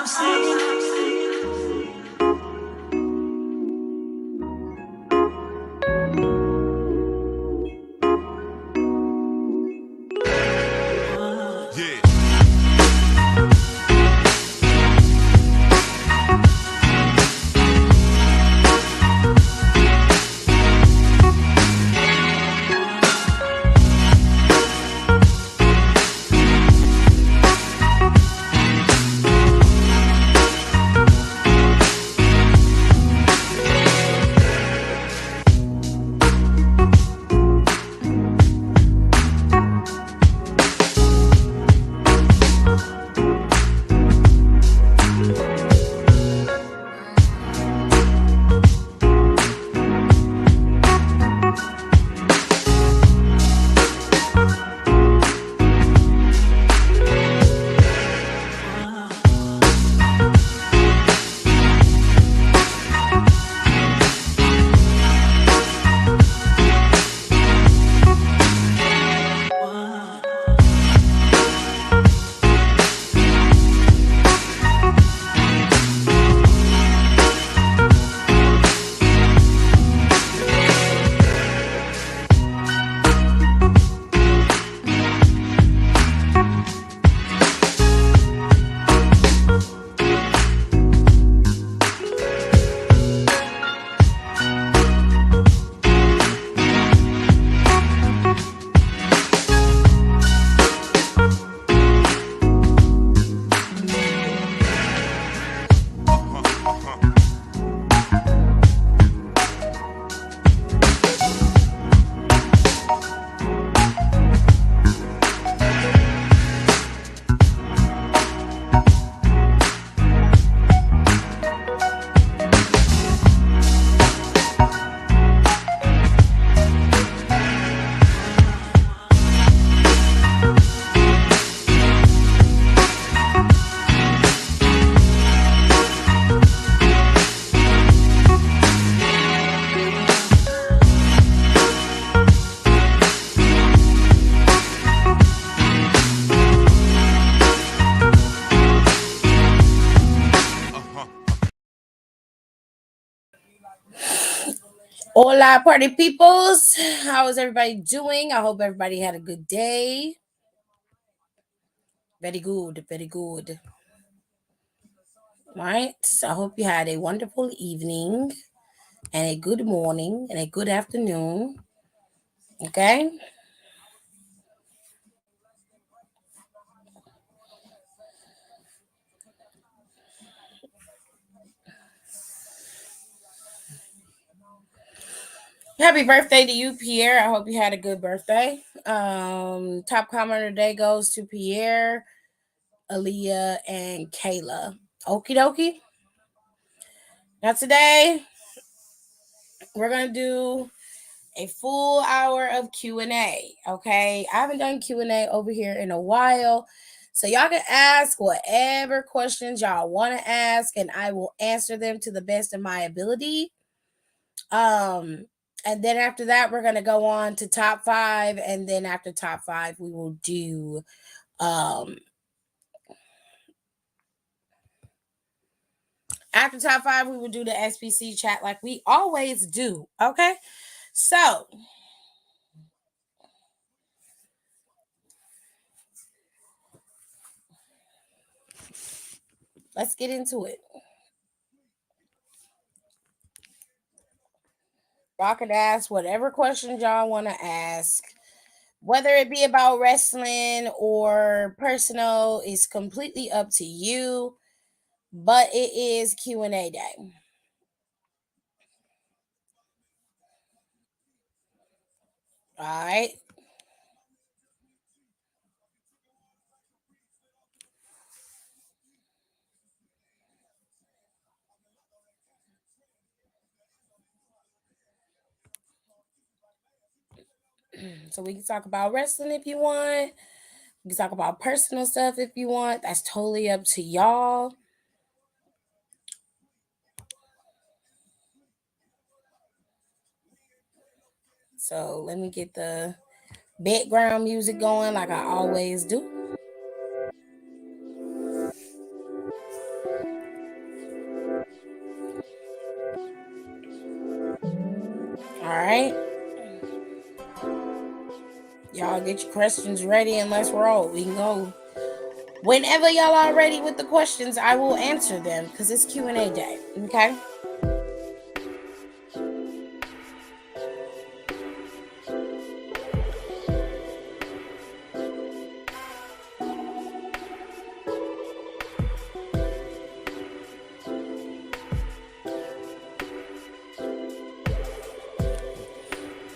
I'm saying. Hola, party peoples. How is everybody doing? I hope everybody had a good day. Very good, very good. All right. So I hope you had a wonderful evening and a good morning and a good afternoon. Okay. Happy birthday to you, Pierre. I hope you had a good birthday. Top comment of the day goes to Pierre, Aaliyah, and Kayla. Okie dokie. Now today we're gonna do a full hour of Q&A. Okay, I haven't done Q&A over here in a while, so y'all can ask whatever questions y'all want to ask, and I will answer them to the best of my ability. And then after that, we're gonna go on to top 5, and then after top 5, we will do after top 5, we will do the SPC chat like we always do. Okay, so let's get into it. Y'all can ask whatever questions y'all want to ask, whether it be about wrestling or personal. Is completely up to you, but it is Q&A day. All right. So we can talk about wrestling if you want. We can talk about personal stuff if you want. That's totally up to y'all. So let me get the background music going like I always do. All right. Y'all get your questions ready and let's roll. We can go. Whenever y'all are ready with the questions, I will answer them because it's Q&A day. Okay?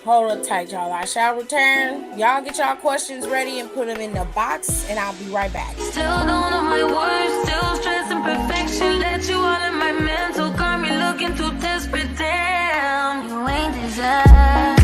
Hold up tight, y'all. I shall return. Y'all get y'all questions ready and put them in the box, and I'll be right back. Still don't know my words, still stressing perfection. Let you all in my mental, got me looking too desperate. Damn, you ain't designed.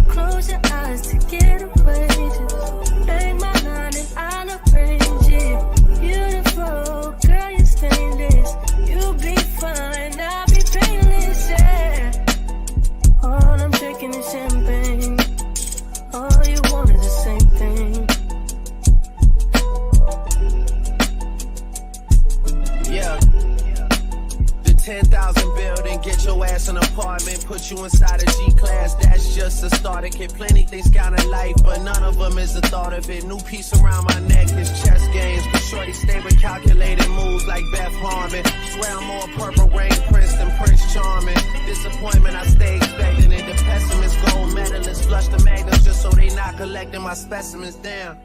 Close your eyes to get away. Just bang my line and I'll arrange it. Beautiful, girl, you're stainless. You'll be fine, I'll be painless, yeah. All I'm drinking is champagne. All you want is the same thing. Yeah. The 10,000 building, get your ass an apartment, put you inside a G-class, that's just a starter kit. Plenty things count in life, but none of them is the thought of it. New piece around my neck is chess games, but shorty stay with calculated moves like Beth Harmon. Swear I'm more Purple Rain Prince than Prince Charming. Disappointment I stay expecting it. The pessimist, gold medalists, flush the magnets just so they not collecting my specimens down.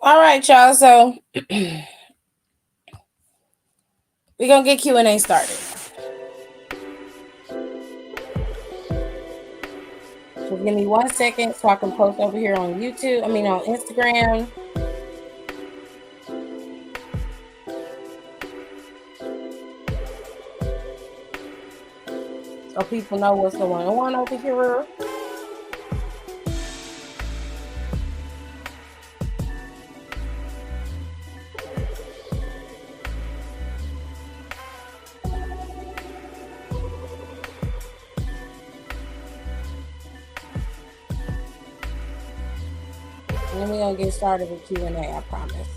All right, y'all. So we're gonna get Q&A started. So give me 1 second so I can post over here on YouTube. On Instagram. So people know what's going on over here. And then we're going to get started with Q&A, I promise.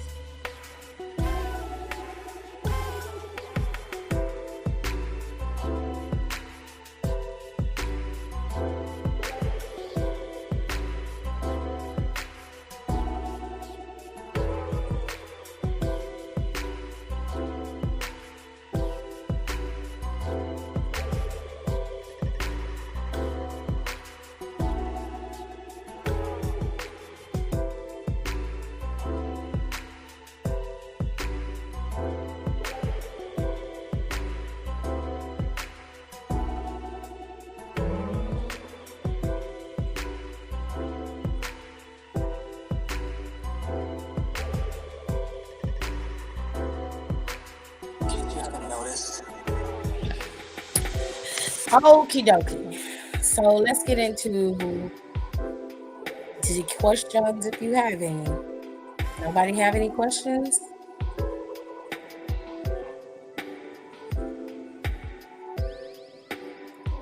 Okie dokie. So let's get into the questions if you have any. Nobody have any questions?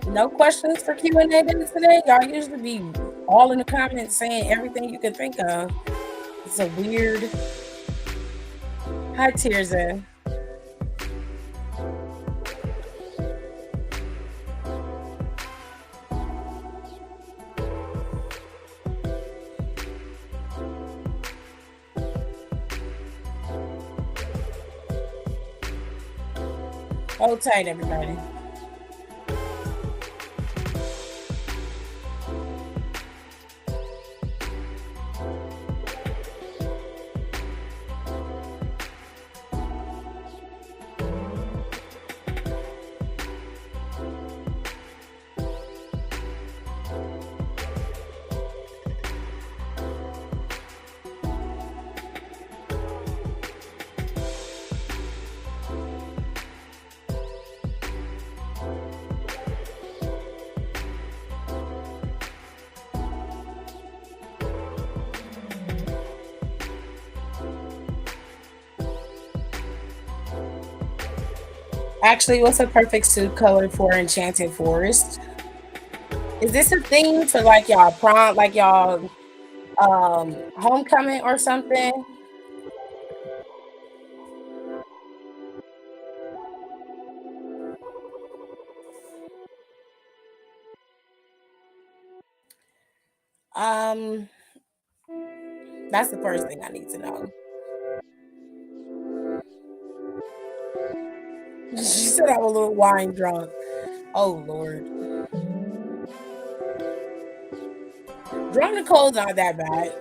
No questions for Q&A today? Y'all usually be all in the comments saying everything you can think of. It's a weird. Hi, Tirza. Hold tight, everybody. Actually, what's a perfect suit color for Enchanted Forest? Is this a thing for like y'all prom, like y'all homecoming or something? Um, that's the first thing I need to know. She said I'm a little wine drunk. Oh Lord. Drunk Nicole's not that bad.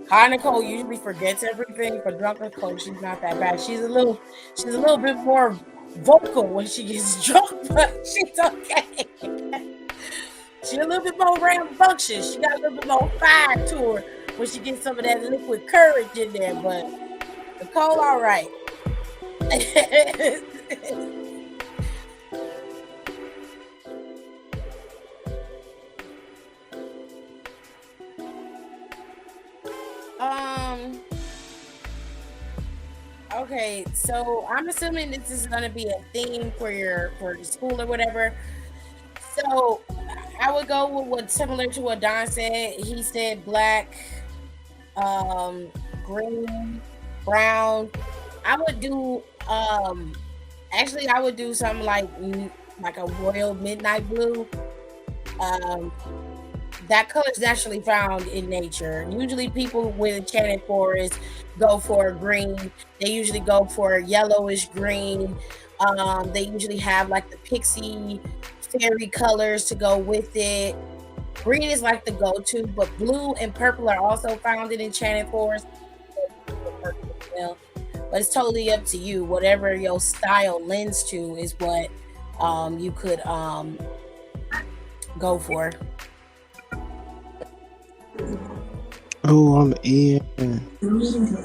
High Nicole usually forgets everything, but drunk Nicole, she's not that bad. She's a little bit more vocal when she gets drunk, but she's okay. She's a little bit more rambunctious. She got a little bit more fire to her when she gets some of that liquid courage in there, but Nicole, all right. Okay, so I'm assuming this is gonna be a theme for your school or whatever. So I would go with what similar to what Don said. He said black, green, brown. I would do actually I would do something like a royal midnight blue. That color is naturally found in nature. Usually people with enchanted forest go for green. They usually go for yellowish green. They usually have like the pixie fairy colors to go with it. Green is like the go-to, but blue and purple are also found in enchanted forest. But it's totally up to you. Whatever your style lends to is what you could go for. Oh, I'm in.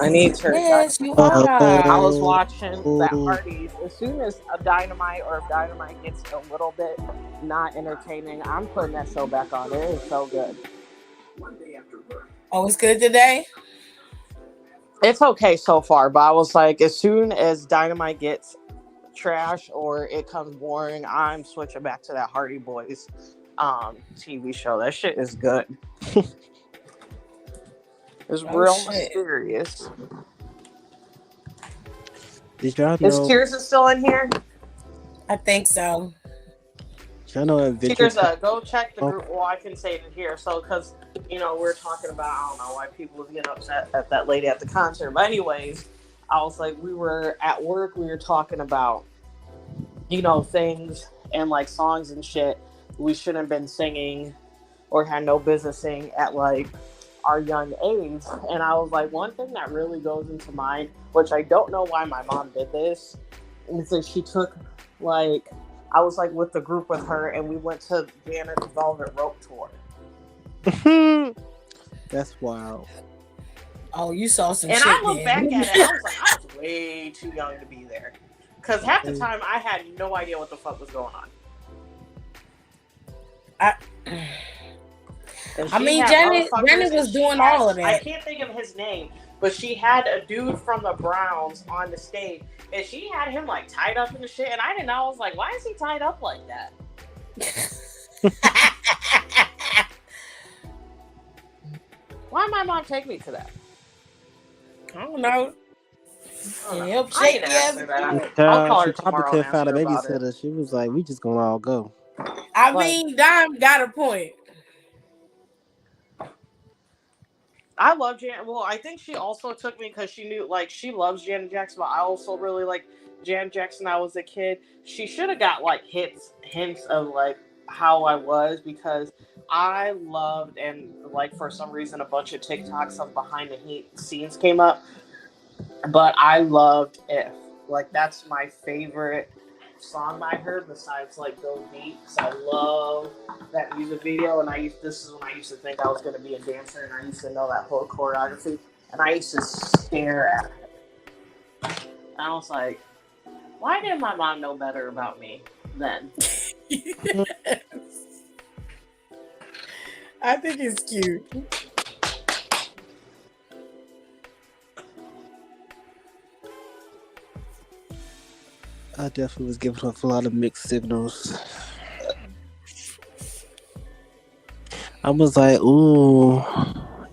I need to. Yes, you are. I was watching that Hardy's. As soon as a Dynamite or if Dynamite gets a little bit not entertaining, I'm putting that show back on. It is so good. Oh, it's good today? It's okay so far, but I was like, as soon as Dynamite gets trash or it comes boring, I'm switching back to that Hardy Boys TV show. That shit is good. It's real mysterious. Did y'all know? Is Tirza still in here? I think so. Y'all know Adventure. Tirza, go check the group. Well, I can say it here. So, because, we're talking about, I don't know why people was getting upset at that lady at the concert. But anyways, I was like, we were at work. We were talking about, things and like songs and shit we shouldn't have been singing or had no business singing at like our young age. And I was like, one thing that really goes into mind, which I don't know why my mom did this, is that she took I was like with the group with her and we went to Janet's Velvet Rope tour. That's wild. Oh, you saw some and shit. And I look back at it, I was like, I was way too young to be there. Because half the time I had no idea what the fuck was going on. I, And I she mean, had Janet motherfuckers, and was she doing had, all of I that. can't think of his name, but she had a dude from the Browns on the stage, and she had him like tied up in the shit, and I didn't know. I was like, why is he tied up like that? Why my mom take me to that? I don't know. I don't know. Help I shake can the ask ass. her that. I'll Child, call she her probably tomorrow and couldn't ask find a her about it. babysitter. She was like, we just gonna all go. I Like, mean, Dime got a point. I love Janet. Well, I think she also took me because she knew, like, she loves Janet Jackson, but I also really like Janet Jackson. When I was a kid. She should have got like hints of like how I was, because I loved, and like for some reason a bunch of TikToks of behind the scenes came up, but I loved If. Like, that's my favorite song I heard besides like Go Deep, because I love that music video. And this is when I used to think I was going to be a dancer, and I used to know that whole choreography, and I used to stare at it. And I was like, why didn't my mom know better about me then? I think it's cute. I definitely was giving off a lot of mixed signals. I was like, ooh,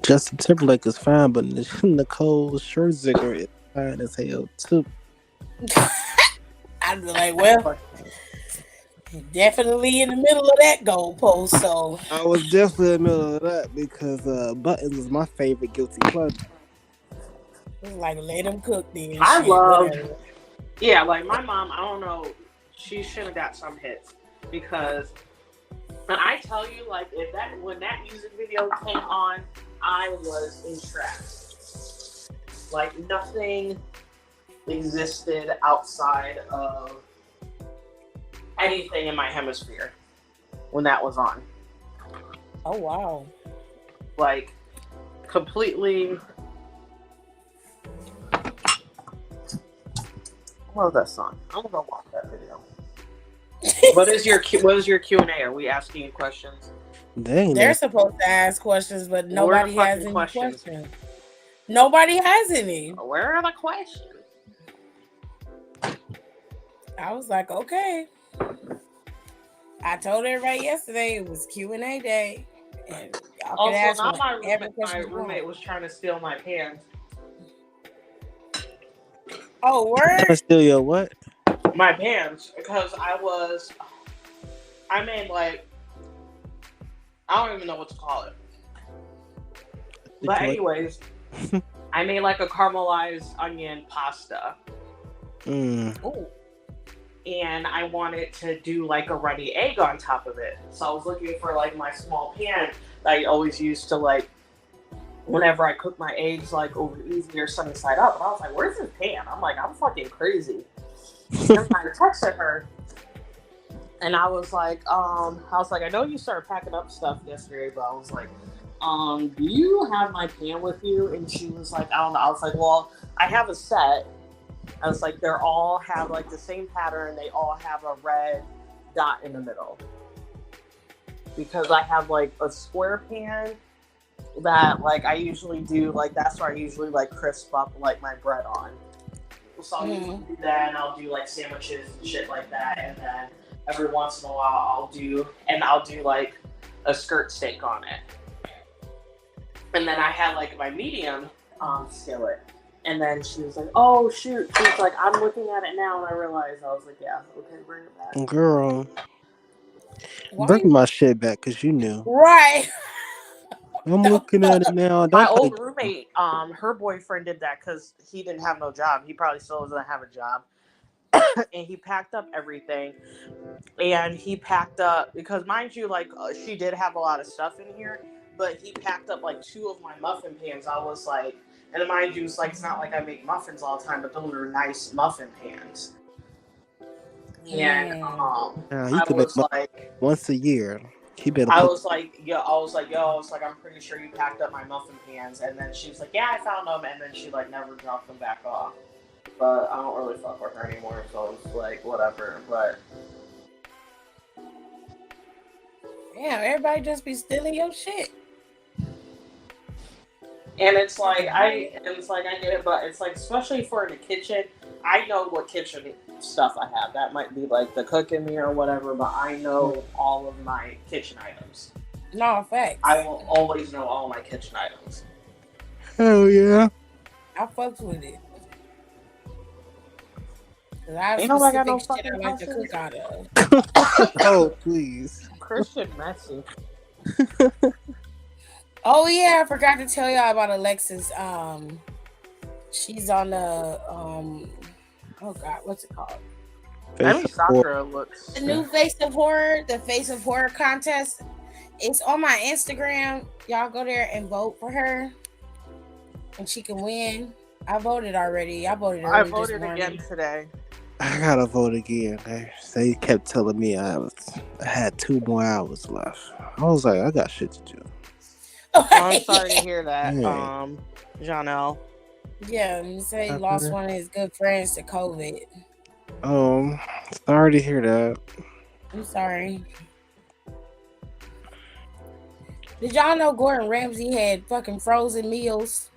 Justin Timberlake is fine, but Nicole Scherzinger is fine as hell too. I'd be like, well, definitely in the middle of that goalpost. So I was definitely in the middle of that because Buttons was my favorite guilty pleasure. it's like, let them cook then. I Shit, loved, whatever. yeah, like my mom, I don't know, she should have got some hits, because, and I tell you, like, when that music video came on, I was entranced. Like, nothing existed outside of anything in my hemisphere when that was on. Oh wow. Like, completely. I love that song. I'm gonna watch that video. What is your Q&A? Are we asking you questions? Dang, They're supposed to ask questions, but nobody Where are the has fucking any questions? questions. Nobody has any. Where are the questions? I was like, okay. I told everybody yesterday it was Q&A day, and y'all can Also, ask now whatever my question you roommate want. was trying to steal my pants. Oh, trying to word? steal your what? My pants, because I made like, I don't even know what to call it. But anyways, I made like a caramelized onion pasta. Ooh. And I wanted to do like a runny egg on top of it. So I was looking for like my small pan that I always use to, like, whenever I cook my eggs, like, over easy or sunny side up. And I was like, where's this pan? I'm like, I'm fucking crazy. And I texted her, and I was like, I know you started packing up stuff yesterday, but I was like, do you have my pan with you? And she was like, I don't know. I was like, well, I have a set. I was like, they all have like the same pattern. They all have a red dot in the middle. Because I have like a square pan that, like, I usually do, like, that's where I usually like crisp up like my bread on. So I'll usually do that, and I'll do like sandwiches and shit like that. And then every once in a while I'll do like a skirt steak on it. And then I had like my medium skillet. And then she was like, oh shoot. She was like, I'm looking at it now, and I realized, I was like, yeah, okay, bring it back. Girl, bring my shit back, because you knew. Right. I'm looking at it now. My Don't old roommate, her boyfriend did that because he didn't have no job. He probably still doesn't have a job. And he packed up everything. And he packed up, because mind you, like, she did have a lot of stuff in here, but he packed up like 2 of my muffin pans. I was like, and mind you, it's like, it's not like I make muffins all the time, but those are nice muffin pans. And he could make like, once a year. He better. I was like, I'm pretty sure you packed up my muffin pans. And then she was like, yeah, I found them. And then she like never dropped them back off. But I don't really fuck with her anymore, so it's like whatever. But Damn, everybody just be stealing your shit. And it's like I get it, but it's like especially for the kitchen, I know what kitchen stuff I have. That might be like the cooking me or whatever, but I know all of my kitchen items. No, facts. I will always know all my kitchen items. Hell yeah. I fucks with it. Cause I have Ain't nobody got specific no shit I like to fucking cook out of. Oh, please. Christian messy. Oh yeah, I forgot to tell y'all about Alexis. She's on the oh god, what's it called? Maybe Sakura looks. The new Face of Horror, the Face of Horror contest. It's on my Instagram. Y'all go there and vote for her, and she can win. I voted already. I voted again today. I gotta vote again. They kept telling me I had 2 more hours left. I was like, I got shit to do. Oh, I'm sorry to hear that, Yeah. Janelle. Yeah, he said he lost one of his good friends to COVID. Sorry to hear that. I'm sorry. Did y'all know Gordon Ramsay had fucking frozen meals?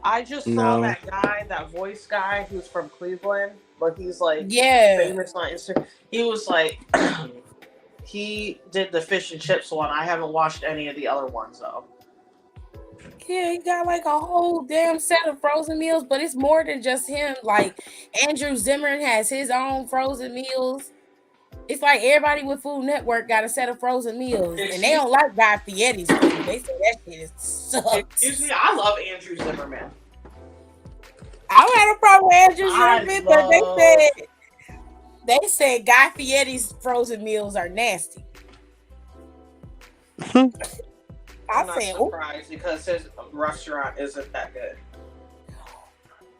I just saw that guy, that voice guy who's from Cleveland, but he's like famous on Instagram. He was like, he did the fish and chips one. I haven't watched any of the other ones though. Yeah, he got like a whole damn set of frozen meals, but it's more than just him. Like Andrew Zimmern has his own frozen meals. It's like everybody with Food Network got a set of frozen meals, and they don't like Guy Fieri's food. They say that shit sucks. Excuse me, I love Andrew Zimmerman. I don't have a problem with Andrew Zimmerman, but they said Guy Fieri's frozen meals are nasty. I'm not surprised because his restaurant isn't that good.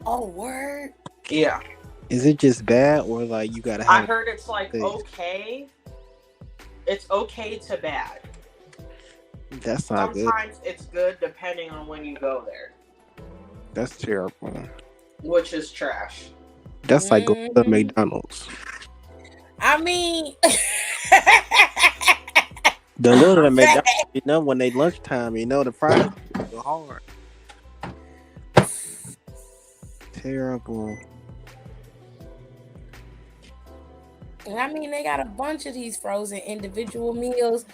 Oh, word? Yeah. Is it just bad or like you gotta have? I heard it's like okay. It's okay to bad. That's not good. Sometimes it's good depending on when you go there. That's terrible. Which is trash. That's like going to McDonald's. I mean, the little McDonald's, you know, when they lunchtime, you know, the fries are hard. Terrible. And I mean, they got a bunch of these frozen individual meals.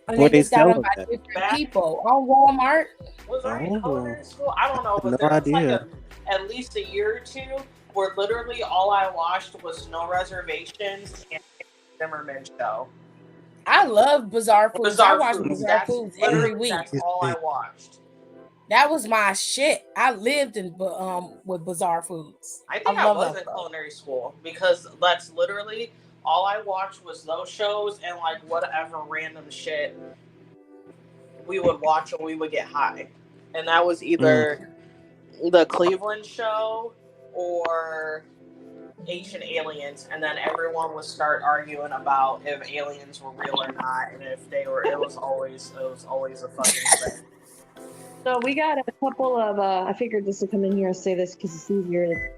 And What they they just got them selling by at? different people on Walmart. Was there any culinary school? I don't know, but No there was like idea. at least a year or two where literally all I watched was No Reservations and Zimmerman show. I love Bizarre Foods. I watch Foods. Bizarre That's Foods every literally- week. That's all I watched. That was my shit. I lived in with Bizarre Foods. I think I love was that in stuff. culinary school because that's literally all I watched was those shows and like whatever random shit we would watch when we would get high. And that was either the Cleveland show or Ancient Aliens, and then everyone would start arguing about if aliens were real or not, and if they were. It was always a fucking thing. So we got a couple of. I figured this would come in here and say this because it's easier.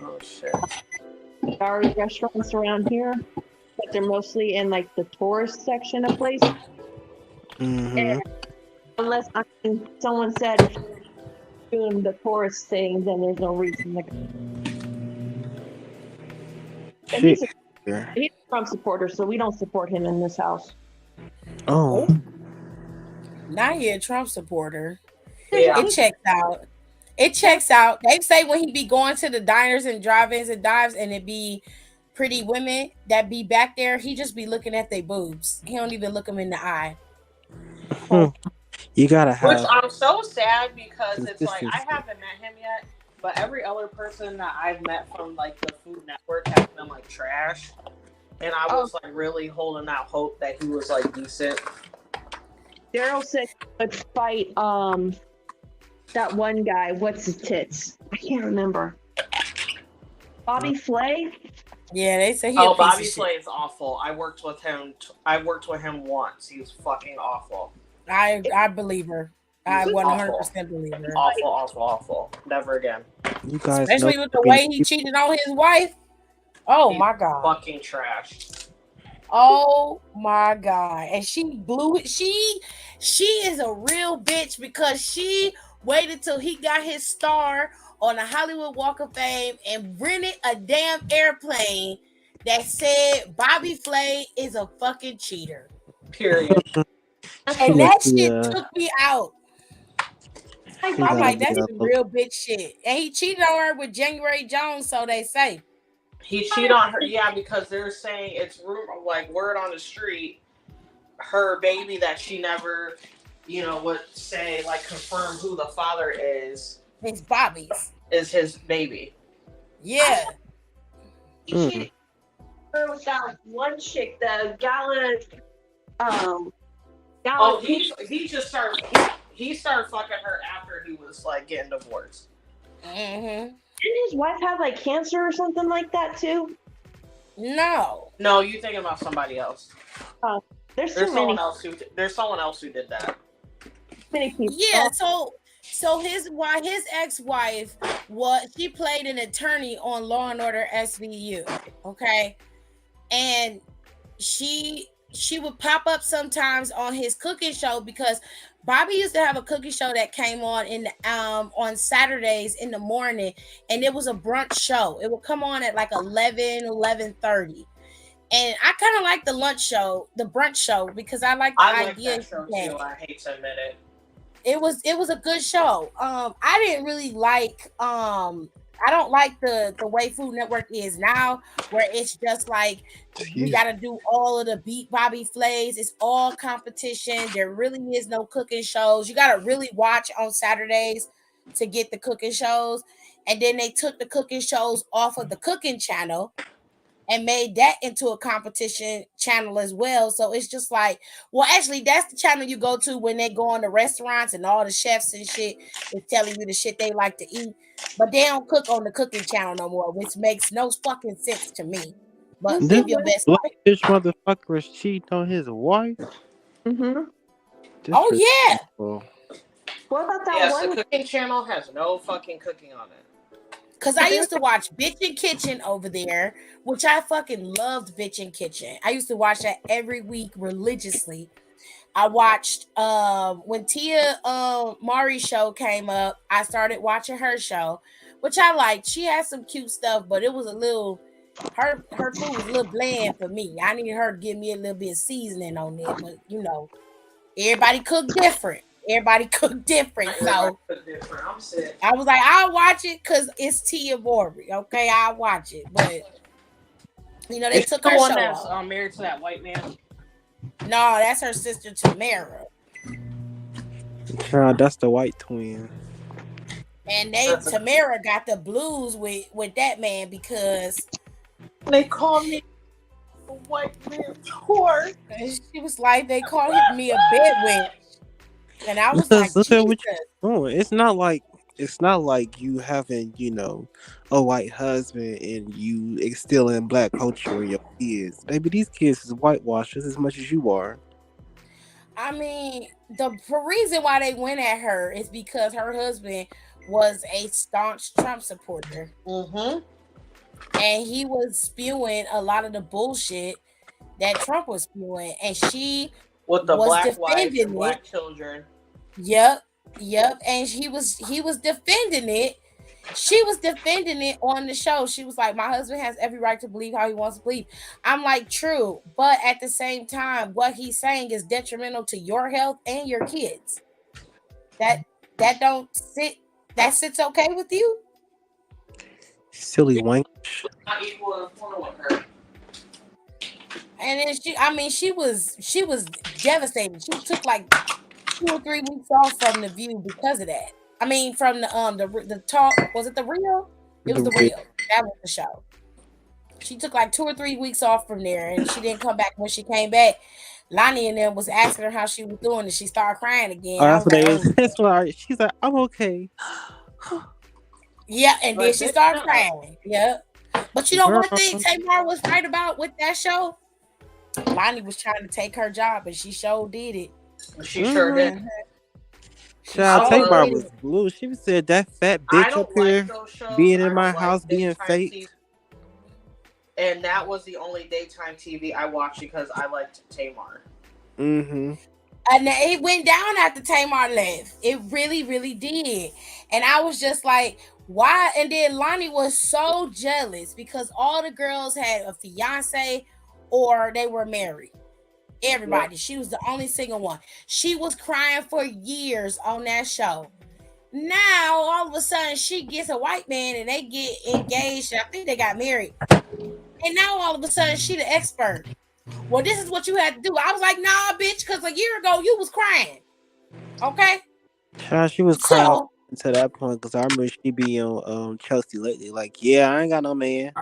Oh shit! There are restaurants around here, but they're mostly in like the tourist section of places. Mm-hmm. And unless someone said if you're doing the tourist thing, then there's no reason. Like, and he's a Trump supporter, so we don't support him in this house. Oh. Now you're a Trump supporter. Yeah. It checks out. It checks out. They say when he be going to the diners and drive-ins and dives, and it be pretty women that be back there, he just be looking at their boobs. He don't even look them in the eye. You gotta have. Which I'm so sad because it's like I consistency. haven't met him yet, but every other person that I've met from like the Food Network has been like trash, and I was like really holding out hope that he was like decent. Daryl said he would fight that one guy. What's his tits? I can't remember. Bobby Flay. Yeah, they say he. Oh, a piece Bobby of shit. Flay is awful. I worked with him. I worked with him once. He was fucking awful. I believe her. I 100% believe her. Awful. Never again. You guys Especially know with the way he cheated on his wife. Oh my god. Fucking trash. Oh my god. And she blew it. She is a real bitch because she waited till he got his star on the Hollywood Walk of Fame and rented a damn airplane that said Bobby Flay is a fucking cheater. Period. She And must that be shit took me out. she I'm gotta like, be that's some real bitch shit. And he cheated on her with January Jones, so they say. He cheated on her, yeah, because they're saying it's rumor, like word on the street, her baby that she never, would say like confirm who the father It's Bobby's. is his baby. Yeah. He cheated her with that one chick, the Gala. Oh, he just started. He started fucking her after he was like getting divorced. Mm-hmm. Didn't his wife have like cancer or something like that too? No. No, you thinking about somebody else. There's someone else who did that. Many people. Yeah, so his ex-wife she played an attorney on Law and Order SVU, okay? And she would pop up sometimes on his cooking show because Bobby used to have a cooking show that came on on Saturdays in the morning, and it was a brunch show. It would come on at like 11:30. And I kind of like the brunch show, because I like the idea. That show too. I hate to admit it. It was a good show. I didn't really like I don't like the way Food Network is now, where it's just like we got to do all of the beat Bobby Flays. It's all competition. There really is no cooking shows. You got to really watch on Saturdays to get the cooking shows. And then they took the cooking shows off of the cooking channel and made that into a competition channel as well. So it's just like, well, actually, that's the channel you go to when they go on the restaurants and all the chefs and shit is telling you the shit they like to eat. But they don't cook on the cooking channel no more, which makes no fucking sense to me. But this live your best black life. bitch motherfucker is cheating on his wife. Mm-hmm. Oh yeah. What about that one? The cooking channel has no fucking cooking on it. Because I used to watch Bitchin' Kitchen over there, which I fucking loved Bitchin' Kitchen. I used to watch that every week religiously. I watched when Tia Mari's show came up, I started watching her show, which I liked. She had some cute stuff, but it was a little her food was a little bland for me. I needed her to give me a little bit of seasoning on it, but everybody cook different. So I'm sick. I was like, I'll watch it because it's Tia Mowry. Okay, I'll watch it. But they took her one show that's off. married to that white man. No, that's her sister Tamara. That's the white twin. And Tamara got the blues with that man because they call me a white man's whore. She was like, they called me a bedwench. And I was because like, look at what you're doing. It's not like you having, a white husband and you instilling black culture in your kids. Baby, these kids is whitewashed as much as you are. I mean, the reason why they went at her is because her husband was a staunch Trump supporter. Mm-hmm. And he was spewing a lot of the bullshit that Trump was spewing. And she with the was black wife defending and black children. Yep. And he was defending it. She was defending it on the show. She was like, my husband has every right to believe how he wants to believe. I'm like, true. But at the same time, what he's saying is detrimental to your health and your kids. That sits okay with you? Silly wank. Not equal with her. And then she was devastated. She took like 2 or 3 weeks off from The View because of that. I mean, from the talk, was it The Real? It was The Real. That was the show. She took like 2 or 3 weeks off from there, and she didn't come back. When she came back, Lonnie and them was asking her how she was doing, and she started crying again. That's why she's like, I'm okay. Yeah, and then she started crying. Yeah. But you know one thing Tamar was right about with that show? Lonnie was trying to take her job, and she sure did it. She sure did. Child, Tamar was blue. She said that fat bitch up here being in my house being fake. And that was the only daytime TV I watched because I liked Tamar. Mm-hmm. And it went down after Tamar left. It really, really did. And I was just like, why? And then Lonnie was so jealous because all the girls had a fiance or they were married. Yep. Everybody. She was the only single one. She was crying for years on that show. Now, all of a sudden, she gets a white man and they get engaged. I think they got married. And now, all of a sudden, she the expert. Well, this is what you had to do. I was like, nah, bitch, because a year ago you was crying. Okay? Child, she was crying So, to that point because I remember she be on Chelsea lately. Like, yeah, I ain't got no man.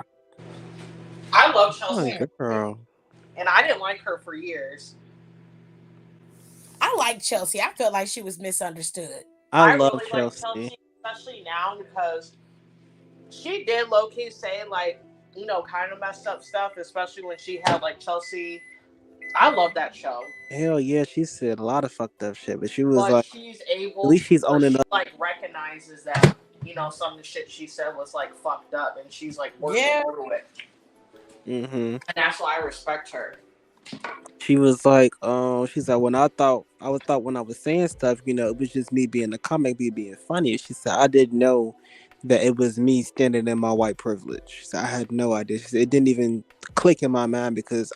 I love I'm Chelsea, like, girl, and I didn't like her for years. I like Chelsea. I felt like she was misunderstood. I I love really like Chelsea. Chelsea, especially now because she did low key say like, kind of messed up stuff, especially when she had like Chelsea. I love that show, Hell yeah, she said a lot of fucked up shit, but she was but like, she's at able, least she's but owning she up. like recognizes that some of the shit she said was like fucked up, and she's like working Yeah. through it, Mm-hmm. and that's why I respect her. She was like, she's like, when I was saying stuff, it was just me being a comic, me being funny. She said, I didn't know that it was me standing in my white privilege. So I had no idea. She said, it didn't even click in my mind because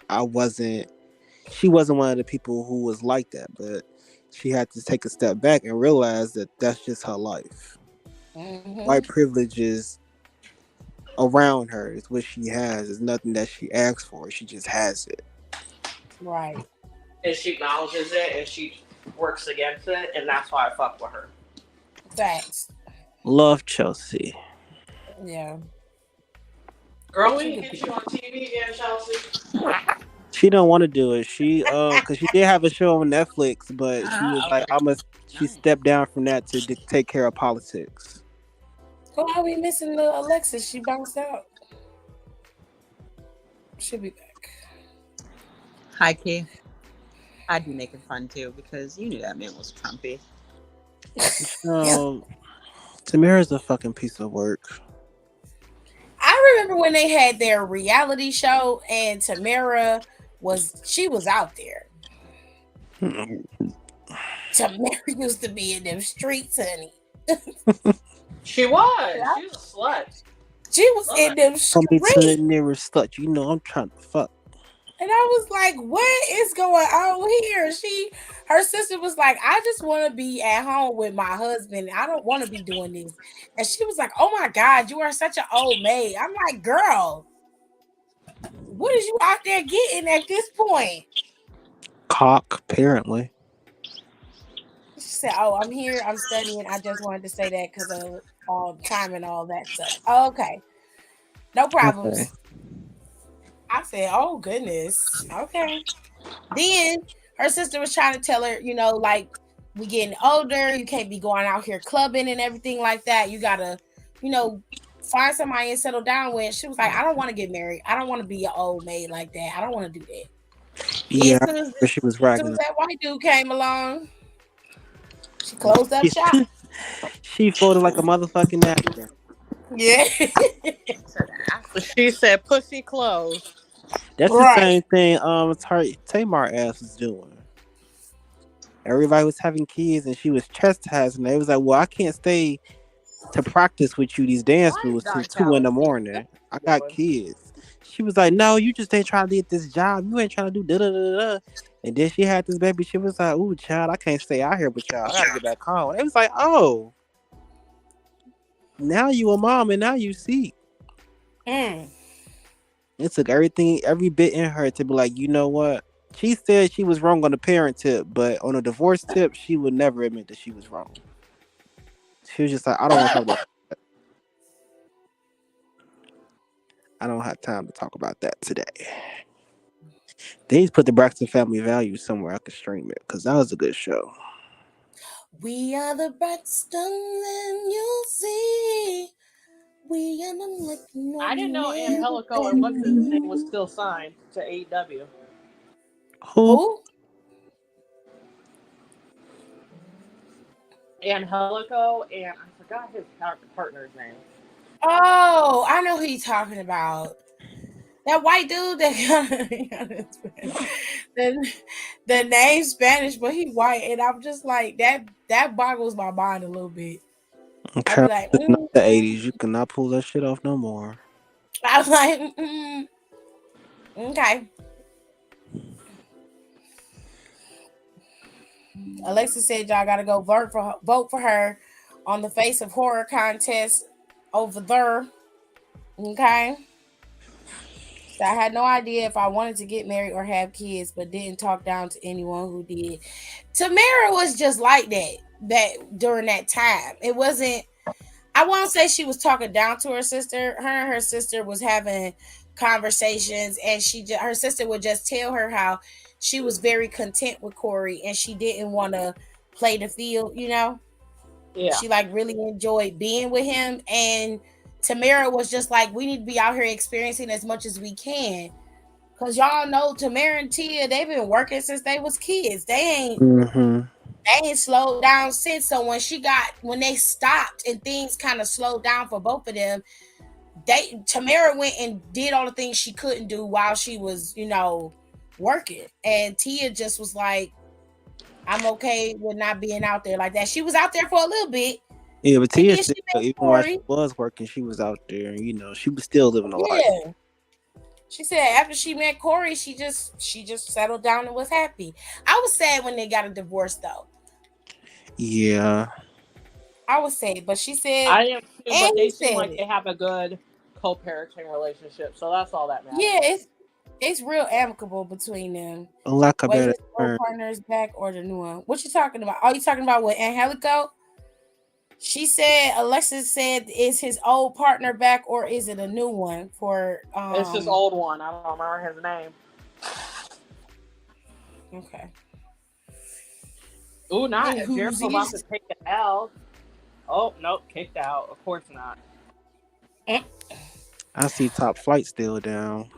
she wasn't one of the people who was like that, but she had to take a step back and realize that that's just her life. Mm-hmm. White privilege is around her. It's what she has. It's nothing that she asks for. She just has it. Right. And she acknowledges it, and she works against it, and that's why I fuck with her. Facts. Love Chelsea. Yeah. Girl, we can get you on TV again, Chelsea. She don't want to do it. She cause she did have a show on Netflix, but she was like, she stepped down from that to take care of politics. Who are we missing? The Alexis. She bounced out. She'll be back. Hi, Key. I'd be making fun too because you knew that man was Trumpy. Tamara's a fucking piece of work. I remember when they had their reality show and Tamara was out there. Tamara used to be in them streets, honey. She was. She was a slut. She was in them Come me to the streets. nearest slut. I'm trying to fuck. And I was like, what is going on here? Her sister was like, I just want to be at home with my husband. I don't want to be doing this. And she was like, oh my God, you are such an old maid. I'm like, girl, what is you out there getting at this point? Cock, apparently. She said, oh, I'm here. I'm studying. I just wanted to say that because of all the time and all that stuff. Oh, okay. No problems. Okay. I said, oh, goodness. Okay. Then her sister was trying to tell her, like, we getting older. You can't be going out here clubbing and everything like that. You got to, find somebody and settle down with. She was like, I don't want to get married. I don't want to be an old maid like that. I don't want to do that. Yeah, As soon she was as ragging. that white dude came along, she closed up shop. She folded like a motherfucking napkin. Yeah. She said pussy closed. That's the same thing Tamar ass was doing. Everybody was having kids and she was chastising. They was like, well, I can't stay to practice with you these dance moves till 2 in the morning. I got kids. She was like, no, you just ain't trying to get this job. You ain't trying to do da da da da. And then she had this baby. She was like, ooh, child, I can't stay out here with y'all. I gotta get back home. It was like, oh, now you a mom and now you see. It took every bit in her to be like, you know what? She said she was wrong on the parent tip, but on a divorce tip, she would never admit that she was wrong. She was just like, I don't want to talk about that. I don't have time to talk about that today. They need to put the Braxton Family Values somewhere I could stream it because that was a good show. We are the Braxton and you'll see. We are the I didn't know Angelico and what's his name was still signed to AEW. Who? Angelico and I forgot his partner's name. Oh, I know who you're talking about. That white dude that the name Spanish, but he white, and I'm just like that boggles my mind a little bit. I'd Okay, be like, it's not the '80s. You cannot pull that shit off no more. I'm like, okay. Alexa said y'all gotta go vote for her on the Face of Horror contest over there. Okay. So I had no idea if I wanted to get married or have kids, but didn't talk down to anyone who did. Tamara was just like that during that time. It wasn't. I won't say she was talking down to her sister. Her and her sister was having conversations, and her sister would just tell her how she was very content with Corey, and she didn't want to play the field. Yeah. She like really enjoyed being with him, and Tamara was just like, we need to be out here experiencing as much as we can. Cause y'all know Tamara and Tia, they've been working since they was kids. Mm-hmm. They ain't slowed down since. So when they stopped and things kind of slowed down for both of them, Tamara went and did all the things she couldn't do while she was, working. And Tia just was like, I'm okay with not being out there like that. She was out there for a little bit. Yeah, but And Tia then still, she met even while she Corey. was working, she was out there. She was still living a life. Yeah. She said after she met Corey, she just settled down and was happy. I was sad when they got a divorce though. Yeah. I was sad, but she said, I am too, and but they he seem said like it. they have a good co-parenting relationship, so that's all that matters. Yeah, it's real amicable between them. Like a Wait, better his old term. partner is back or the new one? What you talking about? Are you talking about with Angelico? She said Alexis said, is his old partner back or is it a new one for It's his old one. I don't remember his name. Okay. Ooh, not Hey, Jericho about to take it out. Oh, nope, kicked out. Of course not. I see Top Flight still down.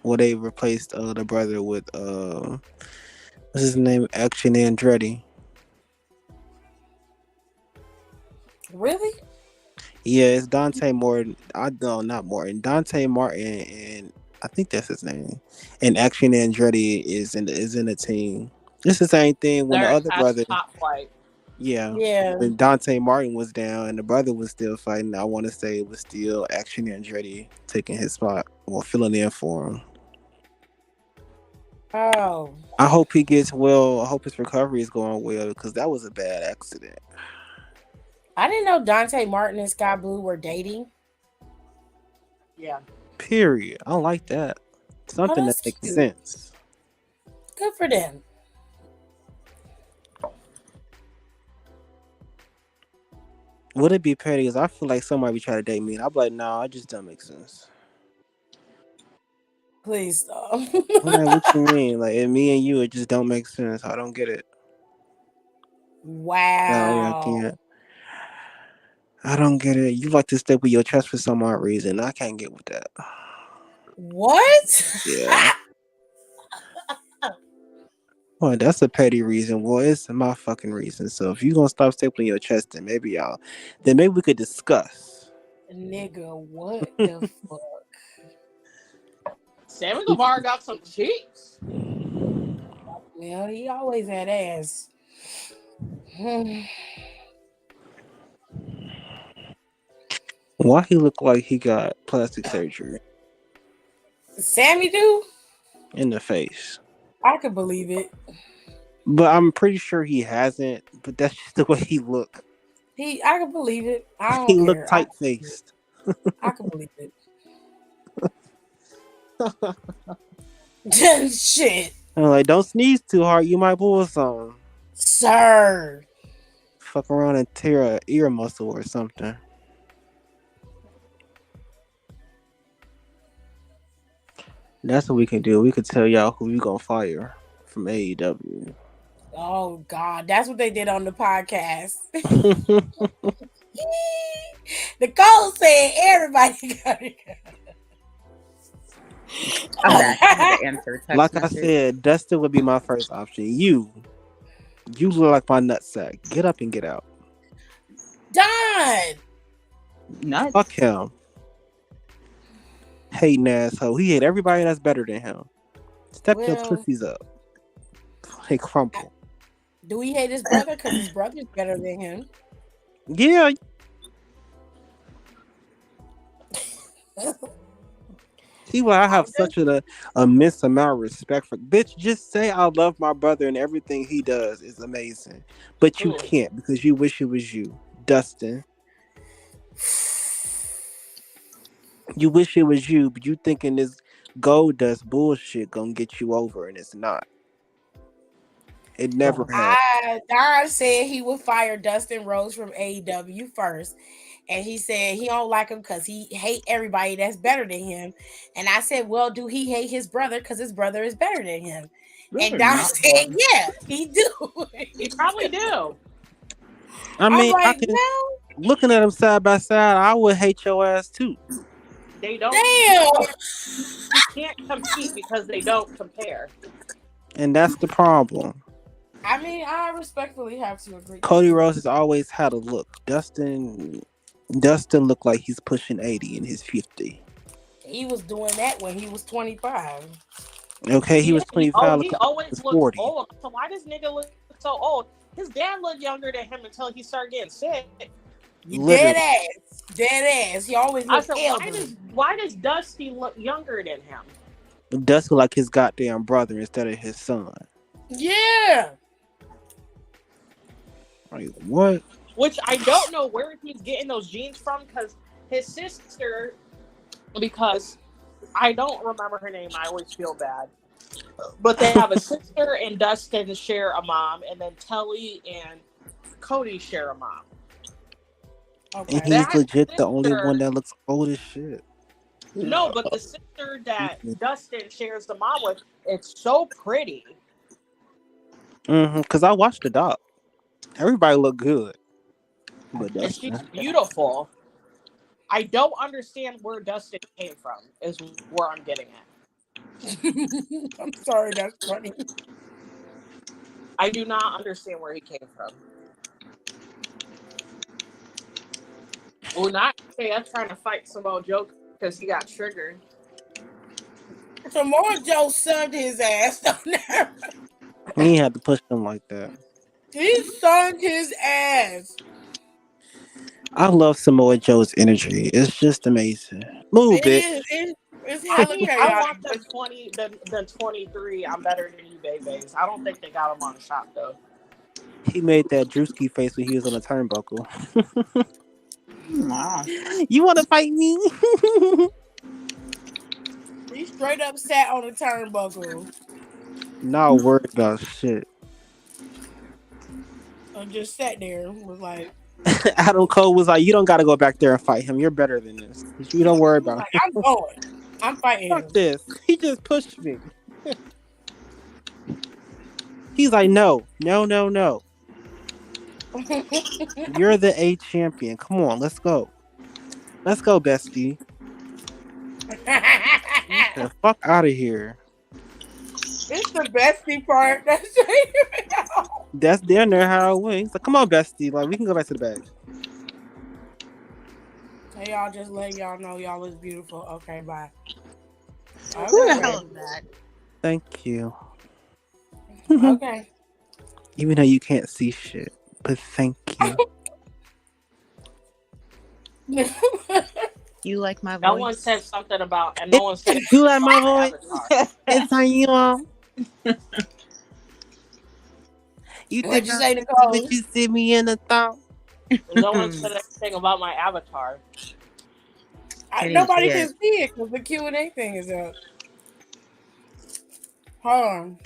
Well, they replaced the brother with what's his name? Action Andretti. Really? Yeah, it's Dante Morton. I know, not Morton. Dante Martin, and I think that's his name. And Action Andretti is in the team. It's the same thing when the They're other attached brother. to Top Flight. Yeah. Yeah. When Dante Martin was down and the brother was still fighting, I want to say it was still Action Andretti taking his spot or filling in for him. Oh. I hope he gets well. I hope his recovery is going well because that was a bad accident. I didn't know Dante Martin and Sky Blue were dating. Yeah. Period. I like that. Something that that's makes cute. sense. Good for them. Would it be petty? Because I feel like somebody would try to date me, and I'd be like, no, it just don't make sense. Please stop. I'm like, what you mean? Like, and me and you, it just don't make sense. I don't get it. Wow. No, I can't. I don't get it. You like to step with your chest for some odd reason. I can't get with that. What? Yeah. Well, that's a petty reason. Well, it's my fucking reason. So if you gonna stop stapling your chest, then maybe we could discuss. Nigga, what the fuck? Sammy Guevara got some cheeks. Well, he always had ass. Why he look like he got plastic surgery Sammy do? in the face? I could believe it. But I'm pretty sure he hasn't. But that's just the way he look. I could believe it. I don't He care. look tight faced. I could believe it. Shit. I'm like, don't sneeze too hard. You might pull something. Sir. Fuck around and tear a ear muscle or something. That's what we can do. We could tell y'all who we gonna fire from AEW. Oh God, that's what they did on the podcast. Nicole said everybody gotta go. I'm back. I had to answer a text Like I message. said, Dustin would be my first option. You look like my nutsack. Get up and get out. Don. Nuts. Fuck him. Hating asshole. He hate everybody that's better than him. Step your Well, pussies up. They I- crumple. do he hate his brother? Because his brother's better than him. Yeah. See why I I'm have just such a immense amount of respect for bitch. Just say I love my brother and everything he does is amazing. But you Who? can't because you wish it was you. Dustin. You wish it was you, but you thinking this gold dust bullshit gonna get you over and it's not. It never has. Don said he would fire Dustin Rhodes from AEW first. And he said he don't like him because he hate everybody that's better than him. And I said, well, do he hate his brother because his brother is better than him? This And is Don not said, fun. yeah, he do. You probably do. I I'm mean, I like, can no, looking at them side by side, I would hate your ass too. They don't. damn. You can't compete because they don't compare. And that's the problem. I mean, I respectfully have to agree. Cody Rhodes has always had a look. Dustin looked like he's pushing 80 in his 50. He was doing that when he was 25. Okay, he Yeah, was 25, he looking like he always was looks 40. old. So why does nigga look so old? His dad looked younger than him until he started getting sick. You Literally. dead ass. He always I looked said, elderly. why does Dusty look younger than him? Dustin like his goddamn brother instead of his son. Yeah. Like, what? Which I don't know where he's getting those genes from because his sister, because I don't remember her name. I always feel bad. But they have a sister and Dustin share a mom, and then Telly and Cody share a mom. Okay. And he's That legit the only sister- one that looks old as shit. No, but the sister that Dustin shares the mom with, it's so pretty. Because I watched the doc. Everybody looked good. But And she's Dustin. beautiful. I don't understand where Dustin came from, is where I'm getting at. I'm sorry, that's funny. I do not understand where he came from. Well, not say I'm trying to fight Samoa Joe because he got triggered. Samoa Joe sunned his ass down there. He ain't had to push him like that. He sunned his ass. I love Samoa Joe's energy. It's just amazing. Move, bitch. It's I hella mean, I chaotic. want the 23. I'm better than you, babies. I don't think they got him on the shot though. He made that Drewski face when he was on the turnbuckle. Wow. You want to fight me? He straight up sat on the turnbuckle Not worried about shit. and just sat there. Was like, Adam Cole was like, you don't got to go back there and fight him. You're better than this. You don't worry about it. I'm going. I'm fighting him. Fuck this. He just pushed me. He's like, no. You're the A champion. Come on, let's go. Let's go, bestie. Get the fuck out of here. It's the bestie part. That's down there how it went. He's like, come on, bestie. Like, we can go back to the bag. Hey, y'all, just let y'all know y'all is beautiful. Okay, bye. Who the Okay. hell is that? Thank you. Okay. Even though you can't see shit. But thank you. You like my voice? No one said something about, and no one said You like my voice? Avatar. It's on you all. What'd you say, Nicole? Did you see me in the thought? No one said anything about my avatar. Nobody can see it because the Q&A thing is up. Hold on.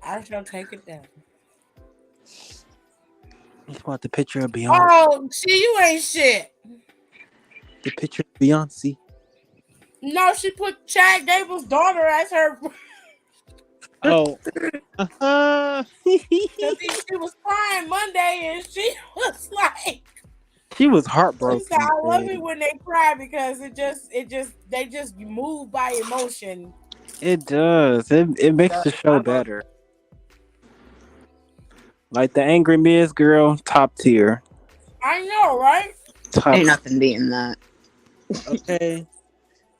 I shall take it down. You want the picture of Beyonce? Oh, see, you ain't shit. The picture of Beyonce. No, she put Chad Gable's daughter as her. Oh. She was crying Monday and she was like, She was heartbroken. I love it when they cry because they just move by emotion. It does. It makes the show better. Like the Angry Miz girl, top tier. I know, right? Top. Ain't nothing beating that. Okay,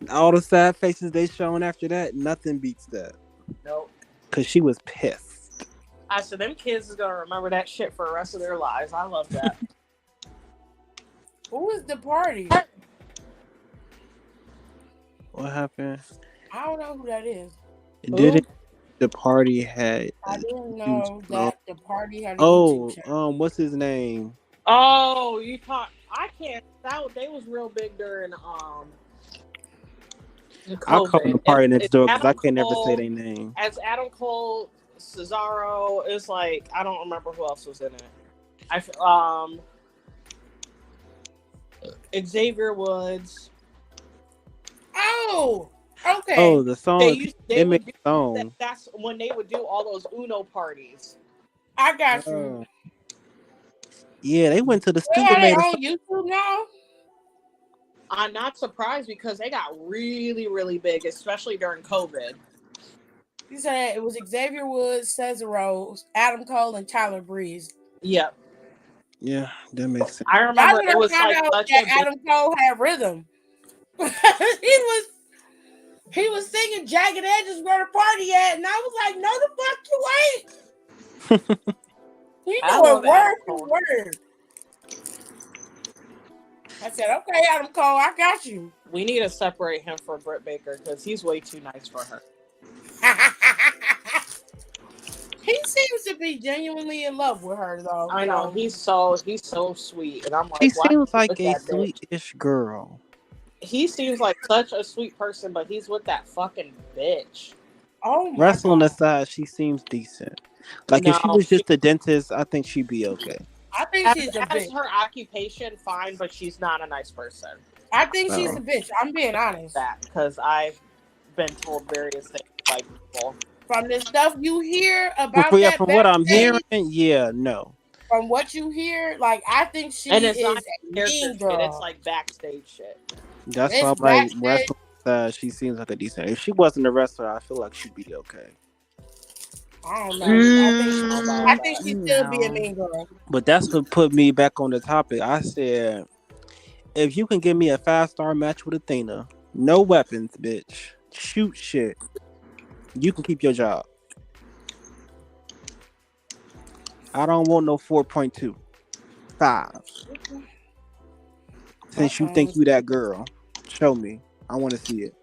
all the sad faces they shown after that, nothing beats that. Nope. Cause she was pissed. I said them kids is gonna remember that shit for the rest of their lives. I love that. Who is the party? What happened? I don't know who that is. Didn't the party had? I didn't know that the party had a YouTube Oh, channel. what's his name? Oh, you thought I can't. They was real big during I call them the COVID. party next door because I Adam can't never say Cole- their name. As Adam Cole, Cesaro, it's like I don't remember who else was in it. Xavier Woods. Oh, okay. Oh, the song. They would made do a song. that's when they would do all those Uno parties. I got you. Oh. Yeah, they went to the Where studio. are they Made a on song. YouTube now? I'm not surprised because they got really, really big, especially during COVID. You said it was Xavier Woods, Cesaro, Adam Cole, and Tyler Breeze. Yep. Yeah, that makes sense. I remember it was like out such that a big... Adam Cole had rhythm. he was singing Jagged Edges where the party at, and I was like, no, the fuck you ain't. You know it word for word. I said, okay, Adam Cole, I got you. We need to separate him from Britt Baker because he's way too nice for her. He seems to be genuinely in love with her, though. I know he's so sweet, and I'm like, She seems like a sweetish girl. He seems like such a sweet person, but he's with that fucking bitch. Oh, my Wrestling God. aside, she seems decent. Like if she was just a dentist, I think she'd be okay. I think she's a bitch. Her occupation, fine, but she's not a nice person. I think she's a bitch. I'm being honest. That because I've been told various things by people. From the stuff you hear about from what I'm hearing, no. From what you hear, like I think she and it's is not a character mean shit, girl. it's like backstage shit. That's why I'm like wrestling. She seems like a decent. If she wasn't a wrestler, I feel like she'd be okay. I don't know. I think she'd still be a mean girl. But that's what put me back on the topic. I said, if you can give me a 5-star match with Athena, no weapons, bitch, shoot shit, you can keep your job. I don't want no 4.2, 5. Since you think you that girl, show me. I want to see it.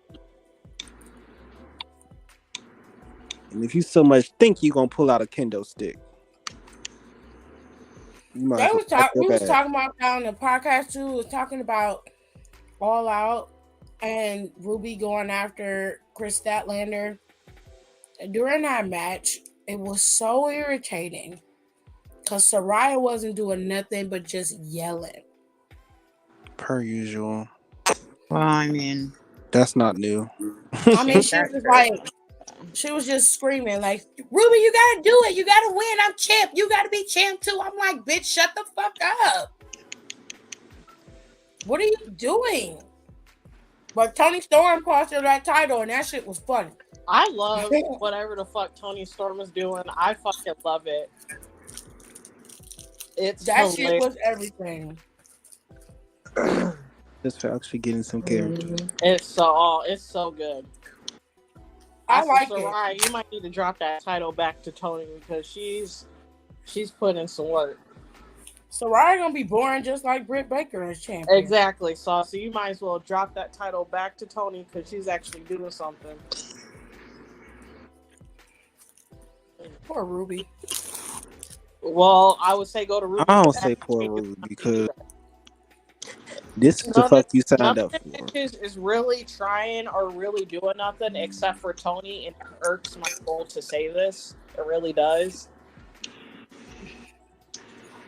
And if you so much think you gonna pull out a kendo stick, you might. We was talking about that on the podcast too. Was talking about All Out and Ruby going after Chris Statlander. During that match, it was so irritating because Saraya wasn't doing nothing but just yelling. Per usual. Well, I mean, that's not new. I mean, she was just screaming like, Ruby, you gotta do it. You gotta win. I'm champ. You gotta be champ too. I'm like, bitch, shut the fuck up. What are you doing? But Toni Storm cost her that title, and that shit was funny. I love whatever the fuck Toni Storm is doing. I fucking love it. That shit was everything. Just for actually getting some character. It's so good. I like Saraya, it. You might need to drop that title back to Toni because she's putting some work. Saraya gonna be boring just like Britt Baker as champion. Exactly, so you might as well drop that title back to Toni because she's actually doing something. Poor Ruby. Well, I would say go to Ruby. I don't say poor Ruby because this is the fuck you signed up for. Is really trying or really doing nothing except for Toni, and it irks my soul to say this. It really does.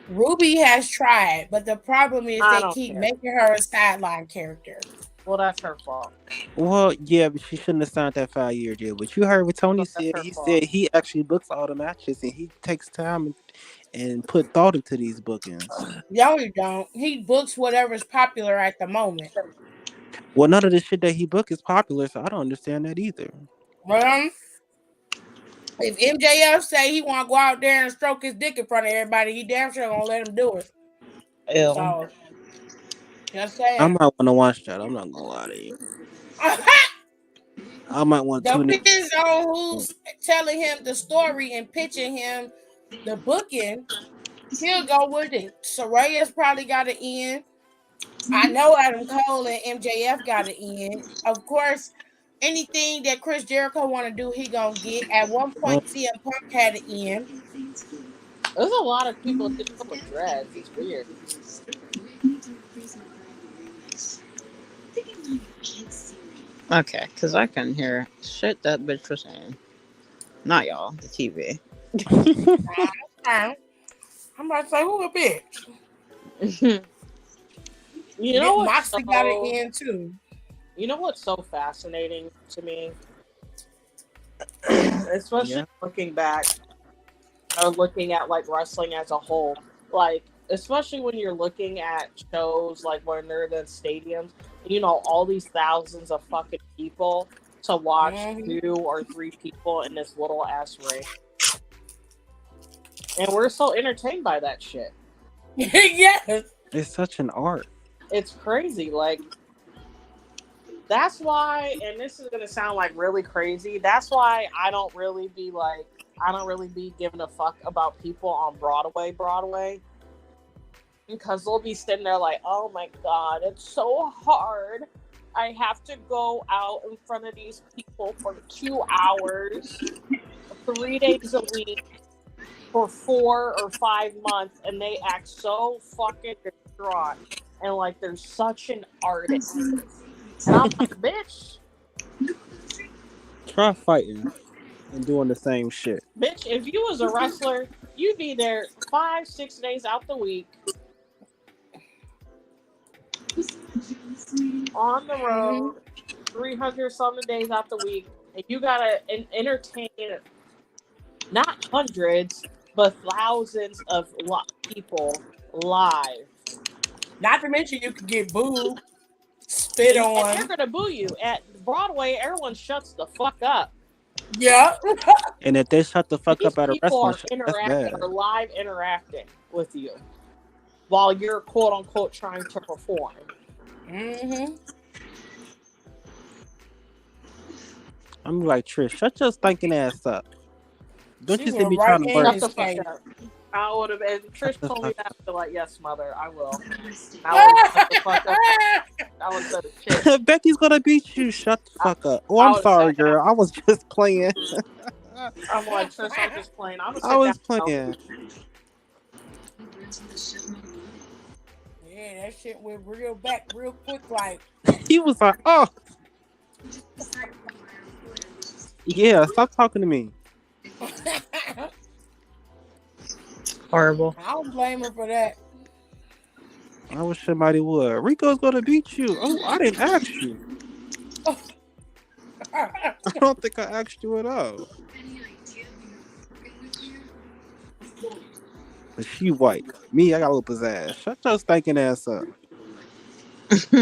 Ruby has tried, but the problem is they keep making her a sideline character. Well, that's her fault. Well, yeah, but she shouldn't have signed that 5-year deal. But you heard what Tony said. He said he actually books all the matches and he takes time and put thought into these bookings. No, he don't. He books whatever's popular at the moment. Well, none of the shit that he booked is popular, so I don't understand that either. Well, if MJF say he want to go out there and stroke his dick in front of everybody, he damn sure gonna let him do it. Ew. So, Just I saying. might want to watch that. I'm not gonna lie to you. I might want to tune Depends on who's telling him the story and pitching him the booking. He'll go with it. Soraya's probably got an end. I know Adam Cole and MJF got an end. Of course, anything that Chris Jericho want to do, he gonna get. At one in. point, CM Punk had an end. There's a lot of people hitting up with dreads. It's weird. Okay, because I couldn't hear shit that bitch was saying. Not y'all, the TV. I'm about to say, who a bitch? You know what's Moxley got an so? end too. You know what's so fascinating to me, especially Yeah. looking back or looking at like wrestling as a whole, like especially when you're looking at shows like when they're in stadiums, you know, all these thousands of fucking people to watch Mhm. 2 or 3 people in this little ass ring, and we're so entertained by that shit. Yes. It's such an art. It's crazy, like. That's why, and this is gonna sound like really crazy. That's why I don't really be giving a fuck about people on Broadway, because they'll be sitting there like, oh my god, it's so hard. I have to go out in front of these people for 2 hours, 3 days a week, for 4 or 5 months, and they act so fucking distraught, and like they're such an artist. And I'm like, bitch, Try fighting and doing the same shit. if you was a wrestler, you'd be there 5-6 days out the week on the road, 300 something days out the week, and you gotta entertain not hundreds but thousands of people live. Not to mention you could get booed, spit And on. they're gonna boo you. At Broadway, everyone shuts the fuck up. Yeah. And if they shut the fuck These up at a people wrestling are show, that's interacting, bad. are live interacting with you while you're quote unquote trying to perform. Mm-hmm. I'm like, Trish, shut your stinking ass up. Don't She you see went me right trying to in work? Shut his the fuck face. up. I would have, and Trish Shut the told me fuck that. up. I'd be like, yes, mother, I will. I would shut the fuck up. I would have said shit. Becky's gonna beat you. Shut the fuck up. Oh, I I'm would've sorry, sat down. girl. I was just playing. I'm like, Trish, I'm just playing. I'm gonna I sit was down. playing. Yeah, that shit went real back real quick. Like, He was like, oh, yeah, stop talking to me. Horrible. I don't blame her for that. I wish somebody would. Rico's gonna beat you. Oh, I didn't ask you. I don't think I asked you at all. But she white. Me, I got a little pizzazz. Shut your stinking ass up. What's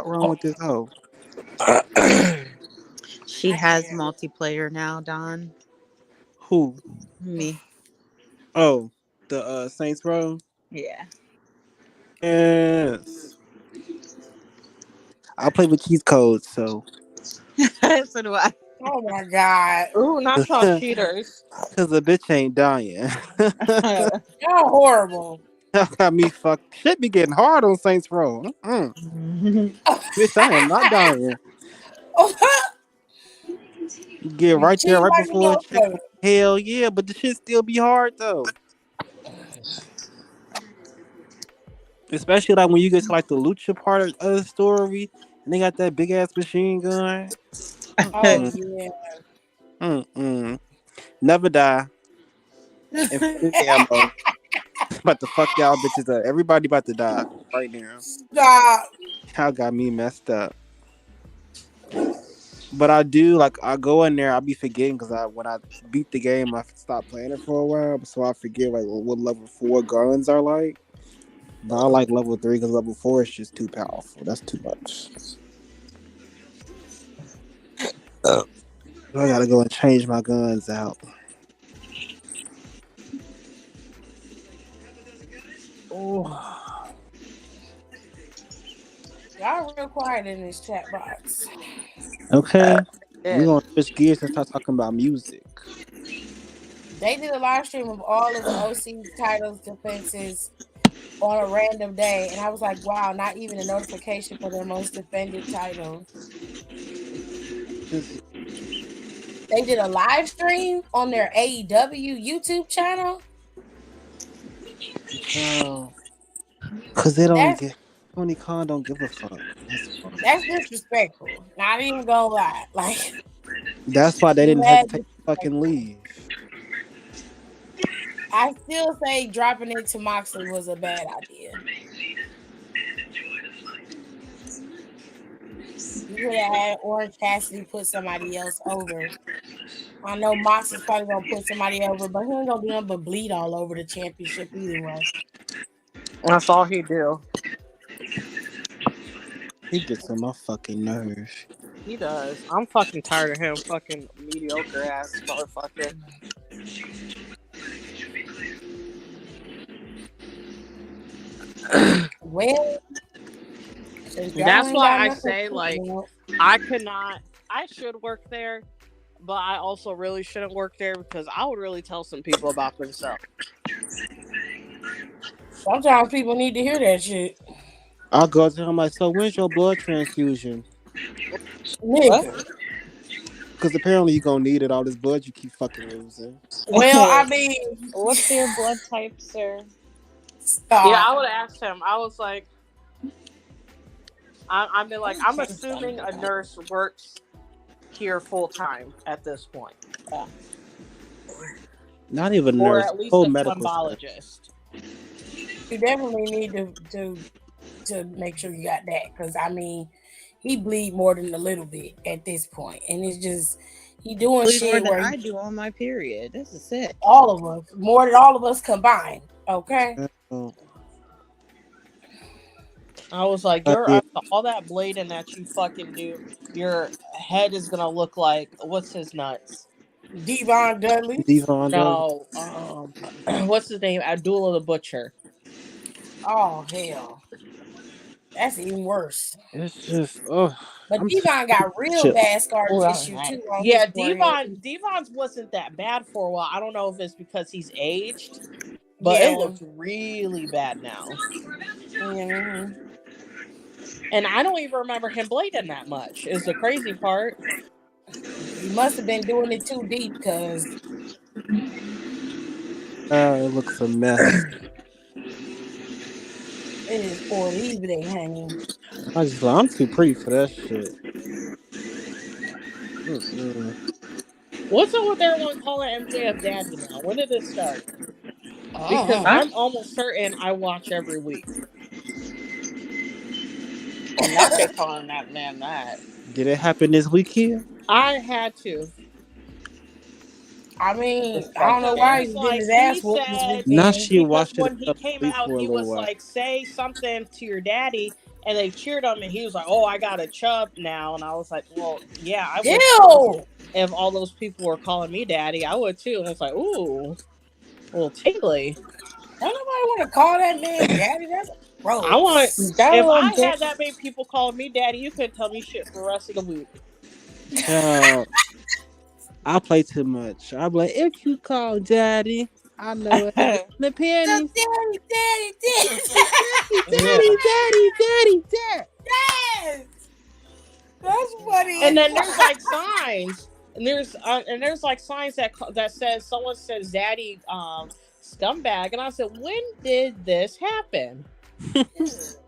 wrong with this hoe? She has multiplayer now, Don. Who? Me. Oh, the Saints Row? Yeah. Yes. I play with cheat codes, so. So do I. Oh my god. Ooh, not y'all Because cheaters. the bitch ain't dying. Y'all horrible. That got me fucked. Shit be getting hard on Saints Row. Bitch, I am not dying. You get You right there cheat right like you before know it check. better. Hell yeah, but the shit still be hard though. Especially like when you get to like the lucha part of the story and they got that big ass machine gun. Oh yeah. Mm-mm. Never die. Infinite ammo. About to fuck y'all bitches up. Everybody about to die right now. Stop. Y'all got me messed up. But I do like I go in there. I be forgetting because when I beat the game, I stop playing it for a while, so I forget like what level 4 guns are like. But I like level 3 because level 4 is just too powerful. That's too much. So I gotta go and change my guns out. Oh. Y'all real quiet in this chat box. Okay, we're Yeah. gonna switch gears and start talking about music. They did a live stream of all of the OC titles defenses on a random day, and I was like, wow, not even a notification for their most defended title. Just They did a live stream on their AEW YouTube channel. cause they don't That's get Tony Khan don't give a fuck. that's disrespectful. Not even gonna lie. Like That's why they you didn't had hesitate to fucking leave. I still say dropping it to Moxley was a bad idea. You could have had Orange Cassidy put somebody else over. I know Mox is probably gonna put somebody over, but he ain't gonna do nothing but bleed all over the championship either way. That's all he do. He gets on my fucking nerves. He does. I'm fucking tired of him fucking mediocre ass motherfucker. Well, That's why I say, like, I should work there, but I also really shouldn't work there because I would really tell some people about themselves. Sometimes people need to hear that shit. I'll go to him like, so when's your blood transfusion? Nigga. Because apparently you're gonna need it. All this blood you keep fucking losing. Well, I mean, What's your blood type, sir? Yeah, I would ask him. I was like, I'm assuming a nurse works here full time at this point. Not even Or nurse. at least Whole a medical phlebotomist. you definitely need to make sure you got that, because I mean, he bleed more than a little bit at this point, and it's just he doing Bleed more shit than where I do on my period. This is sick. all of us, more than all of us combined. Okay. I was like, all that blading that you fucking do, your head is gonna look like what's his nuts? Devon Dudley. No, what's his name? Abdullah the Butcher. Oh hell, that's even worse. It's just But Devon got real bad scar tissue too. Yeah, Devon's wasn't that bad for a while. I don't know if it's because he's aged, but it looks really bad now. Yeah. And I don't even remember him blading that much, is the crazy part. He must have been doing it too deep, because it looks a mess. it is poor leaving, honey. I'm too pretty for that shit. Mm-mm. What's up with everyone calling MJF daddy now? When did this start? Because I'm almost certain I watch every week. I'm not just calling that man that. Did it happen this weekend? I had to. I mean, I don't know why he's getting his ass whooped this weekend. Now she watched when he came out, he was like, say something to your daddy, and they cheered him, and he was like, oh, I got a chub now. And I was like, well, yeah, I would. If all those people were calling me daddy, I would too. And it's like, ooh, a little tingly. Don't nobody want to call that man daddy. That's gross. I want. If I had that many people calling me daddy, you couldn't tell me shit for the rest of the week. I play too much. I'm like, if you call daddy, I know it. The pennies. Daddy. Yes. That's funny. And then there's like signs, and there's like signs that says someone says daddy scumbag, and I said, when did this happen? That's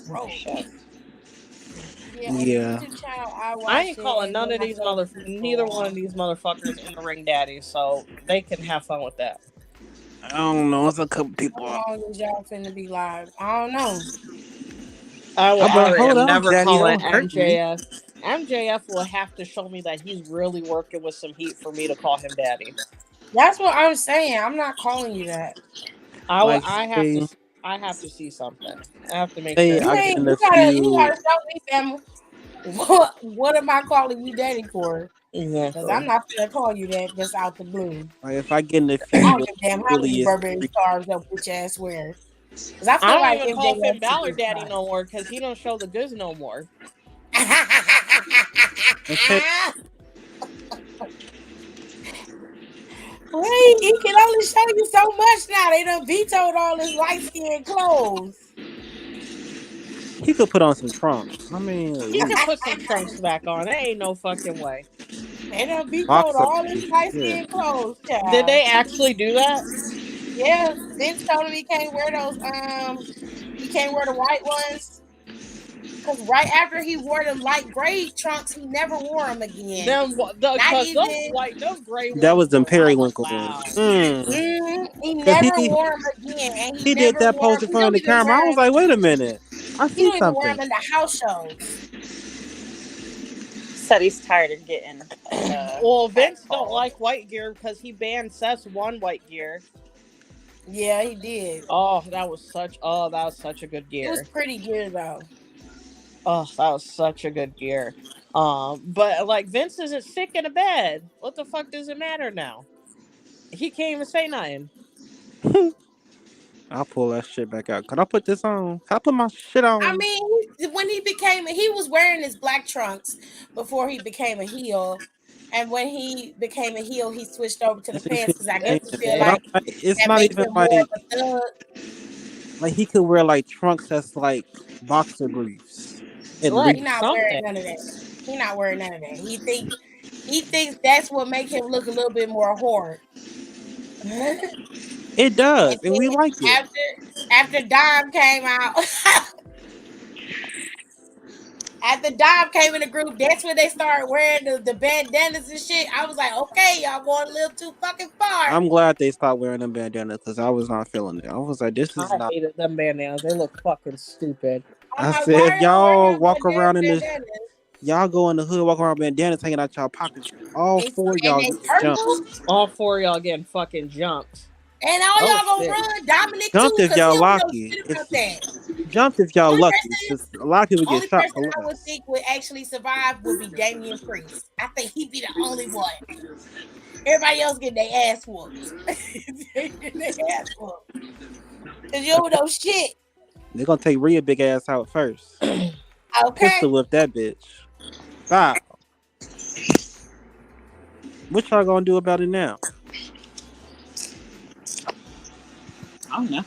gross. Yeah. I ain't calling neither one of these motherfuckers in the ring daddy, so they can have fun with that. I don't know. It's a couple people. How long is y'all finna be live? I don't know. I will never Daddy, call it don't hurt MJF. MJF will have to show me that he's really working with some heat for me to call him daddy. That's what I'm saying. I'm not calling you that. I have to see something. I have to make sure. You gotta tell me, family. What am I calling you daddy for? Because I'm not gonna call you that just out the blue. Like if I get in the I don't give a damn how many Burberry stars that bitch ass wear. Because I I feel don't like even call MJF Finn should Balor get daddy no more because he don't show the goods no more. Okay. Wait, he can only show you so much now. They done vetoed all his light skinned clothes. He could put on some trunks. I He mean, can put some trunks back on. There ain't no fucking way. They done vetoed boxer all his briefs. light Yeah. skinned clothes, Did child. they actually do that? Yeah, Vince told him he can't wear those. He can't wear the white ones. Cause right after he wore them light gray trunks, he never wore them again. Them Not because those even. white, those gray That ones was them were hella periwinkle ones. foul. He Cause never wore them again, and he he did never that wore pose them. in He front of don't the even camera. I wear was them. like, wait a minute. I He see don't even wear something. them in the house shows. Said he's tired of getting. Well, Vince don't catcalled. like white gear because he banned Seth's one white gear. Yeah, he did. Oh, that was such a good It was gear. pretty good though. Oh, that was such a good gear. But like Vince isn't sick in a bed. What the fuck does it matter now? He can't even say nothing. I'll pull that shit back out. Can I put this on? Can I put my shit I on? mean, when he was wearing his black trunks before he became a heel. And when he became a heel, he switched over to the That's what he pants should because I be guess It's he saying. feel But I'm sick. like like, it's that not makes even him more of a thug. like he could wear like trunks that's like boxer briefs and Right, He not something. wearing none of that. He not wearing none of that. He thinks that's what make him look a little bit more horrid. And it does, and we then like it. after Dom came out, after Dom came in the group, that's when they started wearing the bandanas and shit. I was like, okay, y'all going a little too fucking far. I'm glad they stopped wearing them bandanas because I was not feeling it. I was like, this is I not. hated them bandanas. They look fucking stupid. I'm I like, said, why if are y'all wearing y'all them walk around in this, bandanas? y'all go in the hood, walk around with bandanas hanging out y'all pockets. All four of And y'all they get jumped. purple. All four of y'all getting fucking jumped. And all Oh y'all gonna shit. run Dominic too, Jumped if because he y'all don't know lucky. shit about that. Jumped if y'all Only lucky. person, Because a lot of people get only shot person for I would less. think would actually survive would be Damian Priest. I think he'd be the only one. Everybody else get their ass whooped. They get their ass whooped. Cause you don't know shit. They're gonna take Rhea big ass out first. Okay. Pistol whip that bitch. Wow. What y'all gonna do about it now? I don't know.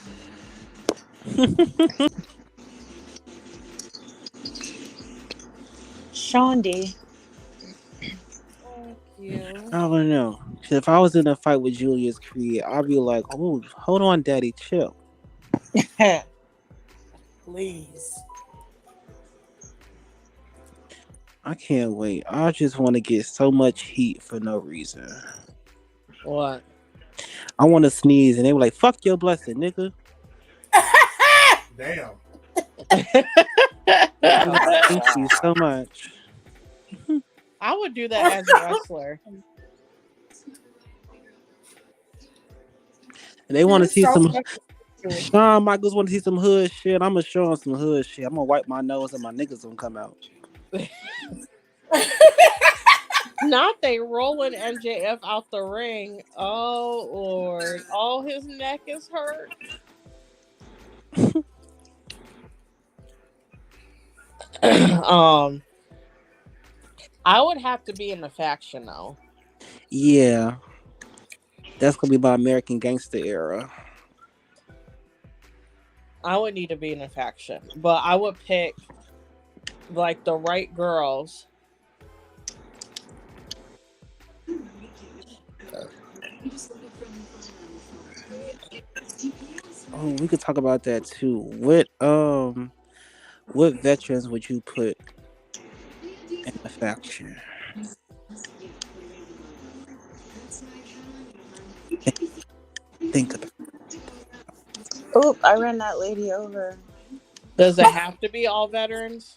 Sean D. Thank you. I don't know. 'Cause if I was in a fight with Julius Creed, I'd be like, oh, hold on, daddy, chill. Please. I can't wait. I just want to get so much heat for no reason. What? I want to sneeze, and they were like, fuck your blessing, nigga. Damn. Thank you so much. I would do that as a wrestler. And they want to see some. Good. Shawn Michaels want to see some hood shit. I'm gonna show them some hood shit. I'm gonna wipe my nose and my niggas gonna come out. Not they rolling MJF out the ring. Oh Lord. Oh, his neck is hurt. I would have to be in the faction though. Yeah, that's gonna be my American Gangster era. I would need to be in a faction, but I would pick like the right girls. Oh, we could talk about that too. What veterans would you put in the faction? Think about it. Oop, I ran that lady over. Does it have to be all veterans?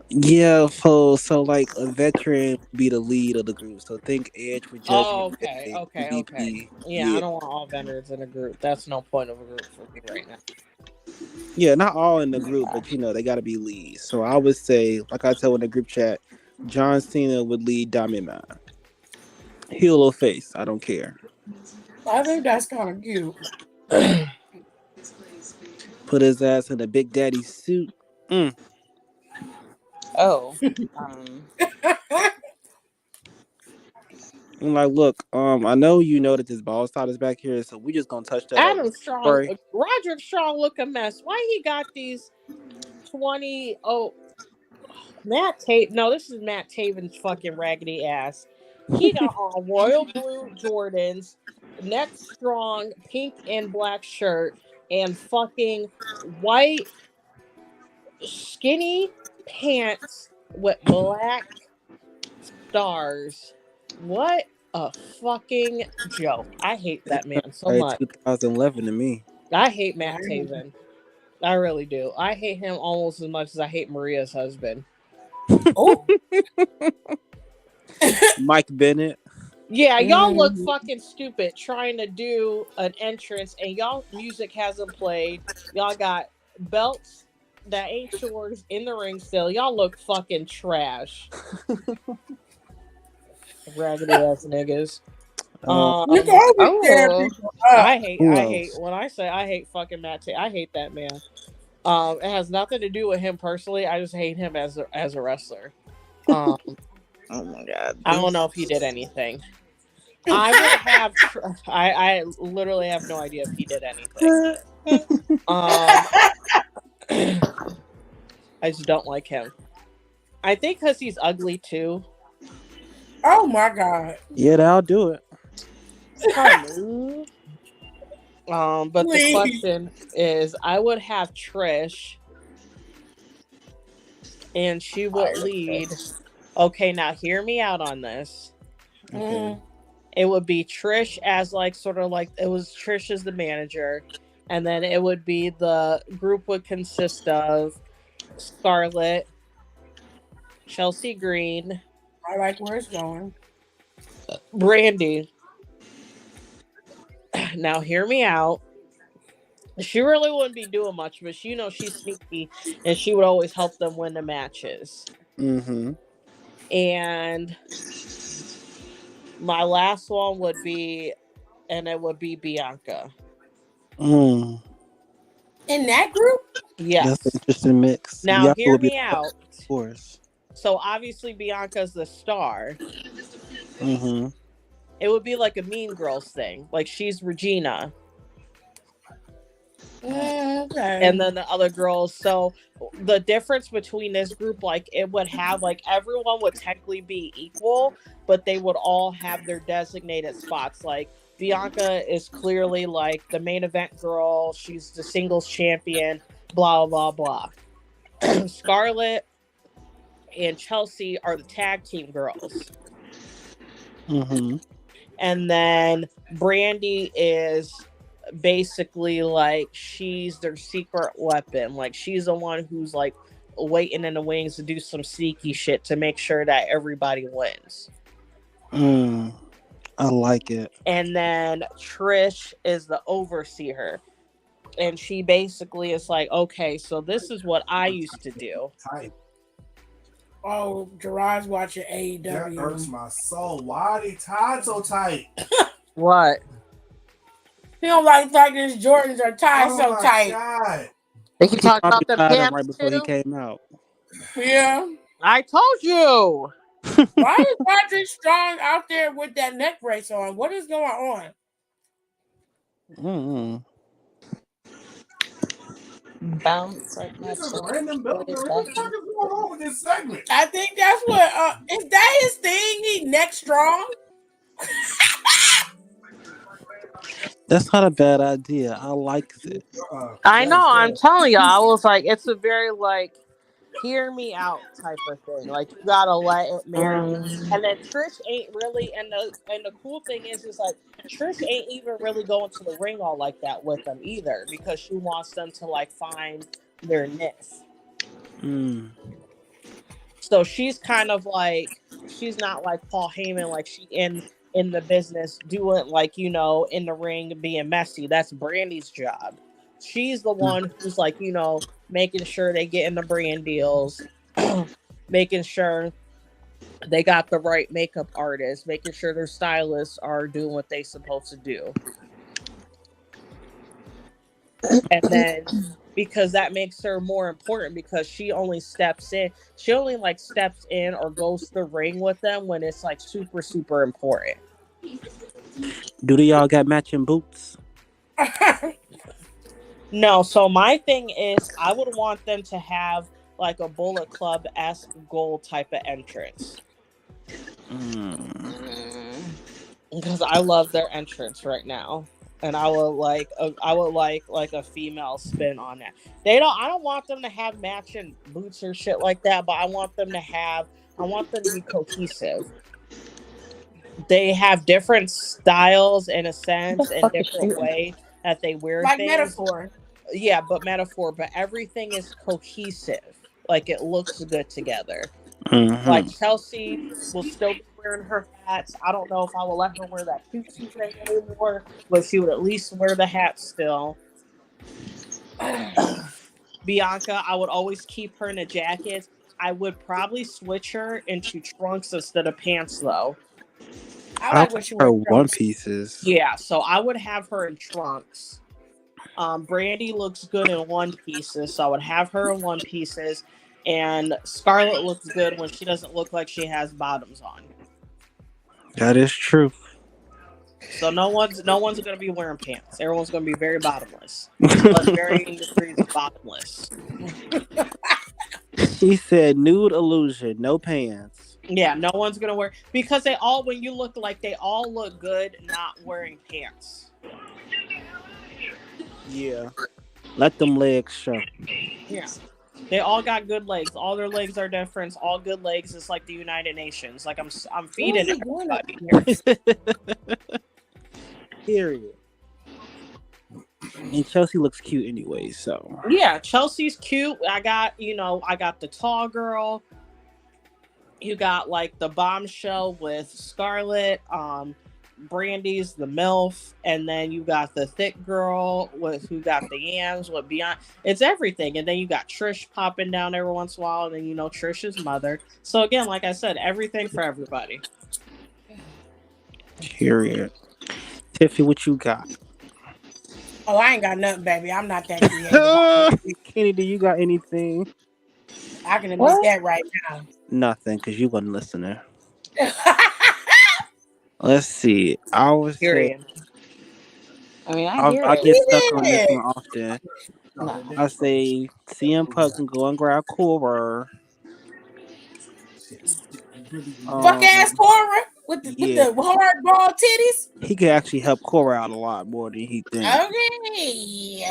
Yeah, so like a veteran would be the lead of the group. So think Edge with Judgment Oh, okay, Day, okay. MVP. Yeah, I don't want all veterans in a group. That's no point of a group for me right now. Yeah, not all in the group, but they gotta be leads. So I would say, like I told in the group chat, John Cena would lead Diamond Man. Heel or face, I don't care. I think that's kind of cute. Put his ass in a Big Daddy suit. Mm. Oh. Um, I'm like, look, I know you know that this ball spot is back here, so we just gonna touch that up Adam with Strong, spray. Roderick Strong look a mess. Why he got these 20? Oh, Matt Tate. No, this is Matt Taven's fucking raggedy ass. He got on royal blue Jordans, neck strong, pink and black shirt, and fucking white skinny pants with black stars. What a fucking joke. I hate It that man sounds so like much. 2011 to me. I hate Matt Taven. I really do. I hate him almost as much as I hate Maria's husband. Oh. Mike Bennett. Yeah, y'all look fucking stupid trying to do an entrance and y'all music hasn't played. Y'all got belts that ain't yours in the ring still. Y'all look fucking trash. Raggedy ass niggas. Look over there, Oh, people. I hate Who when I say I hate fucking Matt Tate, I hate that man. It has nothing to do with him personally. I just hate him as a wrestler. oh my god. I don't know if he did anything. I would have. I literally have no idea if he did anything. I just don't like him. I think because he's ugly too. Oh my god. Yeah, that'll do it. But the question is, I would have Trish, and she would lead. Okay, now hear me out on this. Okay. It would be Trish as like sort of like it was Trish as the manager, and then it would be the group would consist of Scarlett, Chelsea Green, I like where it's going. Brandy. Now hear me out. She really wouldn't be doing much, but you know she's sneaky, and she would always help them win the matches. Mm-hmm. And my last one would be, and it would be Bianca. Mm. In that group? Yes. That's an interesting mix. Now Bianca hear would be me out. Of course. So obviously Bianca's the star. Mm-hmm. It would be like a Mean Girls thing. Like she's Regina. Okay. And then the other girls. So the difference between this group, like it would have like everyone would technically be equal, but they would all have their designated spots. Like Bianca is clearly like the main event girl. She's the singles champion, blah, blah, blah. Scarlett and Chelsea are the tag team girls. Mm-hmm. And then Brandy is basically like she's their secret weapon. Like she's the one who's like waiting in the wings to do some sneaky shit to make sure that everybody wins. I like it. And then Trish is the overseer. And she basically is like, okay, so this is what I used to do. Oh, Gerard's watching AEW. That hurts my soul. Why are they tied so tight? What? He don't like the fact that his Jordans are tied so my tight. God. They can talk about the Tied him pants right before he too? came out. Yeah. I told you. Why is Roderick Strong out there with that neck brace on? What is going on? Mm-hmm. Bounce like that. This is a random building. What the fuck is going on with this segment? I think that's what is that his thing? He neck strong? That's not a bad idea. I like it. I know. I'm telling you, I was like, it's a very like, hear me out type of thing. Like you gotta let it marinate. And then Trish ain't really, and the cool thing is like Trish ain't even really going to the ring all like that with them either because she wants them to like find their niche. So she's kind of like, she's not like Paul Heyman, like she in the business doing like, you know, in the ring being messy. That's Brandy's job. She's the one who's like, you know, making sure they get in the brand deals, making sure they got the right makeup artists, making sure their stylists are doing what they supposed to do. And then because that makes her more important because she only steps in. She only like steps in or goes to the ring with them when it's like super, super important. Do they all got matching boots? No, so my thing is I would want them to have like a Bullet Club-esque goal type of entrance. Because I love their entrance right now. And I would like a female spin on that. I don't want them to have matching boots or shit like that, but I want them to be cohesive. They have different styles in a sense and different way that they wear like things. metaphor. Yeah, but everything is cohesive. Like it looks good together. Like Chelsea will still be wearing her hats. I don't know if I will let her wear that cutesy thing anymore, but she would at least wear the hat still. Bianca, I would always keep her in a jacket. I would probably switch her into trunks instead of pants, though. I like what you her wear. one pieces. Yeah, so I would have her in trunks. Brandy looks good in one pieces, so I would have her in one pieces. And Scarlett looks good when she doesn't look like she has bottoms on. That is true. So no one's gonna be wearing pants. Everyone's gonna be very bottomless. But varying degrees of bottomless. She said nude illusion, no pants. Yeah, no one's gonna wear because they all look good not wearing pants. Yeah. Let them legs show. Yeah. They all got good legs. All their legs are different. All good legs is like the United Nations. Like I'm feeding everybody here. Period. And Chelsea looks cute anyway, so. Yeah, Chelsea's cute. I got the tall girl. You got like the bombshell with Scarlett. Brandy's the MILF, and then you got the thick girl who got the yams with Beyond. It's everything, and then you got Trish popping down every once in a while, and then Trish's mother. So again, like I said, everything for everybody. Period. Tiffy, what you got? Oh, I ain't got nothing, baby. I'm not that creative. Kenny, do you got anything? I can admit that right now. Nothing, because you wasn't listening. Let's see. I was saying. I mean, I get stuck on this one often. I say CM Punk can go and grab POWERRR. Fuck ass POWERRR with the hardball titties. He could actually help POWERRR out a lot more than he thinks. Okay.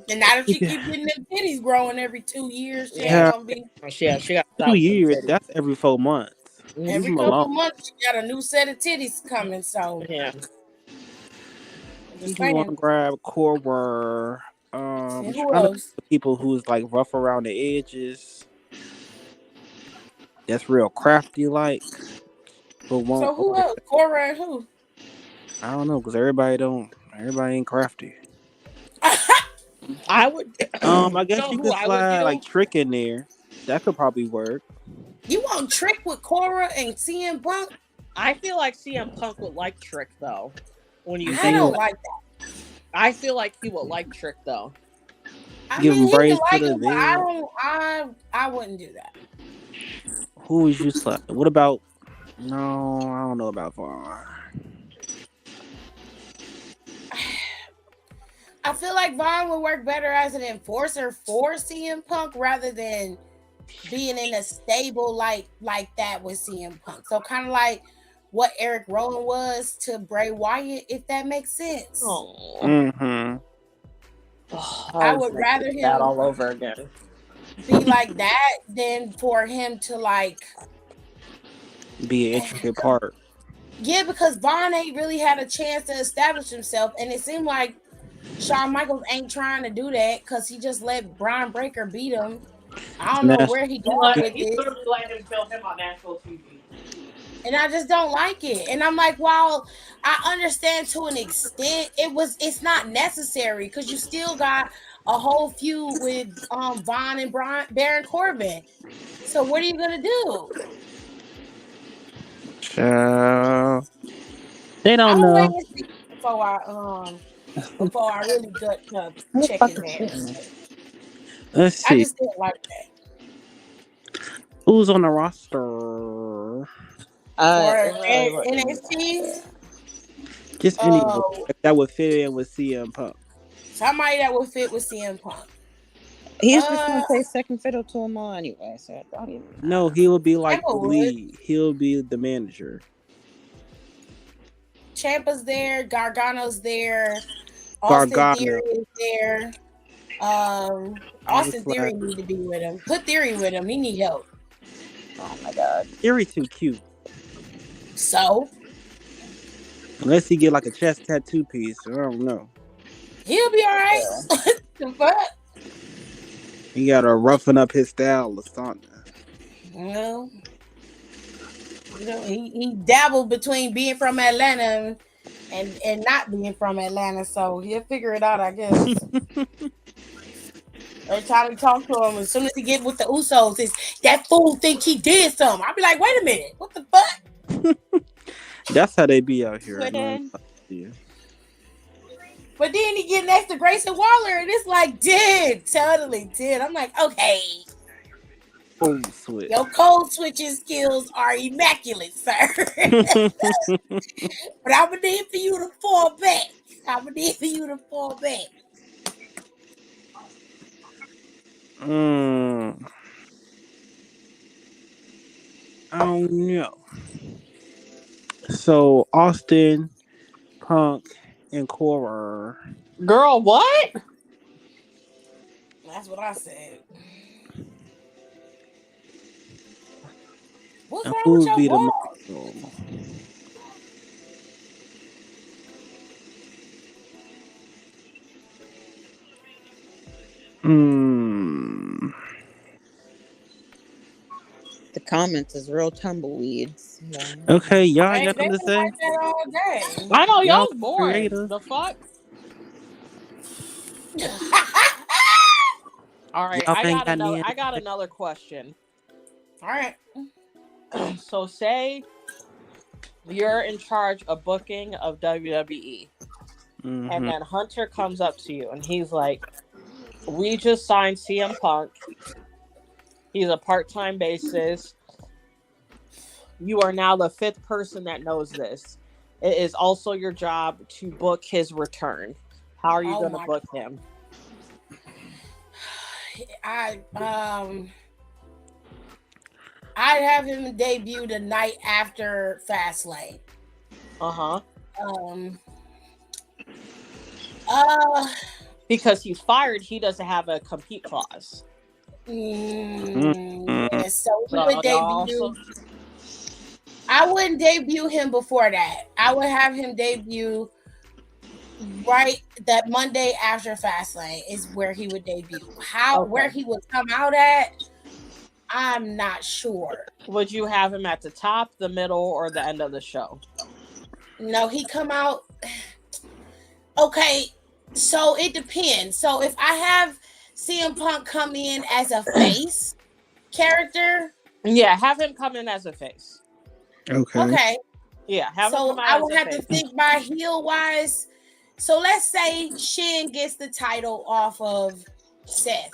And now that she keep getting them titties growing every 2 years, she got 2 years. That's every 4 months. Every couple months, she got a new set of titties coming. So yeah, you want to grab POWERRR. Who else? People who's like rough around the edges. That's real crafty, like. But so who else? POWERRR and who? I don't know, because everybody ain't crafty. I would. I guess you could slide like Trick in there. That could probably work. You want Trick with Cora and CM Punk? I feel like CM Punk would like Trick though. I don't like that. I feel like he would like Trick though. I mean, he can like him, but I wouldn't do that. Who would you slide? What about? No, I don't know about Vaughn. I feel like Vaughn would work better as an enforcer for CM Punk rather than being in a stable like that with CM Punk. So kind of like what Eric Rowan was to Bray Wyatt, if that makes sense. Mm-hmm. I would rather him that all over again. Be like that than for him to like be an intricate part. Yeah, because Vaughn ain't really had a chance to establish himself, and it seemed like Shawn Michaels ain't trying to do that because he just let Brian Breaker beat him. I don't know where he going with He it. literally let him kill him on national TV. And I just don't like it. And I'm like, while I understand to an extent, it's not necessary because you still got a whole feud with Vaughn and Baron Corbin. So what are you gonna do? They don't know. Before I really gut check his ass. Let's I see just didn't like that. who's on the roster. For It really wouldn't. NXT, Just anyone uh, that would fit in with CM Punk. somebody that would fit with CM Punk. He's just Uh, gonna play second fiddle to them all anyway, so it don't even No, matter. he'll be like Ciampa the would. lead. He'll be the manager. Ciampa's there. Gargano's there. Austin Theory Gargano. is there. I was Austin Theory like, need to be with him. Put Theory with him. He need help. Oh my god. Theory too cute. So Unless he get like a chest tattoo piece. I don't know. he'll be all right. The fuck? He gotta roughen up his style or something. No. You know, he dabbled between being from Atlanta and not being from Atlanta, so he'll figure it out, I guess. Every time we talk to him, as soon as he get with the Usos, it's that fool think he did something. I'll be like, wait a minute, what the fuck? That's how they be out here. Twitter. But then he get next to Grayson Waller, and it's like, totally did. I'm like, okay. Cold switch. Your code switching skills are immaculate, sir. But I'm gonna need for you to fall back. I don't know. So Austin, Punk, and POWERRR. Girl, what? That's what I said. What's And wrong who with would your be the wall? muscle? The comments is real tumbleweeds. Yeah. Okay, y'all They got been nothing to say? like that all day. I know Y'all y'all's boring. creative. The fuck? All right, Y'all I ain't got got any- another question. All right. So say you're in charge of booking of WWE, and Mhm. then Hunter comes up to you and he's like, "We just signed CM Punk. He's a part-time basis. You are now the 5th person that knows this. It is also your job to book his return. How are you going to book him?" I'd have him debut the night after Fastlane. Because he's fired, he doesn't have a compete clause. Yeah, so he So would y'all debut. also- I wouldn't debut him before that. I would have him debut right that Monday after Fastlane is where he would debut. Where he would come out at, I'm not sure. Would you have him at the top, the middle, or the end of the show? No, he come out. Okay, so it depends. So if I have CM Punk come in as a face character, yeah, have him come in as a face. Okay. Yeah, have him so come out I as would a have face. to think by heel wise. So let's say Shin gets the title off of Seth.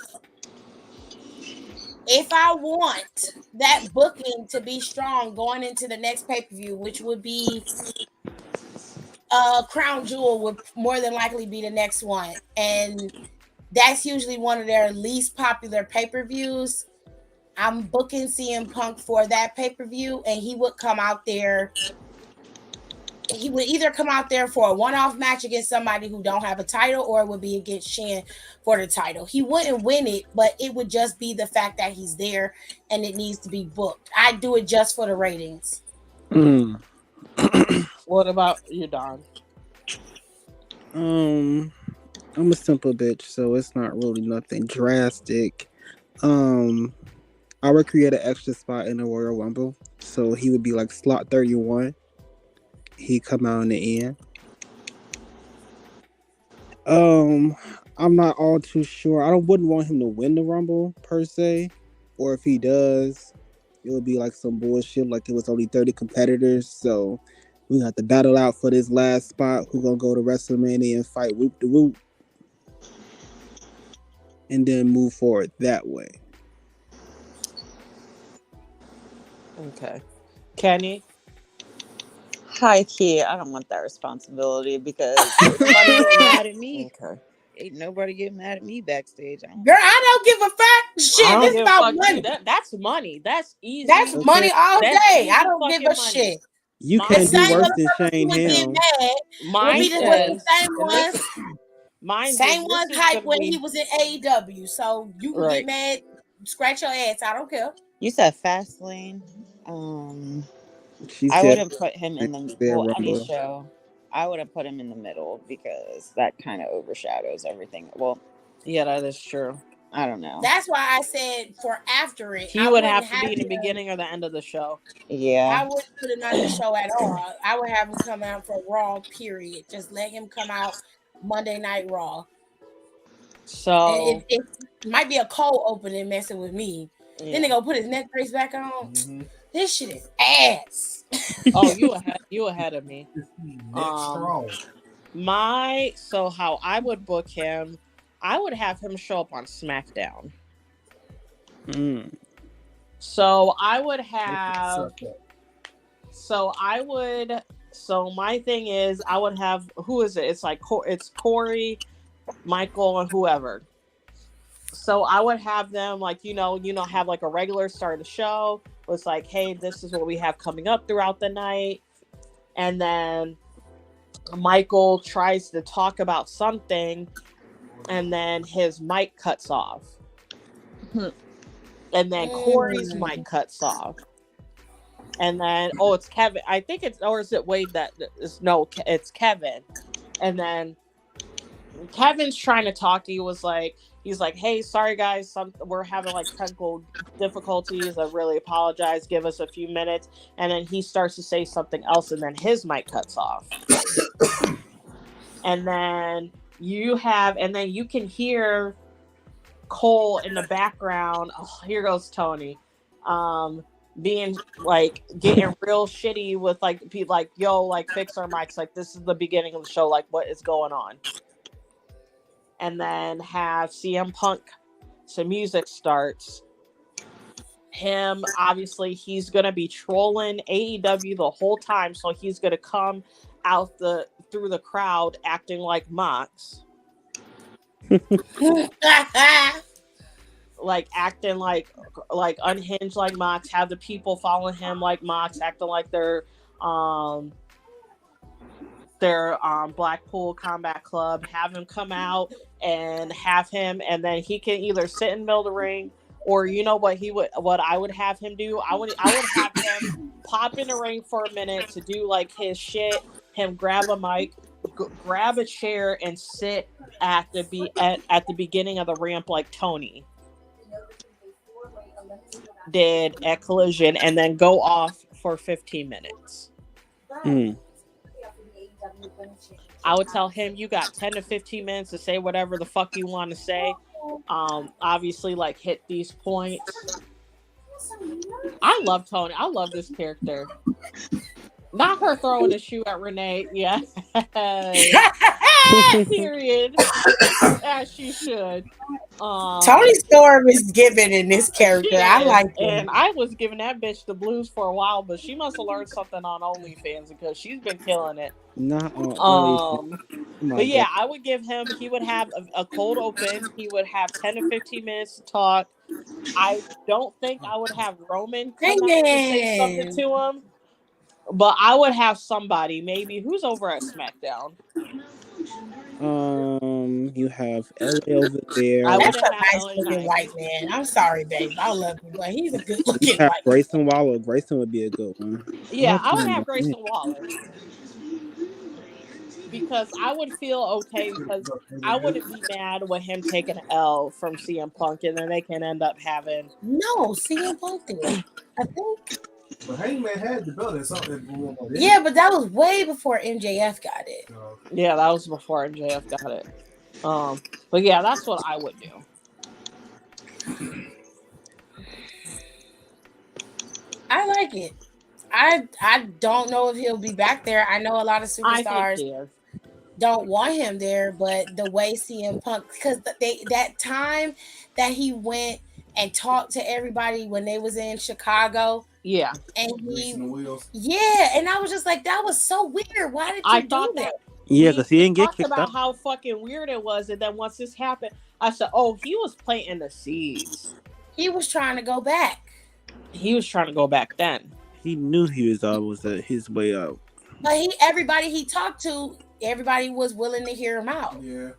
If I want that booking to be strong going into the next pay-per-view, which would be Crown Jewel, would more than likely be the next one. And that's usually one of their least popular pay-per-views. I'm booking CM Punk for that pay-per-view, and he would come out there. He would either come out there for a one-off match against somebody who don't have a title, or it would be against Shin for the title. He wouldn't win it, but it would just be the fact that he's there and it needs to be booked. I'd do it just for the ratings. What about you, Don? I'm a simple bitch, so it's not really nothing drastic. I would create an extra spot in the Royal Rumble, so he would be like slot 31. He come out in the end. I'm not all too sure. Wouldn't want him to win the Rumble per se, or if he does, it would be like some bullshit. Like it was only 30 competitors, so we have to battle out for this last spot. Who's gonna go to WrestleMania and fight Whoop de Whoop? and then move forward that way. Okay. Kenny? High key, I don't want that responsibility because ain't nobody getting mad at me. Okay. Ain't nobody getting mad at me backstage. Girl, I don't give a fuck. I Shit, don't this give a about fuck too. money. That's money. That's easy. That's Okay, money all That's day. I easy don't give fucking a money. shit. you The can't do same worse than motherfuckers who Shane would get Helm. mad Mine was the says, same and ones. this, mine Same says ones this is hype gonna when he be was in AEW. So you can right. get mad, scratch your ass. I don't care. You said Fastlane. She I said, wouldn't put him in the said any Rumble. show. I wouldn't put him in the middle because that kind of overshadows everything. Well, Yeah, that is true. I don't know. That's why I said for after it, He I would wouldn't have to be in the him. beginning or the end of the show. Yeah. I wouldn't put him on the show at all. I would have him come out for Raw. Period. Just let him come out Monday Night Raw. So It might be a cold opening messing with me. yeah. Then they gonna put his neck brace back on. This shit is ass. Oh, you ahead of me. Next strong. So how I would book him, I would have him show up on SmackDown. So I would have. So my thing is, I would have. Who is it? It's like it's Corey, Michael, and whoever. So I would have them like have like a regular start of the show. It's like, hey, this is what we have coming up throughout the night, and then Michael tries to talk about something, and then his mic cuts off, and then Corey's mic cuts off, and then it's Kevin. I think it's is it Wade that is it's Kevin, and then Kevin's trying to talk to you. He's like, hey, sorry guys, we're having like technical difficulties. I really apologize. Give us a few minutes. And then he starts to say something else, and then his mic cuts off. And then you can hear Cole in the background. Oh, here goes Tony. Being like getting real shitty with like yo, like fix our mics. Like this is the beginning of the show. Like what is going on? And then have CM Punk. So music starts. Him, obviously, he's gonna be trolling AEW the whole time, so he's gonna come out through the crowd acting like Mox, like acting like unhinged like Mox. Have the people following him like Mox, acting like they're Blackpool Combat Club. Have him come out and and then he can either sit in the middle of the ring, or what I would have him do. I would have him pop in the ring for a minute to do like his shit. Him grab a mic, grab a chair, and sit at the beginning of the ramp like Tony did at Collision, and then go off for 15 minutes. I would tell him, you got 10 to 15 minutes to say whatever the fuck you want to say. Obviously, like, hit these points. I love Tony. I love this character. Not her throwing a shoe at Renee. Yeah. Period. As she should. Tony Storm is given in this character. I like him. And I was giving that bitch the blues for a while, but she must have learned something on OnlyFans because she's been killing it. Not on But yeah, I would give him. He would have a cold open. He would have 10 to 15 minutes to talk. I don't think I would have Roman come out and say something to him. But I would have somebody, maybe who's over at SmackDown. You have LA over there. That's a nice looking white man. I'm sorry, babe. I love him, but he's a good looking white man. Grayson Waller. Grayson would be a good one. Yeah, I would have Grayson Waller. Because I would feel okay, because I wouldn't be mad with him taking an L from CM Punk, and then they can end up having... No, CM Punk did. I think... But Hangman had the belt or something. Yeah, but that was way before MJF got it. Yeah, that was before MJF got it. But yeah, that's what I would do. I like it. I don't know if he'll be back there. I know a lot of superstars don't want him there, but the way CM Punk, because that time that he went and talked to everybody when they was in Chicago, Yeah, and Greasing the wheels. and I was just like, that was so weird. Why did I you do thought that? that Yeah, because he we didn't get talked kicked out. about how fucking weird it was, and then once this happened, I said, "Oh, he was planting the seeds. He was trying to go back, He was trying to go back then." He knew he was always his way out. but everybody he talked to, everybody was willing to hear him out. Yeah.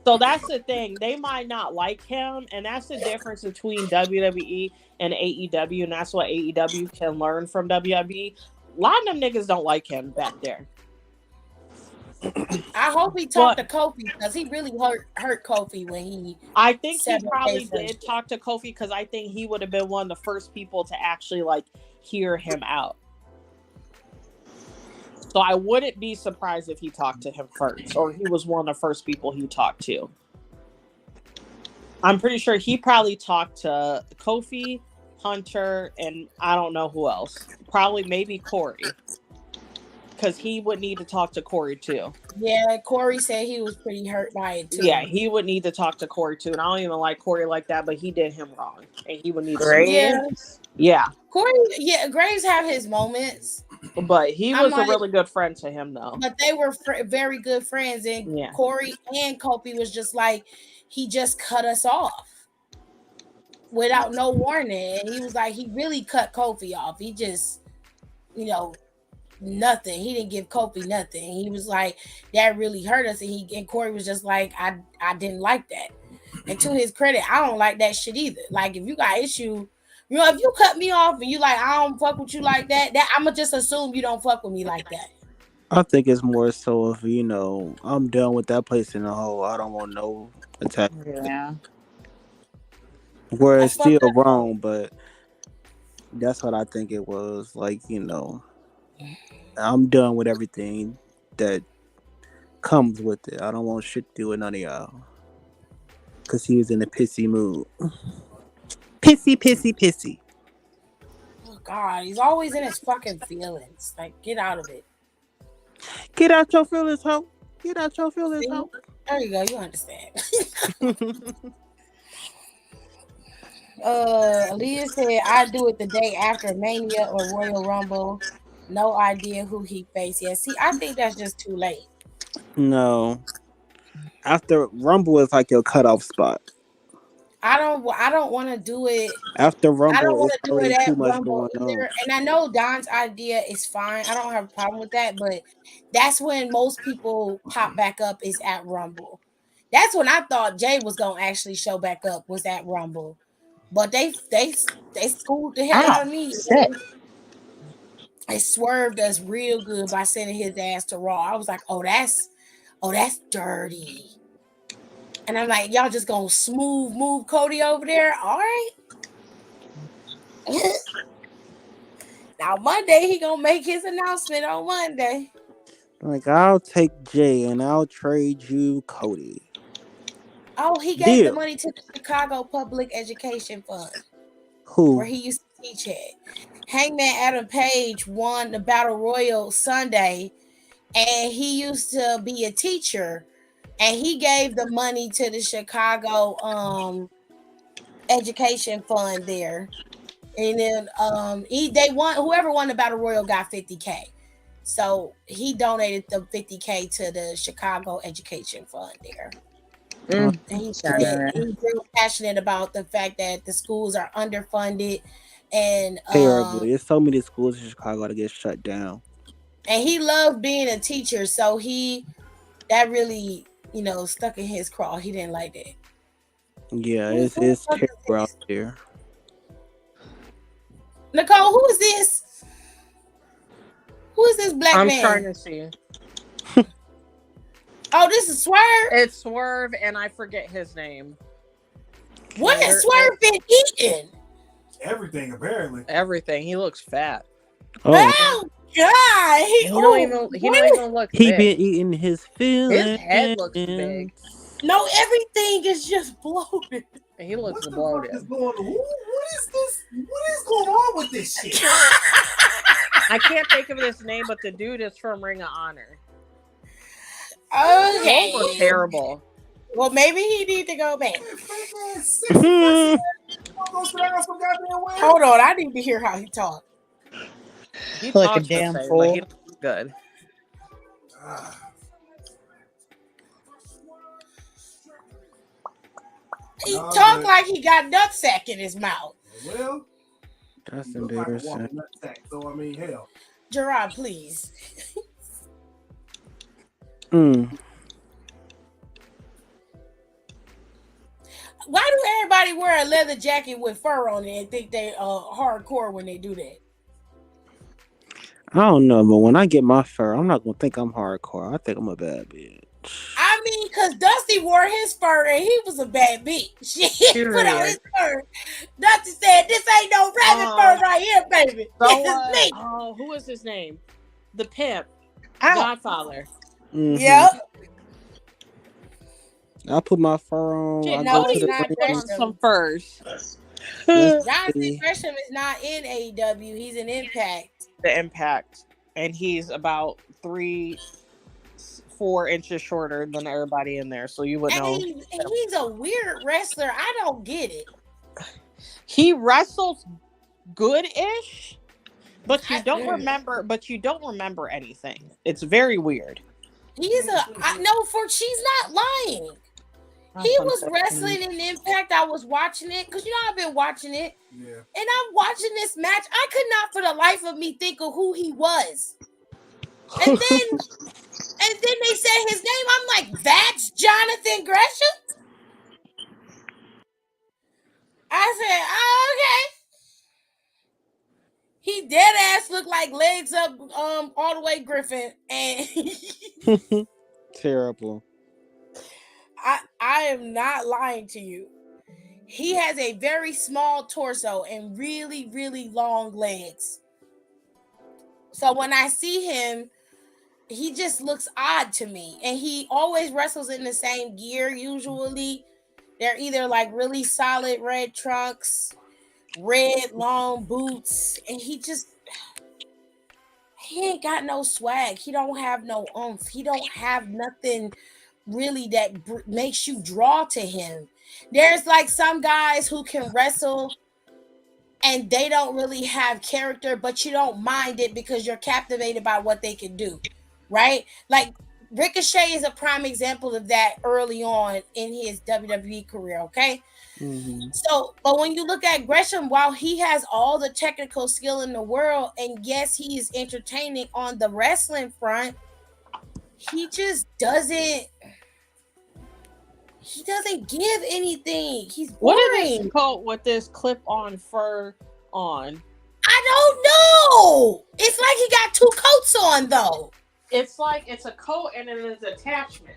So that's the thing. They might not like him, and that's the difference between WWE and AEW, and that's what AEW can learn from WWE. A lot of them niggas don't like him back there. I hope he talked to Kofi because he really hurt Kofi when he. I think he 7 probably days first. did talk to Kofi because I think he would have been one of the first people to actually like hear him out. So I wouldn't be surprised if he talked to him first, or he was one of the first people he talked to. I'm pretty sure he probably talked to Kofi, Hunter, and I don't know who else. Probably maybe Corey. Because he would need to talk to Corey too. Yeah, Corey said he was pretty hurt by it too. Yeah, he would need to talk to Corey too. And I don't even like Corey like that, but he did him wrong. And he would need to. Yeah. Corey, Graves have his moments. But he was a really good friend to him though. But they were very good friends. And Corey and Kofi was just like, he just cut us off without no warning. And he was like, he really cut Kofi off. He just, nothing. He didn't give Kofi nothing. He was like, that really hurt us. And Corey was just like, I didn't like that. And to his credit, I don't like that shit either. Like, if you got issue, if you cut me off and you like, I don't fuck with you like that, I'ma just assume you don't fuck with me like that. I think it's more so of, I'm done with that place in the hole. I don't want no attack. Yeah. Where it's still wrong, but that's what I think it was. Like, I'm done with everything that comes with it. I don't want shit to do with none of y'all. Because he was in a pissy mood. Pissy. Oh, God. He's always in his fucking feelings. Like, get out of it. Get out your feelings, ho. Get out your feelings, ho. There you go. You understand. Aaliyah said, I do it the day after Mania or Royal Rumble. No idea who he faced yet. See, I think that's just too late. No. After Rumble is like your cutoff spot. I don't want to do it. After Rumble, I don't want to do it at too much Rumble going either. on. And I know Don's idea is fine. I don't have a problem with that, but that's when most people pop back up is at Rumble. That's when I thought Jay was gonna actually show back up, was at Rumble. But they schooled the hell out of me. They swerved us real good by sending his ass to Raw. I was like, oh, that's dirty. And I'm like, y'all just gonna smooth move Cody over there? All right. Now Monday he gonna make his announcement on Monday. Like, I'll take Jay and I'll trade you Cody. Oh, he gave the money to the Chicago Public Education Fund. Who? Where he used to teach at. Hangman Adam Page won the Battle Royal Sunday, and he used to be a teacher, and he gave the money to the Chicago Education Fund there. And then they won. Whoever won the Battle Royal got $50K. So he donated the $50K to the Chicago Education Fund there. And he's real passionate about the fact that the schools are underfunded and terribly. There's so many schools in Chicago to get shut down. And he loved being a teacher, so that really, stuck in his craw. He didn't like that. Yeah, it's terrible out there. Nicole, who is this? Who is this black man? I'm trying to see. Oh, this is Swerve? It's Swerve, and I forget his name. What has Swerve been eating? Everything, apparently. Everything. He looks fat. Oh God! He don't even look. He big. been eating his feelings. His head looks big. No, everything is just bloated. And he looks bloated. What is this? What is going on with this shit? I can't think of his name, but the dude is from Ring of Honor. Oh Okay. Those were terrible. Well, maybe he need to go back. Hold on, I need to hear how he talk. He Like a talks the damn same, but fool. he don't look good. He talk like he got nutsack in his mouth. Well, That's you look like a embarrassing. walking nutsack, so I mean, hell. Gerard, please. Why do everybody wear a leather jacket with fur on it and think they hardcore when they do that? I don't know, but when I get my fur, I'm not gonna think I'm hardcore. I think I'm a bad bitch. I mean, because Dusty wore his fur and he was a bad bitch. He put on his fur. Dusty said, "This ain't no rabbit fur right here, baby. This is me." Oh, who was his name? The pimp. Ow. Godfather. Mhm. Yep. I put my fur on. Shit, I no, go to it's the not ring. put on Gresham. some furs. Jonathan see. Gresham is not in AEW. He's in Impact. The Impact. And he's about 3-4 inches shorter than everybody in there. So you would And know. he's a weird wrestler. I don't get it. He wrestles good-ish, but you don't I- remember. But you don't remember anything. It's very weird. She's not lying. He was wrestling in Impact. I was watching it because I've been watching it, Yeah. and I'm watching this match. I could not, for the life of me, think of who he was. And then they said his name. I'm like, that's Jonathan Gresham. I said, oh, okay. He dead ass looked like legs up, all the way Griffin, and Terrible. I am not lying to you. He has a very small torso and really, really long legs. So when I see him, he just looks odd to me. And he always wrestles in the same gear, usually. They're either like really solid red trunks, red long boots, and he ain't got no swag. He don't have no oomph. He don't have nothing really that makes you draw to him. There's like some guys who can wrestle and they don't really have character, but you don't mind it because you're captivated by what they can do, right? Like Ricochet is a prime example of that early on in his WWE career, okay? Mm-hmm. So, but when you look at Gresham, while he has all the technical skill in the world, and yes, he is entertaining on the wrestling front, he just doesn't give anything. He's boring. What is this coat with this clip-on fur on? I don't know. It's like he got two coats on, though. It's like it's a coat and it is attachment.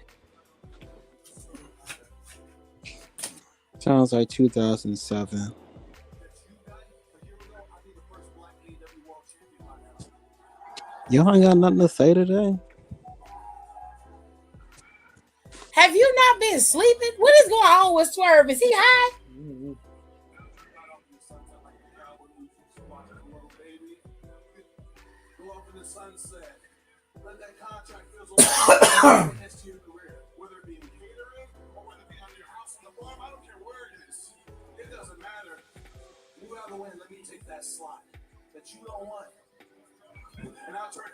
Sounds like 2007. Y'all ain't got nothing to say today? Have you not been sleeping? What is going on with Swerve? Is he high?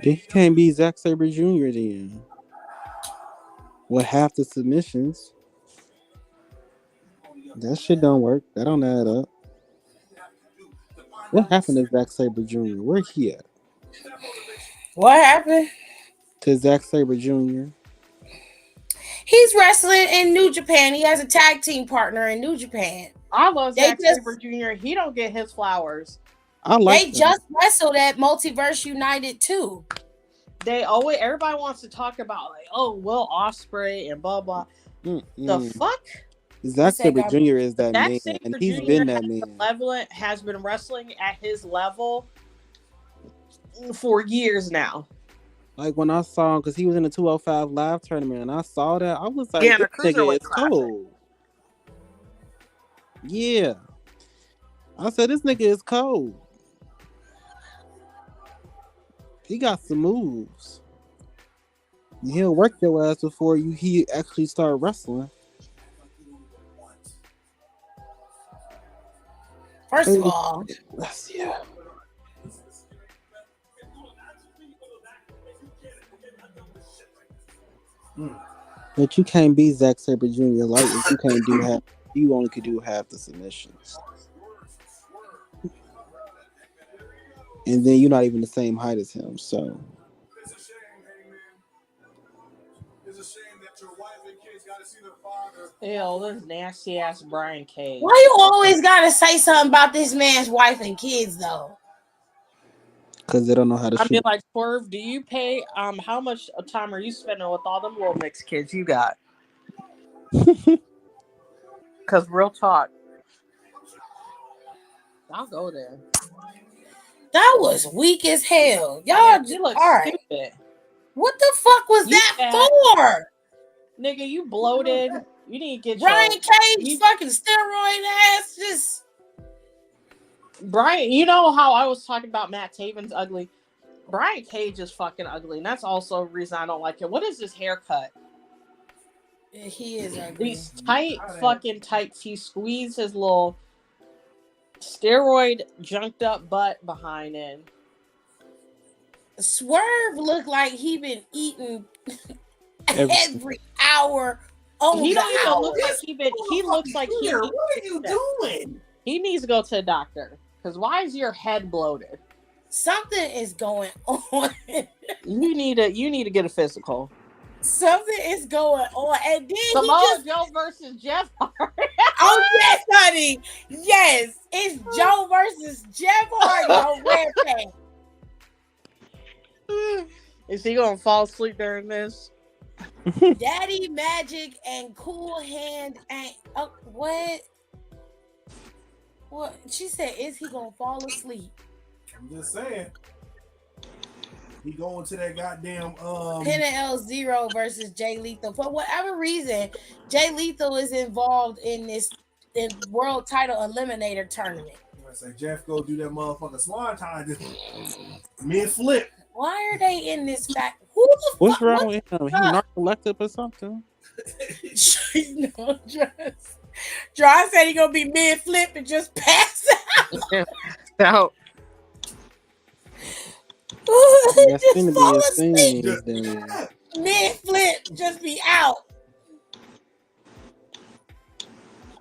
He can't be Zack Sabre Jr. then. With half the submissions. That shit don't work. That don't add up. What happened to Zack Sabre Jr.? Where he at? What happened? To Zack Sabre Jr. He's wrestling in New Japan. He has a tag team partner in New Japan. I love Zack Sabre Jr. He don't get his flowers. They just wrestled at Multiverse United too. They always everybody wants to talk about like, oh, Will Ospreay and blah blah. The fuck? Zack Sabre Jr. is that man, and he's been that man. Has been wrestling at his level for years now. Like when I saw him, because he was in the 205 Live tournament, and I saw that, I was like, yeah, this nigga is cold. Yeah. I said, this nigga is cold. He got some moves. He'll work your ass before he actually start wrestling. First of all, Yeah. But you can't be Zack Sabre Jr. Like if you can't do half. You only could do half the submissions, and then you're not even the same height as him. So Ew, this nasty ass Brian Cage. why you always gotta say something about this man's wife and kids though? because they don't know how to I mean, shoot. like, Swerve, do you pay? How much time are you spending with all them little mixed kids you got? Because real talk, I'll go there. That was weak as hell. Y'all Yeah, just you look all right. stupid. What the fuck was You that fat. for? Nigga, you bloated. You need to get Brian your Cage fucking steroid ass just Brian. You know how I was talking about Matt Taven's ugly? Brian Cage is fucking ugly, and that's also a reason I don't like him. What is this haircut? he is ugly. These fucking tight teeth. Squeeze his little steroid junked up butt behind him. Swerve looked like he been eating every hour. Oh, He don't even look like he been. He looks like he. What are you doing? He needs to go to a doctor. Because why is your head bloated? Something is going on. You need to get a physical. Something is going on, and then Samoa Joe versus Jeff Hardy. Oh yes, honey. Yes, it's Joe versus Jeff Hardy on Rampage. Is he gonna fall asleep during this? Daddy Magic and Cool Hand ain't. Oh, what? What? She said, "Is he gonna fall asleep?" I'm just saying. He going to that goddamn Penta L0 versus Jay Lethal. For whatever reason, Jay Lethal is involved in this world title eliminator tournament. I say Jeff go do that motherfucker swan time mid flip. Why are they in this fact? Who the What's fuck? wrong with him? He narcoleptic or something? No, John said he gonna be mid flip and just pass out. That's Just gonna fall be a asleep. thing these days. Mid flip, just be out.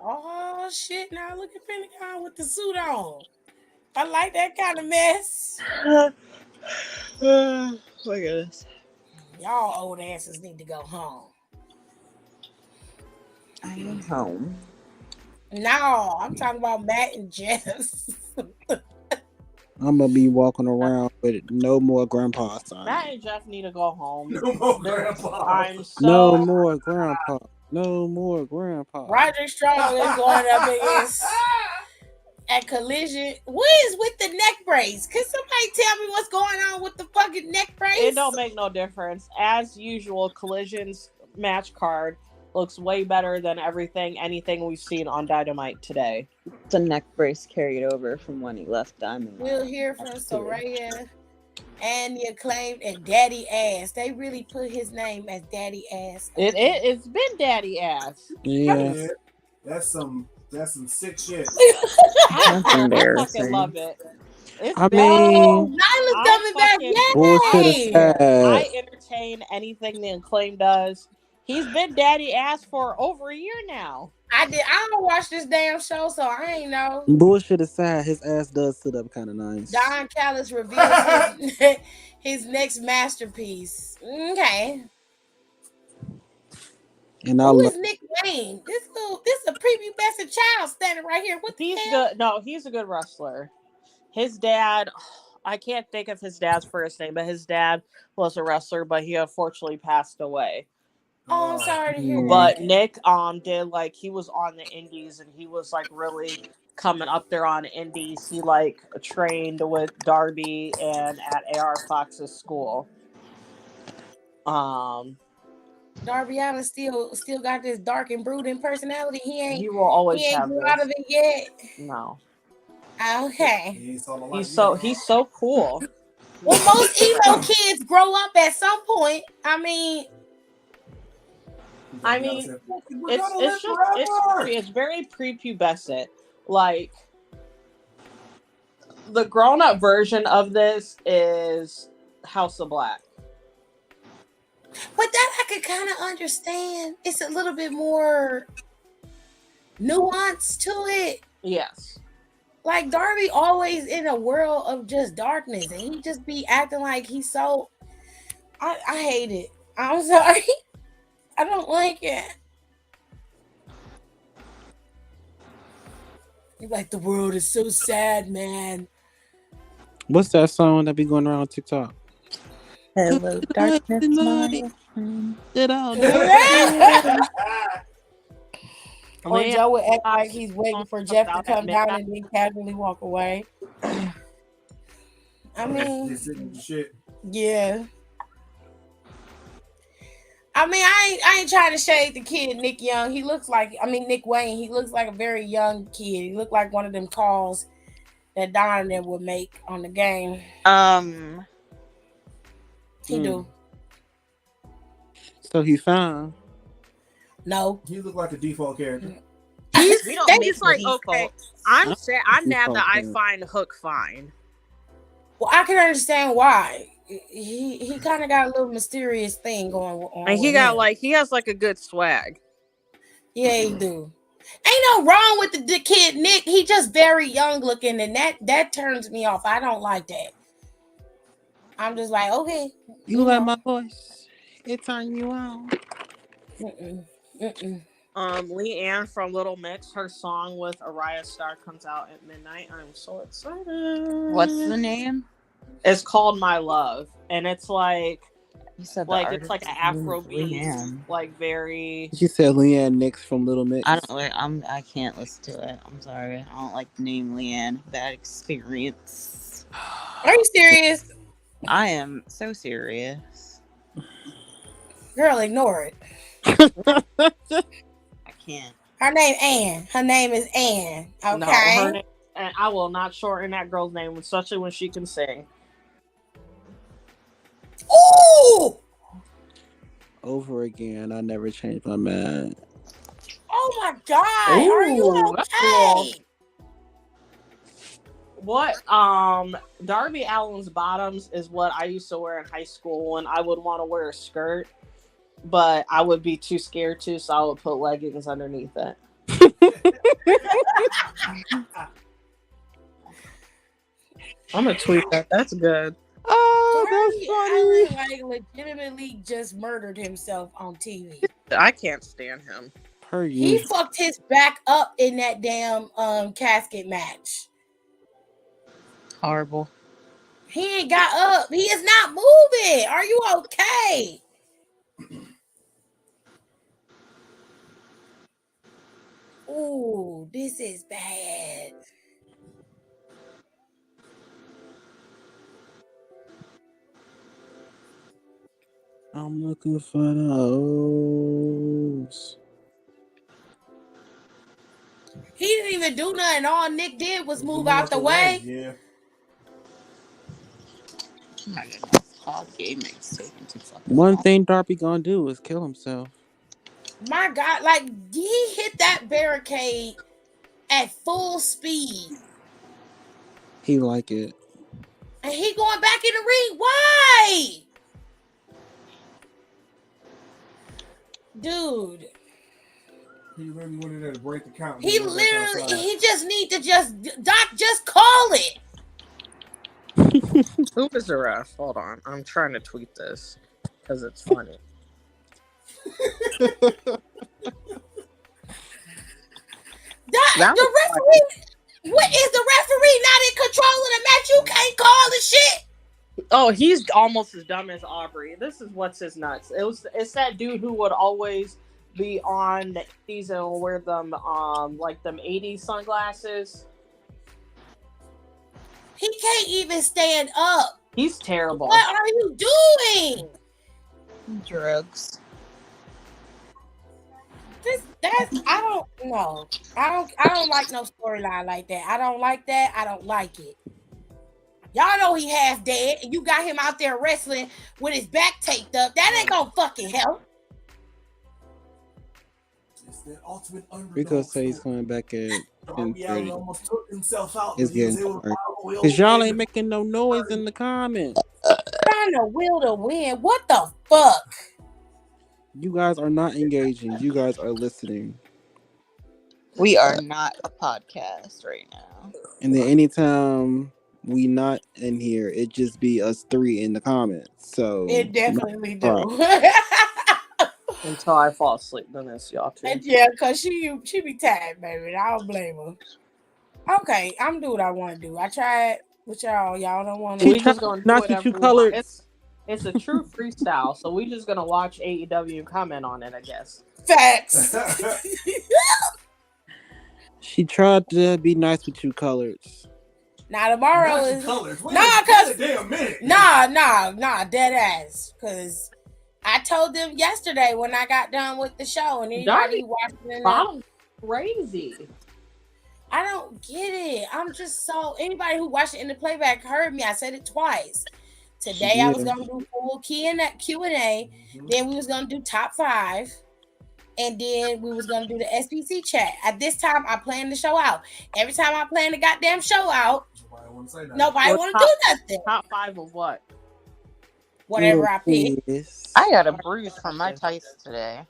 Oh shit! Now look at Pentagon with the suit on. I like that kind of mess. Look at this. Y'all old asses need to go home. I am home. No, I'm talking about Matt and Jess. I'm gonna be walking around with no more grandpa sign. Matt and Jeff need to go home. No more grandpa. I'm so No more grandpa. No more grandpa. Roderick Strong is going up against at Collision. What is with the neck brace? Can somebody tell me what's going on with the fucking neck brace? It don't make no difference. As usual, Collision's match card looks way better than anything we've seen on Dynamite today. The neck brace carried over from when he left Diamond. We'll hear from Soraya and the Acclaimed and Daddy Ass. They really put his name as Daddy Ass. It's been Daddy Ass. Yeah. That's some sick shit. I fucking love it. I mean, Nyla's coming back. bullshit aside. I entertain anything the Acclaim does. He's been Daddy Ass for over a year now. I don't watch this damn show, so I ain't know. Bullshit aside, his ass does sit up kind of nice. Don Callis reveals his next masterpiece. Okay. And Who is Nick Wayne? This is a prepubescent child standing right here. What the hell? Good. No, he's a good wrestler. His dad, I can't think of his dad's first name, but his dad was a wrestler, but he unfortunately passed away. Oh, I'm sorry to hear that. But Nick did he was on the indies and he was really coming up there on indies. He trained with Darby and at AR Fox's school. Darby Allin still got this dark and brooding personality. He will always have grew this. out of it yet. No. Okay. He's so cool. Well, most emo kids grow up at some point. I mean, it's very prepubescent. Like the grown up version of this is House of Black. but that I could kind of understand. It's a little bit more nuance to it. Yes. Like Darby always in a world of just darkness, and he just be acting like he's so. I hate it. I'm sorry. I don't like it. You're like, the world is so sad, man. What's that song that be going around on TikTok? Hello, darkness, my friend. Or Joe would act like he's waiting for Jeff to come down and then casually walk away. I mean, yeah. I mean, I ain't trying to shade the kid, Nick Young. He looks like, Nick Wayne. He looks like a very young kid. He looked like one of them calls that Don and them would make on the game. He do. So he fine. No. He looked like a default character. He's like, okay, I'm mad that I find Hook fine. Well, I can understand why. He kind of got a little mysterious thing going on. And he has like a good swag. Yeah, he do. Ain't no wrong with the kid Nick. He just very young looking, and that turns me off. I don't like that. I'm just like, okay. You like my voice? It turn you on. Leanne from Little Mix, her song with Araya Starr comes out at midnight. I'm so excited. What's the name? It's called My Love, and it's like it's like an Afro beat, like very. You said Leanne Nix from Little Mix. I can't listen to it. I'm sorry. I don't like the name Leanne. Bad experience. Are you serious? I am so serious. Girl, ignore it. I can't. Her name Ann. Her name is Ann. Okay. No, her name, and I will not shorten that girl's name, especially when she can sing. Ooh! Over again. I never changed my mind. Oh my God! Ooh, are you okay? What? Darby Allin's bottoms is what I used to wear in high school when I would want to wear a skirt, but I would be too scared to, so I would put leggings underneath it. I'm gonna tweet that. That's good. Oh, that's funny. Like legitimately just murdered himself on TV. I can't stand him. He fucked his back up in that damn casket match. Horrible. He ain't got up. He is not moving. Are you okay? Ooh, this is bad. I'm looking for those. He didn't even do nothing. All Nick did was move out the way. Yeah. One thing Darby gonna do is kill himself. My God, like he hit that barricade at full speed. He like it. And he going back in the ring. Why? Dude. He really wanted to break the count. He just need to Doc, just call it. Who is the ref? Hold on. I'm trying to tweet this because it's funny. The referee, what is the referee not in control of the match? You can't call the shit. Oh, he's almost as dumb as Aubrey. This is what's his nuts. It's that dude who would always be on the 80s and wear them like them 80s sunglasses. He can't even stand up. He's terrible. What are you doing? Drugs. I don't know. I don't like no storyline like that. I don't like that. I don't like it. Y'all know he half dead, and you got him out there wrestling with his back taped up. That ain't gonna fucking help. It's the ultimate underdog. Rico say he's coming back at Darby Allin 10:30. almost took himself out. It's But he was getting able to dark. follow Cause y'all ain't making no noise in the comments. Trying to will to win. What the fuck? You guys are not engaging. You guys are listening. We are not a podcast right now. And then anytime we not in here, it just be us three in the comments. So It definitely do. Until I fall asleep, then it's y'all too. Yeah, cause she be tired, baby. I don't blame her. Okay, I'm do what I want to do. I tried with y'all. Y'all don't want to. We just gonna do not whatever you we colored. want. It's a true freestyle, so we just gonna watch AEW and comment on it, I guess. Facts. She tried to be nice with you colors. Now tomorrow Not is colors. Wait cause a damn minute. nah, dead ass. Cause I told them yesterday when I got done with the show, and anybody watching I'm crazy. I don't get it. I'm just so anybody who watched it in the playback heard me. I said it twice. Today I was gonna do full Q&A. Then we was gonna do top 5. And then we was gonna do the SPC chat. At this time, I planned the show out. Every time I plan the goddamn show out, nobody want to do nothing. Top 5 of what? Whatever I pick. I got a bruise from my tights today.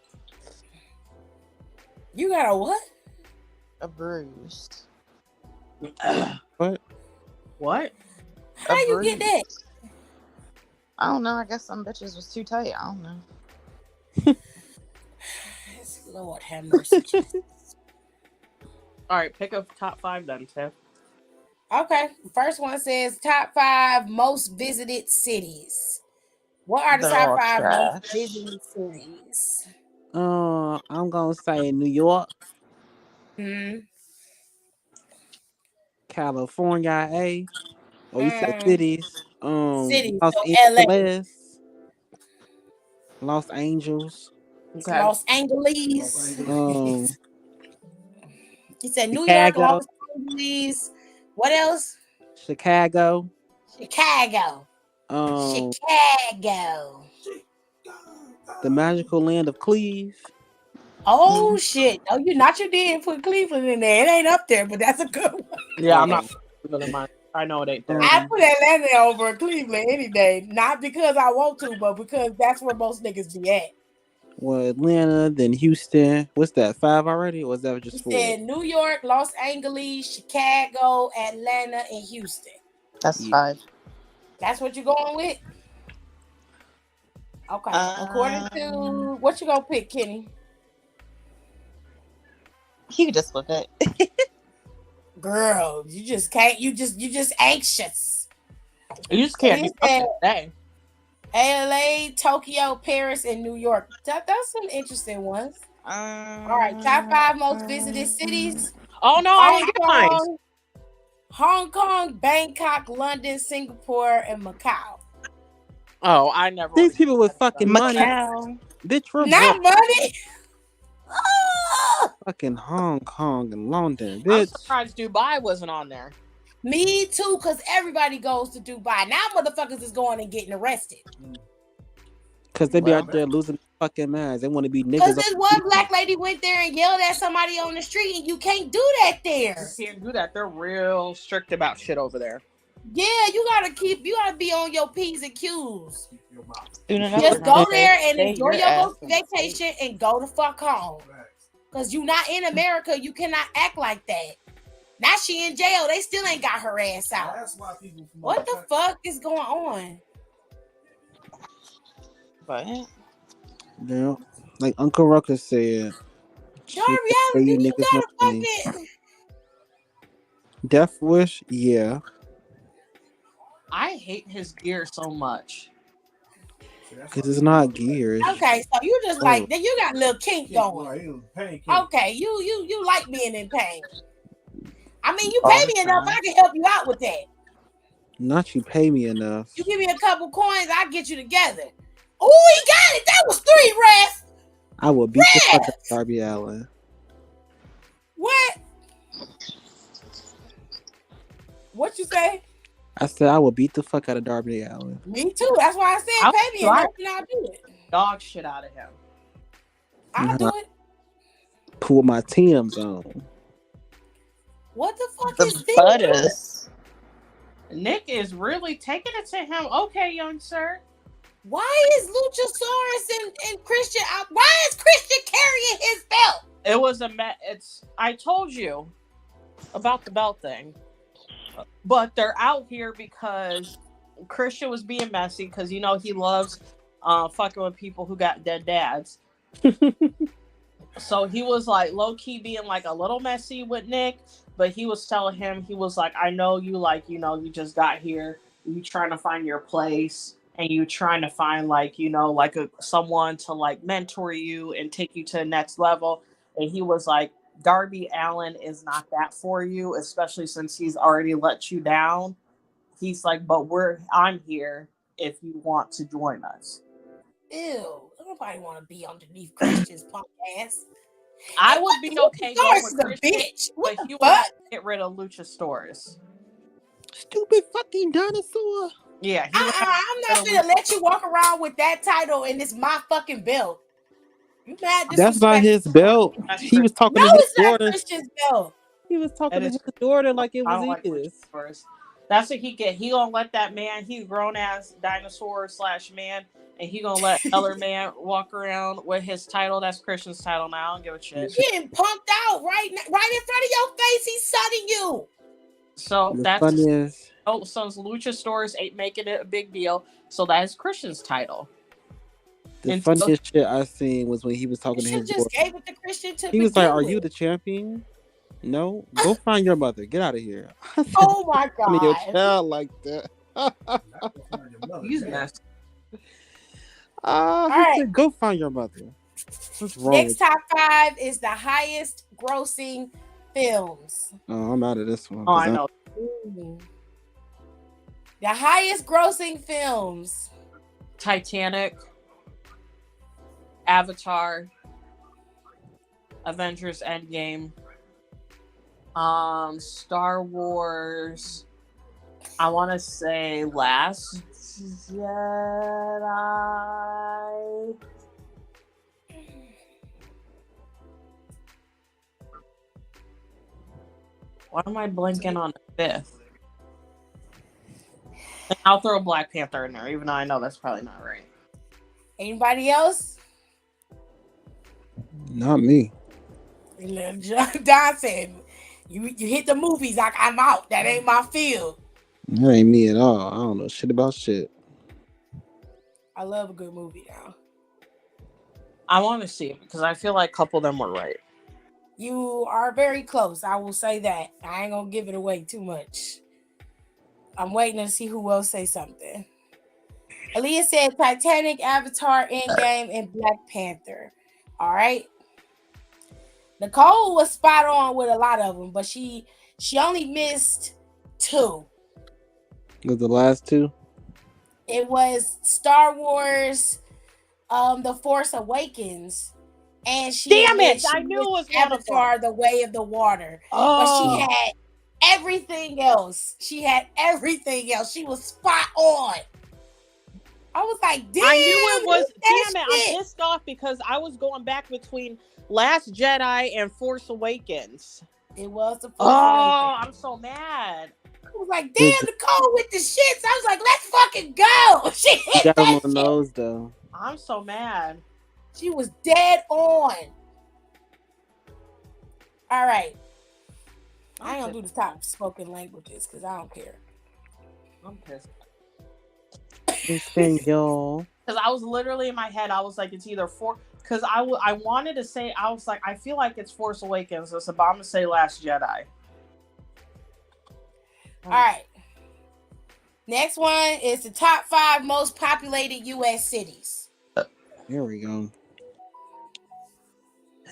You got a what? A bruise. What? What? How you get that? I don't know. I guess some bitches was too tight. I don't know. Lord have mercy. All right, pick a top 5 then, Tiff. Okay, first one says top 5 most visited cities. What are the top 5 most visited cities? I'm gonna say New York, California, you said cities. Cities. Los So Angeles, Los Angeles. Okay. Los Angeles. He said New Chicago. York, Los Angeles. What else? Chicago. Chicago. The magical land of Cleve. Oh shit! No, you didn't put Cleveland in there. It ain't up there, but that's a good one. Yeah, I'm not putting mine. I know it ain't there. I put Atlanta over Cleveland any day, not because I want to, but because that's where most niggas be at. Well, Atlanta, then Houston. What's that? 5 already, or was that just 4? Said New York, Los Angeles, Chicago, Atlanta, and Houston. That's 5. That's what you're going with? Okay. According to what you gonna pick, Kenny? You can just flip it. Girl, you just can't. You just anxious. You just can't do something today. LA, Tokyo, Paris, and New York. That's some interesting ones. All right, top 5 most visited cities. Oh no, I didn't get mine. Hong Kong, Bangkok, London, Singapore, and Macau. Oh, I never. These people with fucking money. Bitch, not money. Fucking Hong Kong and London, bitch. I'm surprised Dubai wasn't on there. Me too, because everybody goes to Dubai. Now motherfuckers is going and getting arrested. Because they be out there losing fucking minds. They want to be niggas. Because this one black lady went there and yelled at somebody on the street, and you can't do that there. You can't do that. They're real strict about shit over there. Yeah, you gotta be on your P's and Q's. Just Just go there and enjoy your vacation and go the fuck home. Because you not in America, you cannot act like that. Now she in jail. They still ain't got her ass out. What the fuck is going on? What? Yeah, like Uncle Ruckus said. Darby Allin, you gotta fucking Death Wish, yeah. I hate his gear so much. Because it's not gears. Okay, so you just like then you got a little kink going. Okay, you like being in pain. I mean, you pay me enough, I can help you out with that. Not you pay me enough. You give me a couple coins, I'll get you together. Oh, he got it. That was 3 refs. I will beat the fuck out of Darby Allin. What? What you say? I said I would beat the fuck out of Darby Allin. Me too. That's why I I said would pay me and drive nothing I'll do it. dog shit out of him. I'll do it. Pull my Tim's on. What the fuck The is this? butters. Nick is really taking it to him. Okay, young sir. Why is Luchasaurus and Christian out? Why is Christian carrying his belt? It was I told you about the belt thing. But they're out here because Christian was being messy because he loves fucking with people who got dead dads. So he was like low key being like a little messy with Nick, but he was telling him, he was like, I know you you just got here, you trying to find your place, and you trying to find someone to like mentor you and take you to the next level. And he was like, Darby Allin is not that for you, especially since he's already let you down. He's like, but I'm here if you want to join us. Ew. Nobody want to be underneath Christian's punk ass. I would be okay going with Christian, bitch. but he would get rid of Luchasaurus. Stupid fucking dinosaur. Yeah, I'm not gonna let you walk around with that title and it's my fucking belt. You mad? That's not his belt. He was talking to his daughter. Christian's belt. He was talking to his daughter like it was his. That's what he get. He gonna let that man. He's grown ass dinosaur / man, and he gonna let other man walk around with his title. That's Christian's title now. I don't give a shit. You're getting pumped out right in front of your face. He's sunning you. So that's funniest. Oh, so Luchasaurus ain't making it a big deal. So that is Christian's title. The funniest shit I seen was when he was talking to his daughter. Gave it to Christian to he was like, "Are you the champion? No, go find your mother. Get out of here." Said, oh my god! Your child like that. He's nasty. He said, "Go find your mother." What's wrong? Next top 5 is the highest grossing films. Oh, I'm out of this one. Oh, I know. The highest grossing films: Titanic, Avatar, Avengers Endgame, Star Wars. I want to say Last Jedi. Why am I blanking on the 5th? And I'll throw Black Panther in there, even though I know that's probably not right. Anybody else? Not me. Don said, "You hit the movies. Like I'm out. That ain't my field." That ain't me at all. I don't know shit about shit. I love a good movie now. I want to see it because I feel like a couple of them were right. You are very close. I will say that. I ain't gonna give it away too much. I'm waiting to see who else say something. Aaliyah said Titanic, Avatar, Endgame, and Black Panther. All right. Nicole was spot on with a lot of them, but she only missed 2. Was the last 2? It was Star Wars, The Force Awakens, and she I knew it was Avatar, The Way of the Water. Oh. But she had everything else. She was spot on. I was like, damn. I knew it was. Damn it. I'm pissed off because I was going back between Last Jedi and Force Awakens. It was the Force Awakens. I'm so mad. I was like, damn, Nicole with the shits. I was like, let's fucking go. She hit got that him on shit. those though. I'm so mad. She was dead on. All right. I ain't gonna do the top spoken languages because I don't care. I'm pissed. Y'all. Because I was literally in my head, I was like, it's either because I wanted to say, I was like, I feel like it's Force Awakens, so I'm gonna say Last Jedi. All right. Next one is the top 5 most populated U.S. cities. Here we go.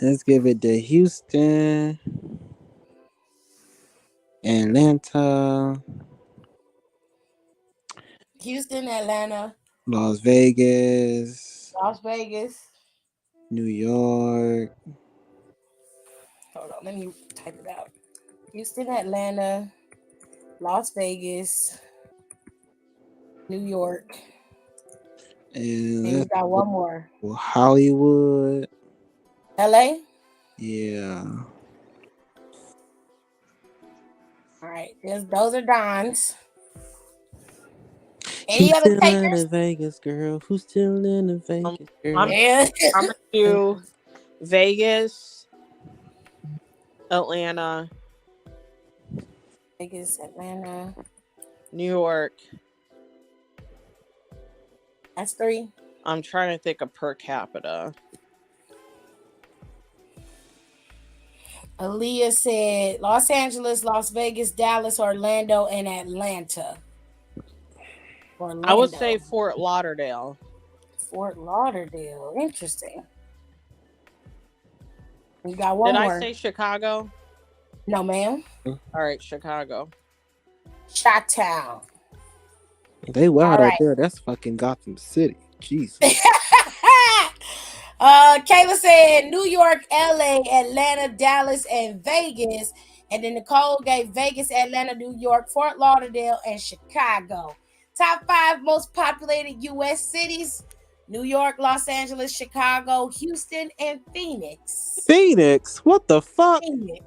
Let's give it to Houston, Atlanta, Las Vegas, New York. Hold on, let me type it out. Houston, Atlanta, Las Vegas, New York. And And we got one more. Hollywood. LA. Yeah. All right. Those are Don's. Who's Any other still in takers? Vegas, girl? Who's still in Vegas, girl? Yeah. I'm gonna do Vegas, Atlanta, Vegas, Atlanta. New York. That's 3. I'm trying to think of per capita. Aaliyah said Los Angeles, Las Vegas, Dallas, Orlando, and Atlanta. Orlando. I would say Fort Lauderdale. Fort Lauderdale. Interesting. You got one Did more. I say Chicago? No, ma'am. All right, Chicago. Chi-Town. They wild All out right. there. That's fucking Gotham City. Jesus. Kayla said New York, LA, Atlanta, Dallas, and Vegas. And then Nicole gave Vegas, Atlanta, New York, Fort Lauderdale, and Chicago. Top 5 most populated U.S. cities: New York, Los Angeles, Chicago, Houston, and Phoenix. Phoenix? What the fuck? Phoenix.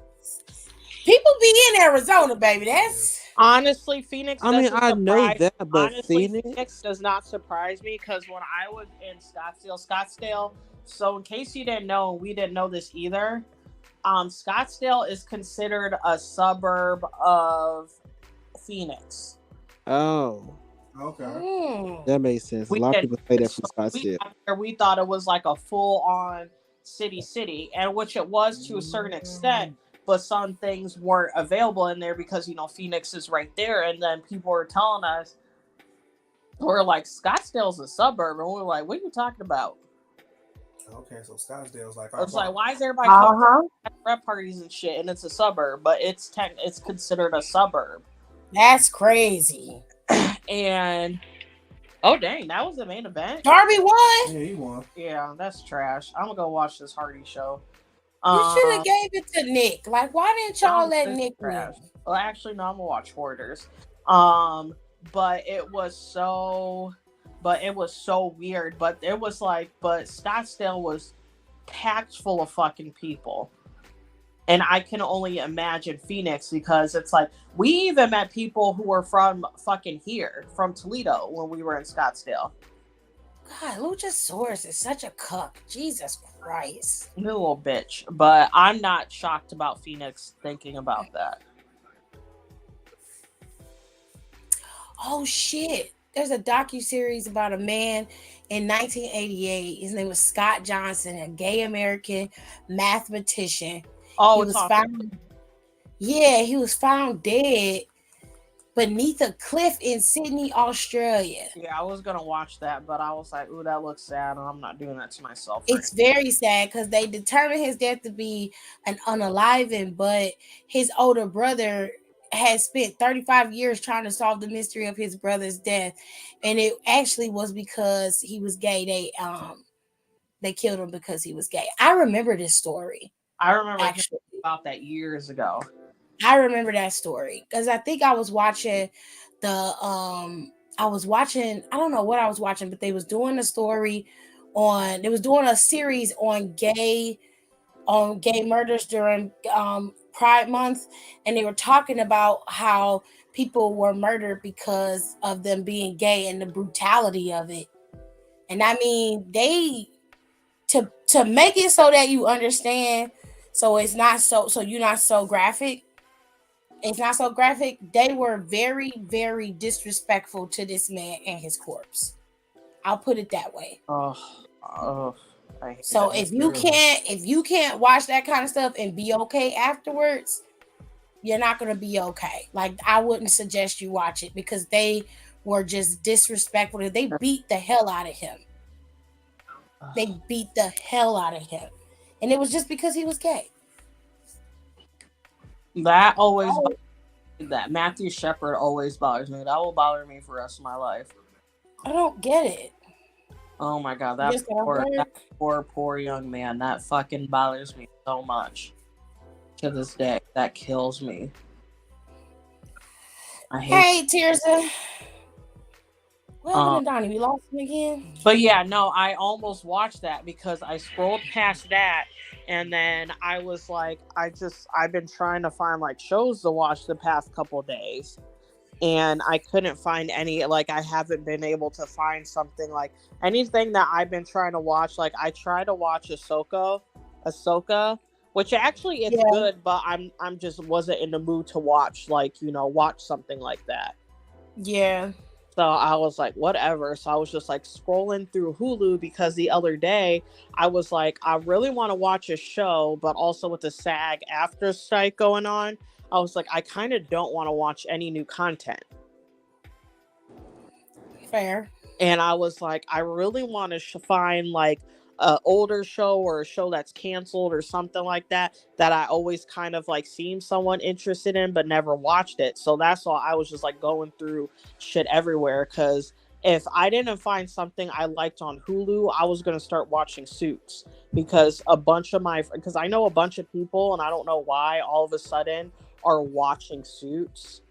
People be in Arizona, baby. That's honestly, Phoenix. I mean, I know that, but honestly, Phoenix? Phoenix does not surprise me because when I was in Scottsdale. So, in case you didn't know, we didn't know this either. Scottsdale is considered a suburb of Phoenix. Oh. Okay. That makes sense. A lot of people say that from Scottsdale. We thought it was like a full-on city, and which it was to a certain extent, but some things weren't available in there because, Phoenix is right there, and then people were telling us, we're like, Scottsdale's a suburb, and we're like, what are you talking about? Okay, so Scottsdale's like... It's like, why is everybody coming to rep parties and shit, and it's a suburb, but it's considered a suburb. That's crazy. And oh dang, that was the main event. Darby won. Yeah, he won. Yeah, that's trash. I'm gonna go watch this Hardy show. You should have gave it to Nick. Like, why didn't y'all let Nick win? Well, actually, no, I'm gonna watch Hoarders. But it was so weird. But it was like, but Scottsdale was packed full of fucking people. And I can only imagine Phoenix because it's like, we even met people who were from fucking here, from Toledo, when we were in Scottsdale. God, Luchasaurus is such a cuck. Jesus Christ. A little bitch. But I'm not shocked about Phoenix thinking about that. Oh, shit. There's a docuseries about a man in 1988. His name was Scott Johnson, a gay American mathematician. Oh, he was found dead beneath a cliff in Sydney, Australia. Yeah, I was gonna watch that, but I was like, ooh, that looks sad, and I'm not doing that to myself. It's very sad because they determined his death to be an unaliving, but his older brother had spent 35 years trying to solve the mystery of his brother's death, and it actually was because he was gay. They killed him because he was gay. I remember this story. I remember actually about that years ago. I remember that story because I think I was watching I don't know what I was watching, but they was doing a series on gay murders during Pride Month, and they were talking about how people were murdered because of them being gay and the brutality of it. And I mean, to make it so that you understand, so it's not so you're not so graphic. It's not so graphic. They were very, very disrespectful to this man and his corpse. I'll put it that way. So if you can't watch that kind of stuff and be okay afterwards, you're not gonna be okay. Like, I wouldn't suggest you watch it because they were just disrespectful. They beat the hell out of him. They beat the hell out of him, and it was just because he was gay. That always that Matthew Shepard always bothers me. That will bother me for the rest of my life. I don't get it. Oh my god, that poor young man. That fucking bothers me so much. To this day, that kills me. Hey, Tirza. What happened to Donnie? We lost him again. But yeah, no, I almost watched that because I scrolled past that, and then I was like, I've been trying to find like shows to watch the past couple days, and I couldn't find any. Like, I haven't been able to find something like anything that I've been trying to watch. Like, I tried to watch Ahsoka, which actually it's good, but I'm just wasn't in the mood to watch watch something like that. Yeah. So I was like, whatever. So I was just like scrolling through Hulu because the other day I was like, I really want to watch a show, but also with the SAG after strike going on, I was like, I kind of don't want to watch any new content. Fair. And I was like, I really want to find like an older show or a show that's canceled or something like that I always kind of like seen someone interested in but never watched it. So that's why I was just like going through shit everywhere, because if I didn't find something I liked on Hulu, I was going to start watching Suits, because because I know a bunch of people, and I don't know why all of a sudden are watching Suits.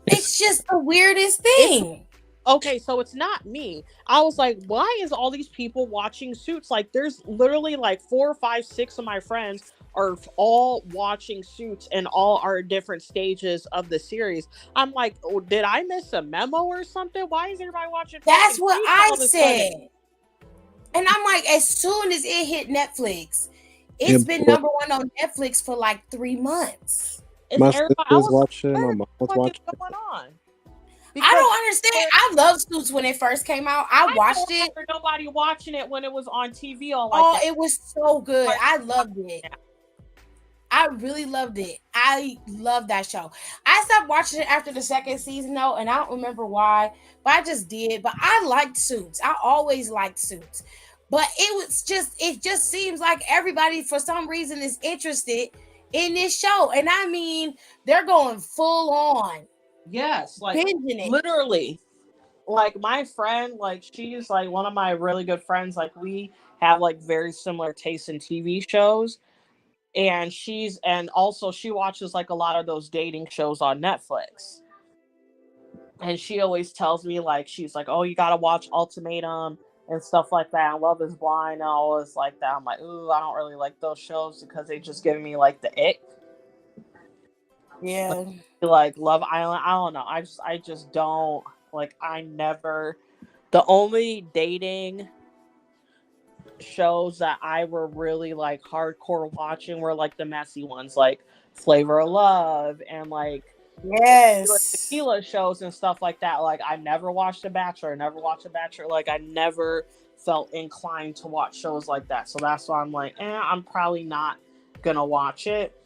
It's just the weirdest thing. Okay, so it's not me. I was like, why is all these people watching Suits? Like, there's literally like 4, 5, 6 of my friends are all watching Suits, and all are different stages of the series. I'm like, oh, did I miss a memo or something? Why is everybody watching? That's what Suits I all of a said. sudden? And I'm like, as soon as it hit Netflix, it's been number 1 on Netflix for like 3 months. My sister's watching. My mom was watching. What's going on? I don't understand. I love Suits when it first came out. I watched it. Nobody watching it when it was on TV. That. It was so good. I loved it. I really loved it. I love that show. I stopped watching it after the 2nd season though, and I don't remember why, but I just did. But I liked Suits. I always liked Suits. But it just seems like everybody for some reason is interested in this show. And I mean, they're going full on. Yes, like binging it. Literally. Like my friend, like she's like one of my really good friends. Like we have like very similar tastes in TV shows, and she watches like a lot of those dating shows on Netflix. And she always tells me like she's like, oh, you gotta watch Ultimatum and stuff like that. And Love Is Blind and all this like that. I'm like, ooh, I don't really like those shows because they just give me like the ick. Yeah. Like Love Island, I don't know. I just don't like. The only dating shows that I were really like hardcore watching were like the messy ones, like Flavor of Love and like tequila shows and stuff like that. Like I never watched The Bachelor, Like I never felt inclined to watch shows like that. So that's why I'm like, I'm probably not gonna watch it.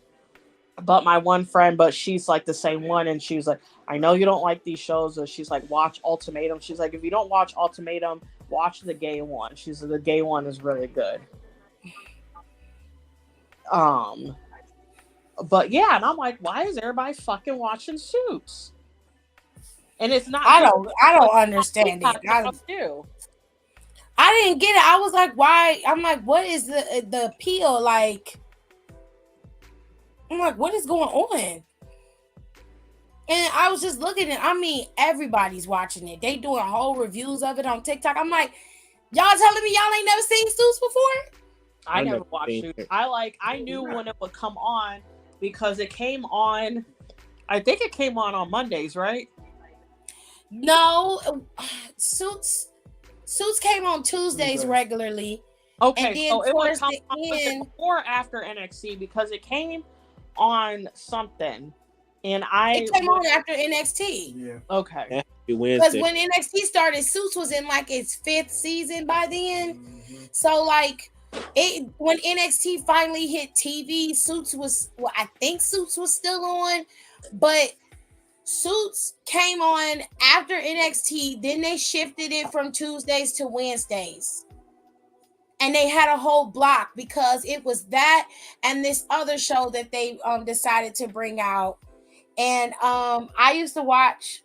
But my one friend, she's like the same one, and she's like, I know you don't like these shows, and she's like, watch Ultimatum. She's like, if you don't watch Ultimatum, watch the gay one. She's like, the gay one is really good. But yeah, and I'm like, why is everybody fucking watching Suits? And it's not. I don't understand it. I didn't get it. I was like, why? I'm like, what is the appeal? Like, I'm like, what is going on? And I was just looking at, I mean, everybody's watching it. They doing whole reviews of it on TikTok. I'm like, y'all telling me y'all ain't never seen Suits before? I never watched Suits. I knew when it would come on because it came on, I think it came on Mondays, right? No, Suits came on Tuesdays regularly. Okay, so it would come on before or after NXT because it came on something, and it came on after NXT. Yeah. Okay. Because when NXT started, Suits was in like its 5th season by then. Mm-hmm. So like when NXT finally hit TV, I think Suits was still on, but Suits came on after NXT. Then they shifted it from Tuesdays to Wednesdays. And they had a whole block because it was that and this other show that they decided to bring out. And I used to watch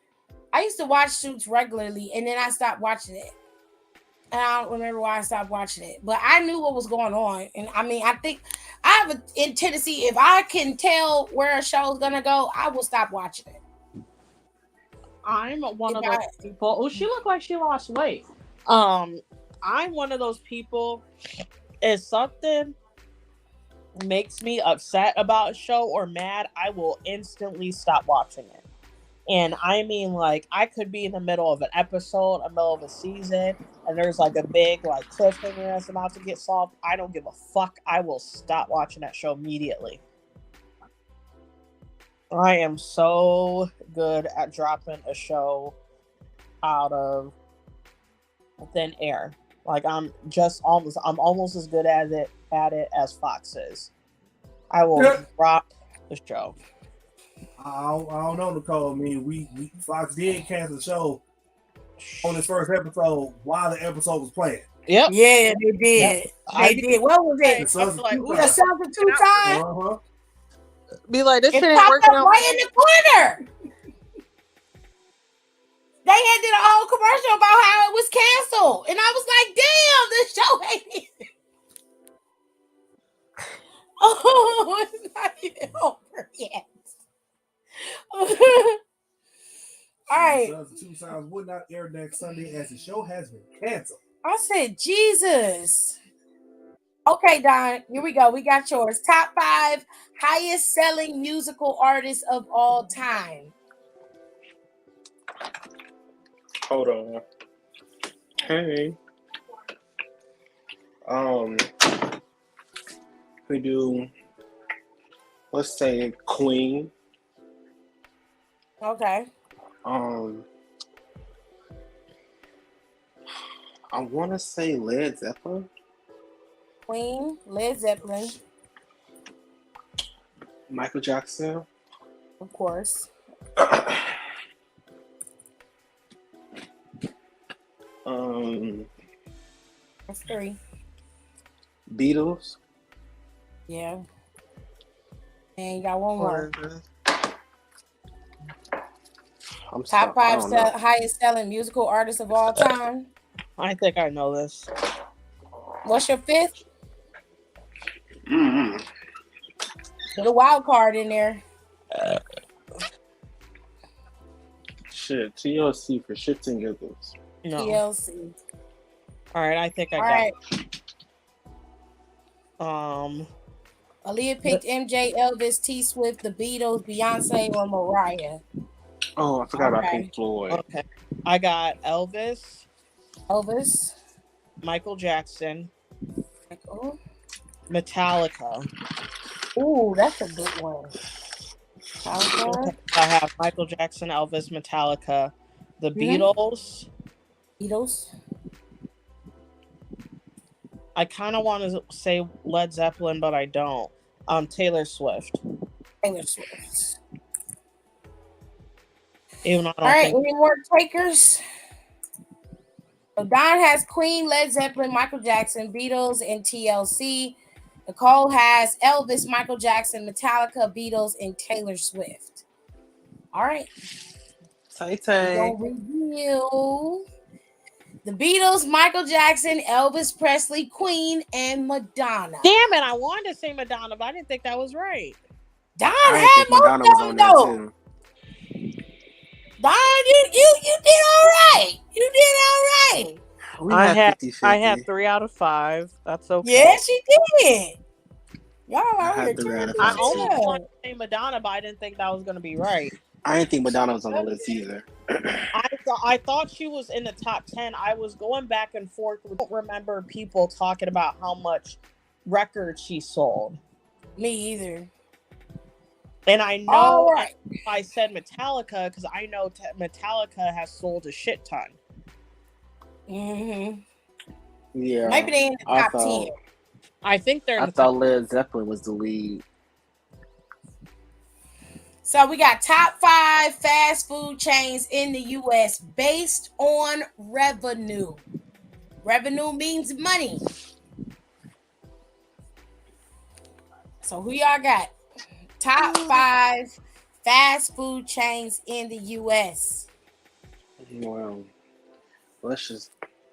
Suits regularly, and then I stopped watching it. And I don't remember why I stopped watching it, but I knew what was going on. And I mean, I think I have a tendency, if I can tell where a show is gonna go, I will stop watching it. I'm one of If those I- people. Oh, she looked like she lost weight. I'm one of those people. If something makes me upset about a show or mad, I will instantly stop watching it. And I mean, like, I could be in the middle of an episode, a middle of a season, and there's like a big like cliffhanger that's about to get solved. I don't give a fuck. I will stop watching that show immediately. I am so good at dropping a show out of thin air. Like I'm almost as good at it as Fox is. I will drop the show. I don't know, Nicole. I mean, we Fox did cancel the show on its first episode while the episode was playing. Yep. Yeah, they did. Yep. They did. What was it? The Sons of like, Two ooh, The Times. Sons of Two Times. Uh-huh. Be like, this It shit ain't popped working up out. right in the corner. They had did a whole commercial about how it was canceled, and I was like, "Damn, this show ain't." Oh, it's not even over yet. All right. Sons of Two Times would not air next Sunday as the show has been canceled. I said, Jesus. Okay, Don, here we go. We got yours. Top 5 highest selling musical artists of all time. Hold on. Hey. We do, let's say, Queen. Okay. I want to say Led Zeppelin. Queen, Led Zeppelin, Michael Jackson. of course. That's 3. Beatles. Yeah. And you got one more. I'm Top sorry, I 5 don't know. highest selling musical artists of all time. I think I know this. What's your 5th? Mm-hmm. Put a wild card in there. Shit, TLC for shits and giggles. No. TLC. All right, I think I All got right. it. Aaliyah picked MJ, Elvis, T Swift, the Beatles, Beyonce, or Mariah. Oh, I forgot about Okay. Pink Floyd. Okay. I got Elvis, Elvis. Michael Jackson, Oh. Metallica. Ooh, that's a good one. Okay. I have Michael Jackson, Elvis, Metallica, the Beatles. Beatles. I kind of want to say Led Zeppelin, but I don't. Taylor Swift. Taylor Swift. Even though I don't All right, think any more takers? So Don has Queen, Led Zeppelin, Michael Jackson, Beatles, and TLC. Nicole has Elvis, Michael Jackson, Metallica, Beatles, and Taylor Swift. All right. Tay We're gonna review the Beatles, Michael Jackson, Elvis Presley, Queen, and Madonna. Damn it, I wanted to say Madonna, but I didn't think that was right. Don I had think most Madonna of was them on there though. too. Don, you did all right. You did all right. We I had had 50-50. I had 3 out of 5. That's okay. Yes, you did. Y'all I out had here 3 out of turning I 5. almost this up. wanted to say Madonna, but I didn't think that was going to be right. I didn't think Madonna was on the list either. I thought she was in the top 10. I was going back and forth. I don't remember people talking about how much records she sold. Me either. And I know All right. I said Metallica because I know Metallica has sold a shit ton. Mm-hmm. Yeah. Maybe they in the top 10. I think they're in I the thought top. Led Zeppelin was the lead. So we got top 5 fast food chains in the U.S. based on revenue. Revenue means money. So who y'all got? Top 5 fast food chains in the U.S. Well, let's just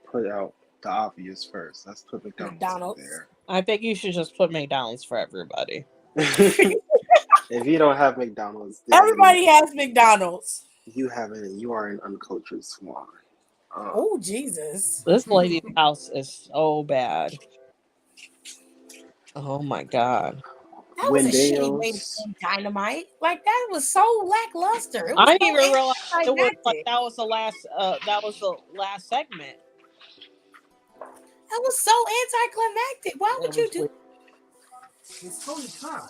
put out the obvious first. Let's put McDonald's there. I think you should just put McDonald's for everybody. If you don't have McDonald's, then Everybody has McDonald's. You are an uncultured swine. Oh Jesus! This lady's house is so bad. Oh my god. That was a shitty way to Wendel's. end Dynamite. Like that was so lackluster. It was I didn't so even realize it was like anticlimactic. that was the last segment. That was so anticlimactic. Why would you do? It's Tony Khan.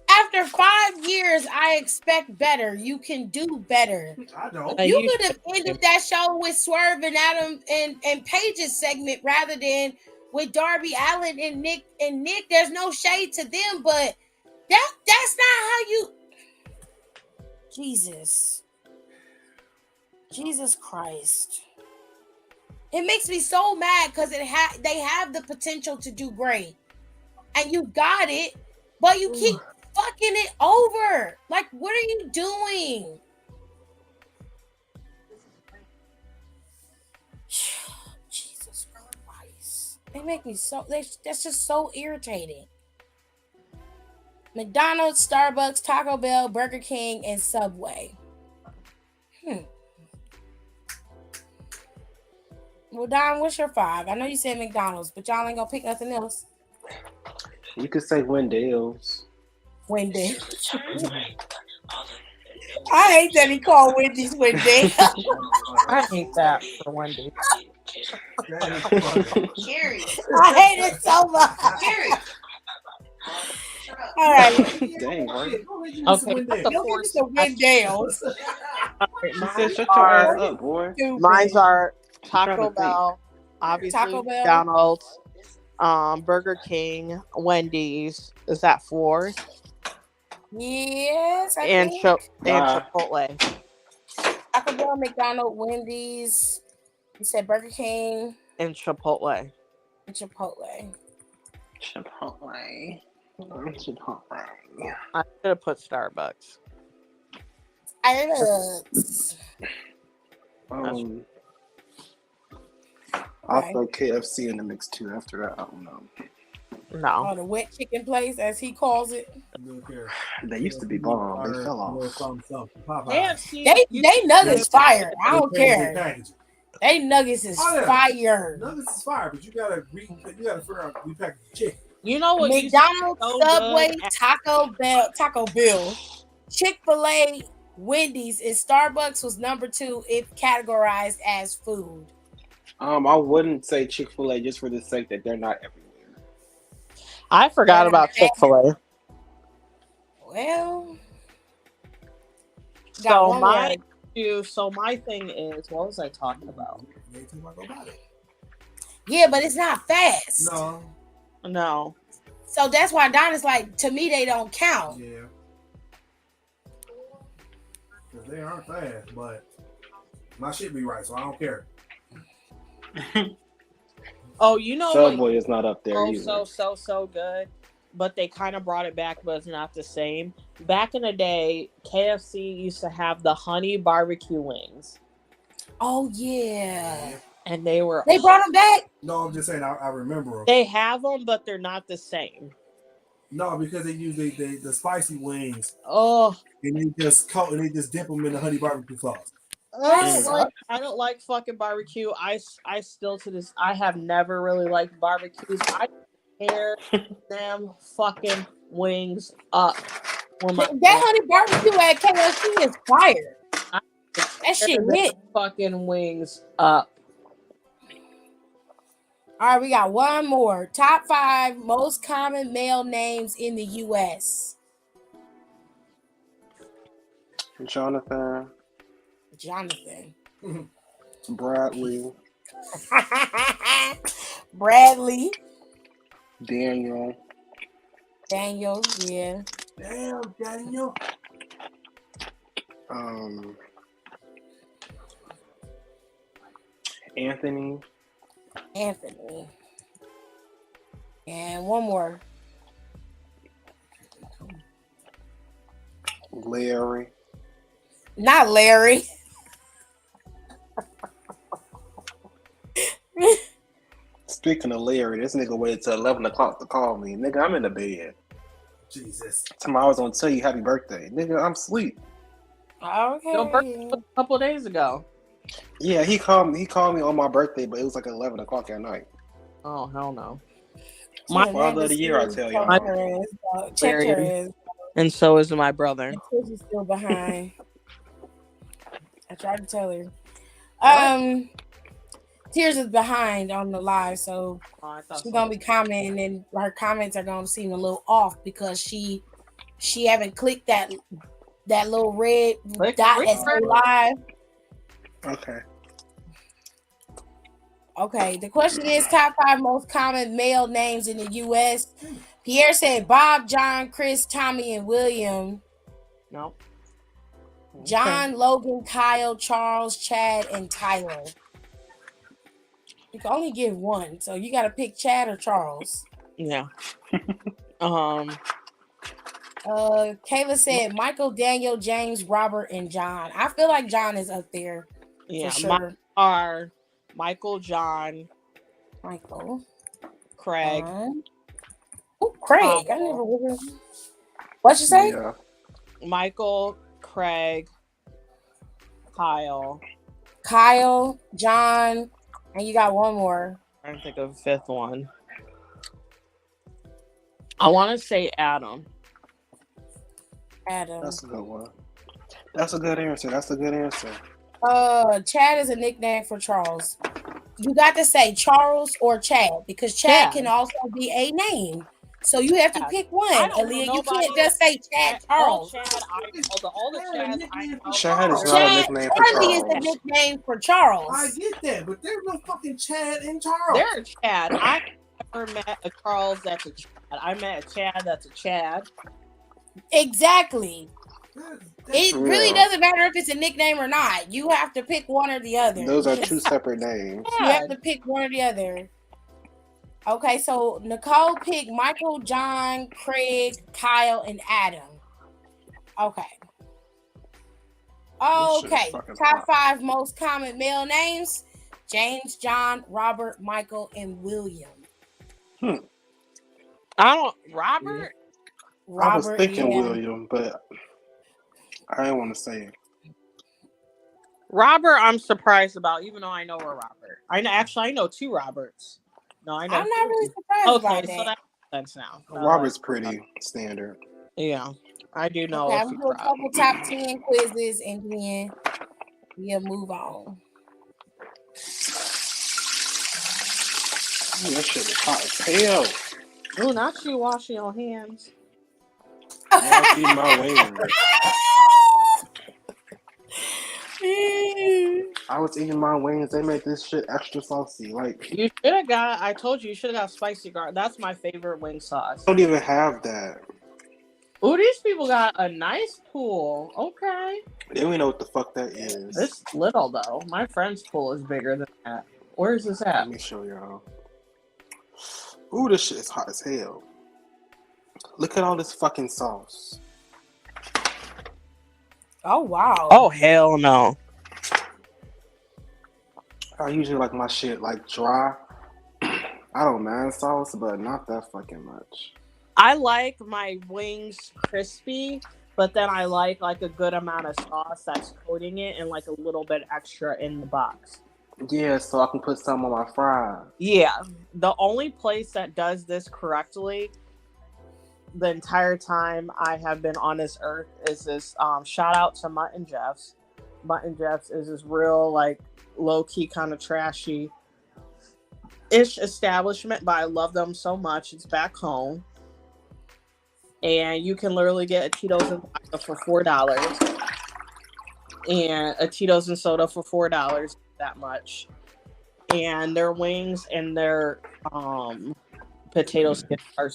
After 5 years, I expect better. You can do better. I don't. You could have ended that show with Swerve and Adam and Paige's segment rather than with Darby Allin and Nick. And Nick, there's no shade to them, but that's not how you. Jesus Christ! It makes me so mad because they have the potential to do great, and you got it, but you keep fucking it over. Like, what are you doing? Jesus Christ. They make me so, that's just so irritating. McDonald's, Starbucks, Taco Bell, Burger King, and Subway. Well, Don, what's your 5? I know you said McDonald's, but y'all ain't gonna pick nothing else. You could say Wendel's. Wendy's. I hate that he called Wendy's Wendy. I hate that for Wendy. I hate it so much. All right. Dang, right? Okay. The Wendel's. Shut your ass up, boy. Mine's are Taco Bell, obviously Taco Bell. McDonald's, Burger King, Wendy's. Is that 4? Yes, I And think. Chipotle. Taco Bell, McDonald's, Wendy's. You said Burger King And Chipotle. and Chipotle. Chipotle. I should have put Starbucks. I I'll throw KFC in the mix too. After that, I don't know. No. the wet chicken place, as he calls it. They used to be bomb. They fell off. They nuggets fire. I don't care. They nuggets is fire. Nuggets is fire, but you gotta figure out repackage the chicken. You know what? McDonald's, so Subway, good? Taco Bell, Chick-fil-A, Wendy's, and Starbucks was number 2 if categorized as food. I wouldn't say Chick-fil-A just for the sake that they're not everywhere. I forgot about Chick-fil-A. Well, so my thing is, what was I talking about? Yeah, but it's not fast. No. So that's why Don is like, to me, they don't count. Yeah. Because they aren't fast, but my shit be right, so I don't care. Oh, you know Subway is not up there either. So good. But they kind of brought it back, but it's not the same. Back in the day, KFC used to have the honey barbecue wings. Oh, yeah. And they brought them back? No, I'm just saying I remember them. They have them, but they're not the same. No, because they use the spicy wings. Oh. And they just dip them in the honey barbecue sauce. I don't like fucking barbecue. I still to this, I have never really liked barbecues. I tear them fucking wings up. That honey barbecue at KFC is fire. That shit hit. Fucking wings up. All right, we got one more. Top 5 most common male names in the U.S. Jonathan. Bradley. Bradley. Daniel, yeah. Damn, Daniel. Anthony. And one more. Larry. Not Larry. Speaking of Larry, this nigga waited till 11 o'clock to call me. Nigga, I'm in the bed. Jesus. Tomorrow I was gonna tell you happy birthday. Nigga, I'm asleep. Your birthday Okay. was a couple days ago. Yeah, he called me on my birthday, but it was like 11 o'clock at night. Oh hell no. She My done Father named of the year, I tell checked y'all. her ass. Checked her Aquarius. ass. And so is my brother. She's still behind. I tried to tell her. What? Tears is behind on the live, so Oh, I thought she's gonna be commenting, and her comments are gonna seem a little off because she haven't clicked that little red Click dot the that say refresh. live. Okay. Okay, the question is top 5 most common male names in the U.S. Pierre said Bob, John, Chris, Tommy, and William. No. John, Logan, Kyle, Charles, Chad, and Tyler. You can only give one, so you got to pick Chad or Charles. Yeah. Kayla said Michael, Daniel, James, Robert, and John. I feel like John is up there. Yeah. For sure. Mine are Michael, John, Michael, Craig. Craig. I never would. What you say? Yeah. Michael, Craig, Kyle, John, and you got one more. I'm trying to think of a fifth one. I want to say Adam. That's a good one. That's a good answer. Chad is a nickname for Charles. You got to say Charles or Chad because Chad can also be a name. So you have to pick one. Aaliyah, you can't just say Chad Charles. Chad is not a nickname for Charlie is Charles. a nickname for Charles. I get that, but there's no fucking Chad in Charles. There's Chad. I never met a Charles that's a Chad. I met a Chad that's a Chad. Exactly. It really doesn't matter if it's a nickname or not. You have to pick one or the other. Those are two separate names. You have to pick one or the other. Okay, so Nicole picked Michael, John, Craig, Kyle, and Adam. Okay. Okay. Top 5 most common male names: James, John, Robert, Michael, and William. Robert? I was thinking William, but I didn't want to say it. Robert, I'm surprised about, even though I know a Robert. I know 2 Roberts. No, I know. I'm not really surprised about that. So that makes sense now. Robert's pretty standard. Yeah, I do know. Okay, I'm gonna do a couple top 10 quizzes and then we'll move on. Ooh, that shit is hot as hell. Ooh, not you washing your hands. I eat my wings. I was eating my wings. They made this shit extra saucy. Like you should have got. I told you should have got spicy garlic. That's my favorite wing sauce. I don't even have that. Ooh, these people got a nice pool. Okay. They don't even know what the fuck that is. It's little though. My friend's pool is bigger than that. Where is this at? Let me show y'all. Ooh, this shit is hot as hell. Look at all this fucking sauce. Oh wow. Oh hell no. I usually like my shit like dry. I don't mind sauce, but not that fucking much. I like my wings crispy, but then I like a good amount of sauce that's coating it and like a little bit extra in the box. Yeah, so I can put some on my fries. Yeah, the only place that does this correctly the entire time I have been on this earth is this shout out to Mutton Jeff's. Mutton Jeff's is this real like low-key kind of trashy ish establishment, but I love them so much. It's back home. And you can literally get a Tito's and vodka for $4 and a Tito's and soda for $4, that much. And their wings and their potato skins are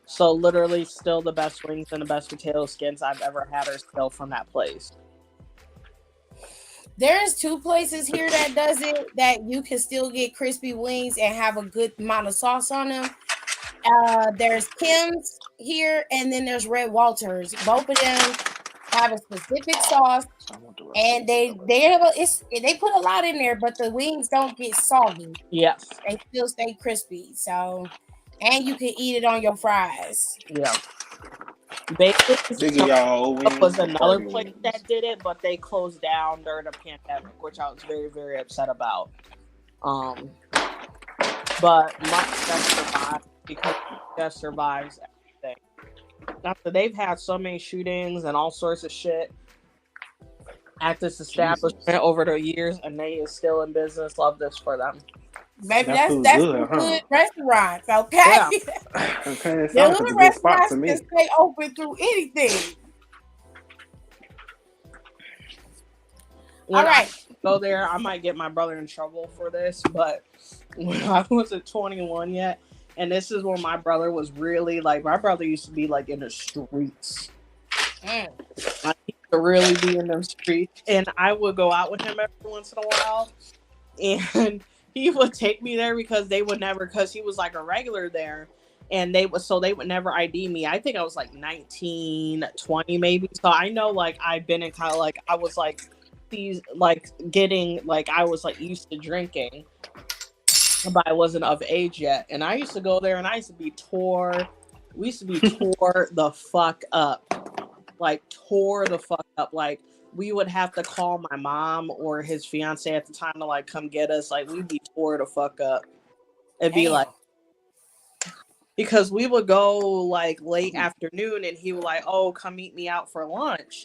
so literally still the best wings and the best potato skins I've ever had are still from that place. There's 2 places here that does it that you can still get crispy wings and have a good amount of sauce on them. There's Kim's here, and then there's Red Walters. Both of them have a specific sauce, and they put a lot in there, but the wings don't get soggy. Yes, they still stay crispy. So, and you can eat it on your fries. Yeah. Baker's Nigga, y'all was another place that did it, but they closed down during the pandemic, which I was very, very upset about. But my guest survived because guest survives everything. After they've had so many shootings and all sorts of shit at this establishment over the years, and they is still in business. Love this for them. Maybe that's good, good restaurants, okay? Yeah. Okay, it sounds like a good spot to me. Can stay open through anything. All right, go there. I might get my brother in trouble for this, but when I wasn't 21 yet, and this is when my brother was really like, my brother used to be like in the streets. I used to really be in them streets, and I would go out with him every once in a while, and he would take me there because they would never, because he was like a regular there, and they would never ID me. I think I was like 19, 20 maybe. So I know like I've been in kind of like, I was like these like getting like, I was like used to drinking, but I wasn't of age yet. And I used to go there and I used to be tore the fuck up. Like tore the fuck up. Like we would have to call my mom or his fiance at the time to like come get us. Like we'd be tore the fuck up. It'd be like, because we would go like late afternoon and he would like, oh, come meet me out for lunch.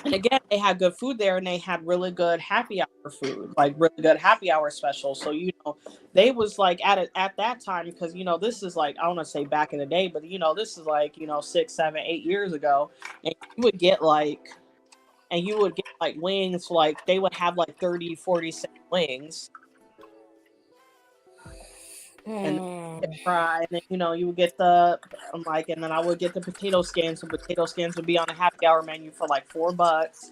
And again, they had good food there and they had really good happy hour food, like really good happy hour specials. So, you know, they was like at that time, because, you know, this is like, I don't want to say back in the day, but, you know, this is like, you know, 6, 7, 8 years ago. And you would get like wings, like they would have like 30, 40 cent wings. And fry, and then, you know, you would get the and then I would get the potato skins. So potato skins would be on a happy hour menu for like $4,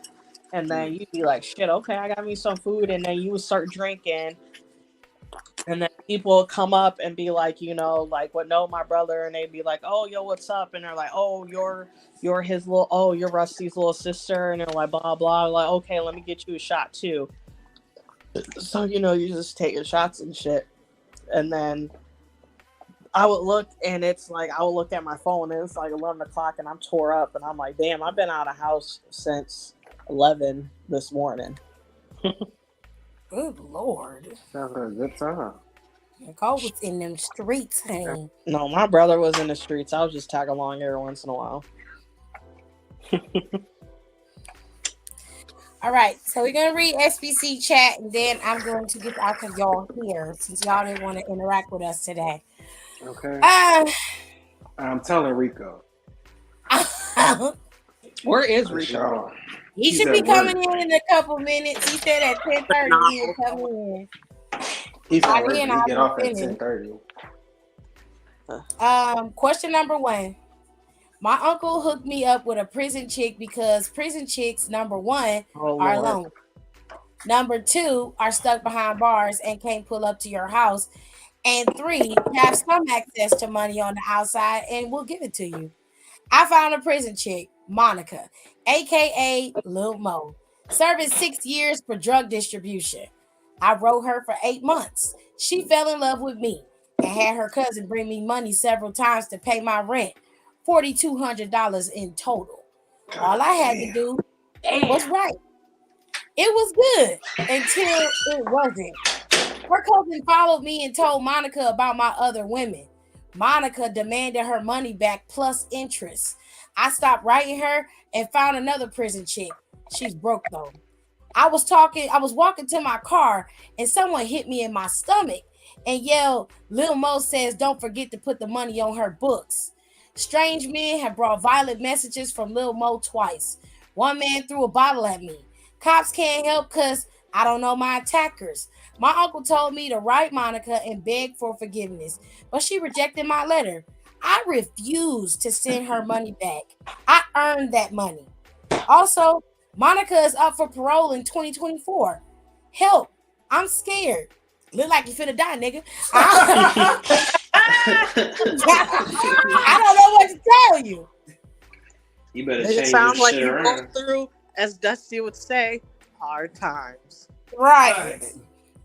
and then you'd be like, shit, okay, I got me some food, and then you would start drinking, and then people would come up and be like, you know, like, what, know my brother, and they'd be like, oh, yo, what's up? And they're like, oh, you're his little, oh, you're Rusty's little sister, and they're like, blah blah, like, okay, let me get you a shot too. So, you know, you just taking shots and shit. And then I would look, and it's like, I would look at my phone, and it's like 11 o'clock, and I'm tore up, and I'm like, damn, I've been out of house since 11 this morning. Good Lord. Sounds like a good time. Nicole was in them streets, hey. No, my brother was in the streets. I was just tag along every once in a while. All right, so we're going to read SBC chat, and then I'm going to get out of y'all here since y'all didn't want to interact with us today. Okay. I'm telling Rico. Where is Rico? He should be coming in a couple minutes. He said at 10:30 he would come in. He's already get off at 10:30. Question number 1. My uncle hooked me up with a prison chick because prison chicks, number 1, are alone. Number 2, are stuck behind bars and can't pull up to your house. And 3, have some access to money on the outside and will give it to you. I found a prison chick, Monica, aka Lil Mo, serving 6 years for drug distribution. I wrote her for 8 months. She fell in love with me and had her cousin bring me money several times to pay my rent. $4,200 in total. All I had to do was right. It was good until it wasn't. Her cousin followed me and told Monica about my other women. Monica demanded her money back plus interest. I stopped writing her and found another prison chick. She's broke though. I was walking to my car and someone hit me in my stomach and yelled, Lil Mo says don't forget to put the money on her books. Strange men have brought violent messages from Lil Mo twice. One man threw a bottle at me. Cops can't help because I don't know my attackers. My uncle told me to write Monica and beg for forgiveness, but she rejected my letter. I refused to send her money back. I earned that money. Also, Monica is up for parole in 2024. Help. I'm scared. Look like you finna die, nigga. I don't know what to tell you. You better it change sounds your like shit you around. go through, as Dusty would say, hard times. Right.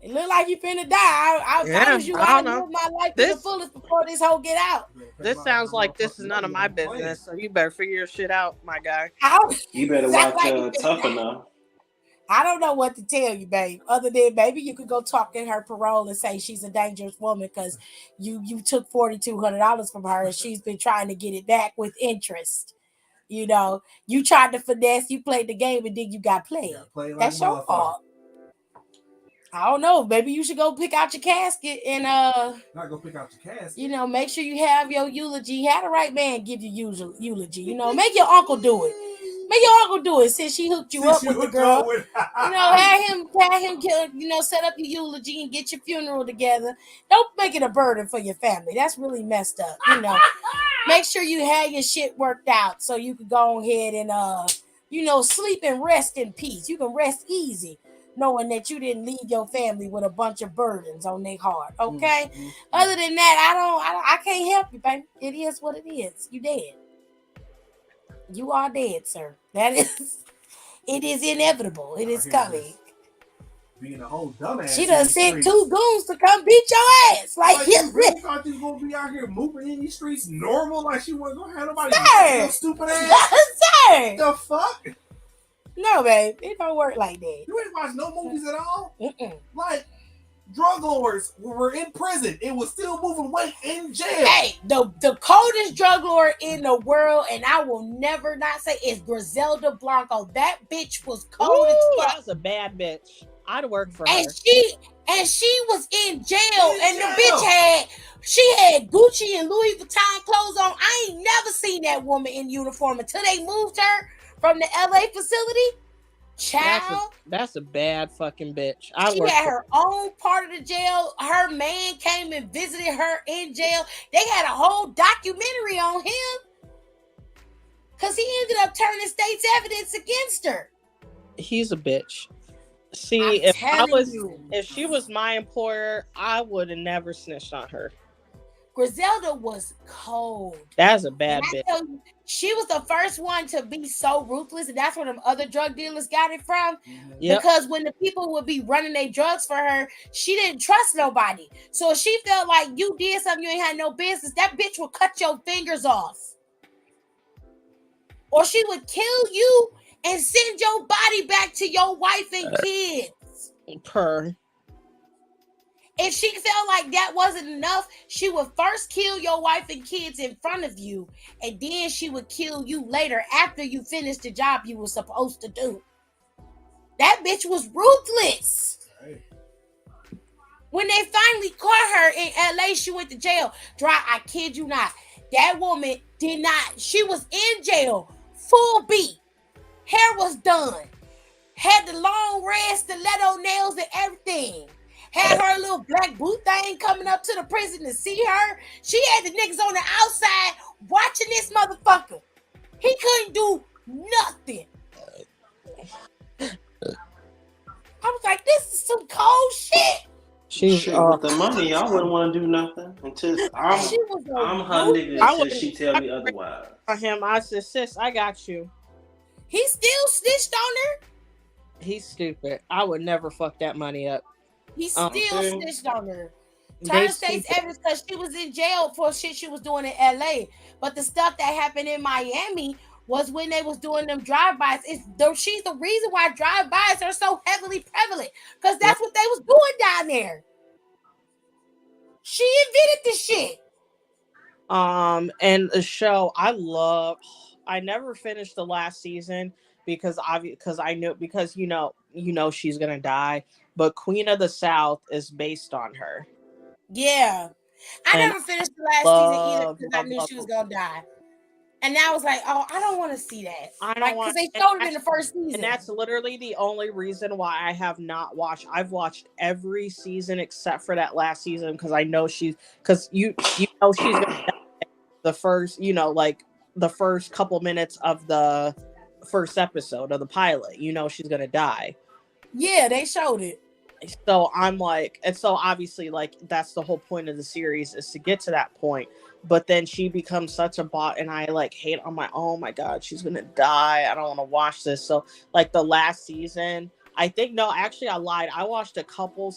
It look like you finna die. I Yeah, promise you, I I'll don't know. live my life to the This fullest before this whole get out. this sounds like this is none of my business, so you better figure your shit out, my guy. You better Sound watch like you finna Tough die. Enough. I don't know what to tell you, babe. Other than maybe you could go talk in her parole and say she's a dangerous woman because you took $4,200 from her and she's been trying to get it back with interest. You know, you tried to finesse, you played the game, and then you got played. That's your fault. I don't know. Maybe you should go pick out your casket and Not go pick out your casket. you know, make sure you have your eulogy. Have the right man give you eulogy. You know, make your uncle do it. Make your uncle do it since she hooked you up with the girl. You know, have him set up your eulogy and get your funeral together. Don't make it a burden for your family. That's really messed up. You know, make sure you have your shit worked out so you can go ahead and sleep and rest in peace. You can rest easy knowing that you didn't leave your family with a bunch of burdens on their heart. Okay. Other than that, I can't help you, baby. It is what it is. You dead. You are dead, sir. It is inevitable. It is coming. Being a whole dumbass. She done sent 2 goons to come beat your ass. Like you really thought you was gonna be out here moving in these streets normal? Like she wasn't gonna have nobody no stupid ass? Sir. The fuck? No, babe. It don't work like that. You ain't watch no movies at all? Like, drug lords were in prison. It was still moving weight in jail. Hey, the coldest drug lord in the world, and I will never not say, is Griselda Blanco. That bitch was cold as fuck. That was a bad bitch. I'd work for and her. She was in jail, and the bitch had Gucci and Louis Vuitton clothes on. I ain't never seen that woman in uniform until they moved her from the LA facility. Child, that's a bad fucking bitch. She had her own part of the jail. Her man came and visited her in jail. They had a whole documentary on him because he ended up turning state's evidence against her. He's a bitch. See, if she was my employer, I would have never snitched on her. Griselda was cold. That's a bad bitch. You, she was the first one to be so ruthless, and that's where them other drug dealers got it from. Yep. Because when the people would be running their drugs for her, she didn't trust nobody. So if she felt like you did something you ain't had no business, that bitch would cut your fingers off. Or she would kill you and send your body back to your wife and kids. If she felt like that wasn't enough, she would first kill your wife and kids in front of you, and then she would kill you later after you finished the job you were supposed to do. That bitch was ruthless. Right. When they finally caught her in LA, she went to jail. I kid you not. That woman did not. She was in jail, full beat. Hair was done. Had the long red stiletto nails and everything. Had her little black boot thing coming up to the prison to see her. She had the niggas on the outside watching this motherfucker. He couldn't do nothing. I was like, this is some cold shit. Shit, with the money, I wouldn't want to do nothing until I'm her nigga until she tell me otherwise. For him, I said, sis, I got you. He still snitched on her. He's stupid. I would never fuck that money up. He still snitched on her. Turned state's evidence because she was in jail for shit she was doing in LA. But the stuff that happened in Miami was when they was doing them drive-bys. She's the reason why drive-bys are so heavily prevalent. Because that's what they was doing down there. She invented this shit. And the show, I never finished the last season because I knew, because you know she's gonna die. But Queen of the South is based on her. Yeah. I never finished the last season either because I knew she was going to die. And I was like, oh, I don't want to see that. Because they showed it in the first season. And that's literally the only reason why I have not watched. I've watched every season except for that last season because I know because you know she's going to die the first, the first couple minutes of the first episode of the pilot. You know she's going to die. Yeah, they showed it. So I'm like, and so obviously, like, that's the whole point of the series is to get to that point. But then she becomes such a bot, and I like hate. I'm like, oh my god, she's gonna die. I don't want to watch this. So like the last season, I think no, actually I lied. I watched a couple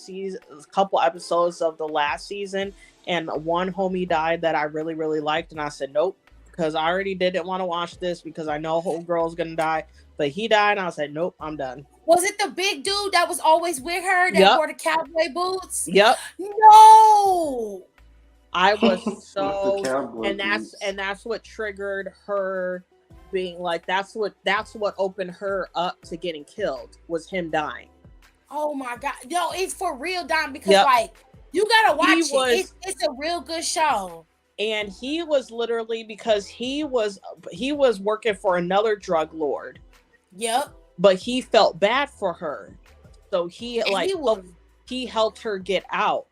episodes of the last season, and one homie died that I really, really liked, and I said nope, because I already didn't want to watch this because I know whole girl's gonna die. But he died, and I said nope, I'm done. Was it the big dude that was always with her that wore the cowboy boots? Yep. No. I was so, and that's what triggered her being like, that's what opened her up to getting killed, was him dying. Oh my god, yo, it's for real, Don, because like you gotta watch it. It's a real good show. And he was literally, because he was working for another drug lord. Yep. But he felt bad for her, so he helped her get out.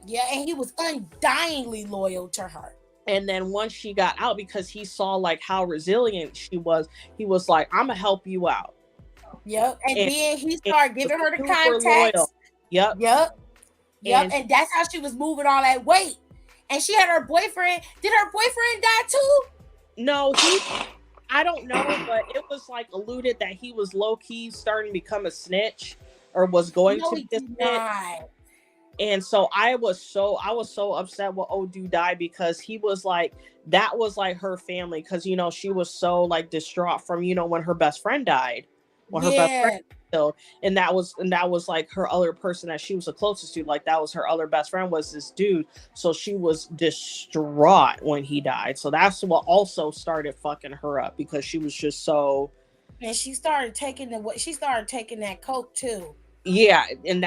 Yeah, and he was undyingly loyal to her. And then once she got out, because he saw like how resilient she was, he was like, I'm gonna help you out. Yep. And then he started giving her the contacts. Yep. And that's how she was moving all that weight. And she had her boyfriend. Did her boyfriend die too? No, I don't know, but it was like alluded that he was low key starting to become a snitch, or was going to be a snitch. And so I was so upset when old dude died, because he was like, that was like her family, because you know she was so like distraught from, you know, when her best friend died, when her best friend killed, and that was like her other person that she was the closest to, like that was her other best friend, was this dude. So she was distraught when he died. So that's what also started fucking her up, because she was just so. And she started taking that coke too. Yeah, and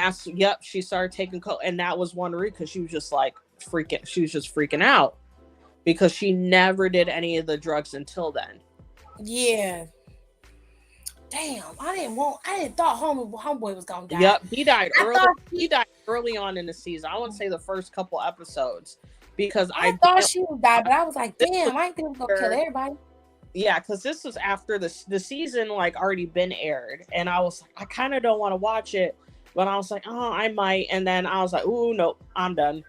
she started taking coke, and that was one reason, because she was just like freaking out, because she never did any of the drugs until then. Yeah. Damn, I didn't thought homeboy was gonna die. Yep, he died early. He died early on in the season. I wouldn't say the first couple episodes, because I thought she would die, but I was like, damn, I ain't think it was gonna kill everybody. Yeah, because this was after the season like already been aired, and I was like, I kind of don't want to watch it, but I was like, oh, I might, and then I was like, ooh, nope, I'm done.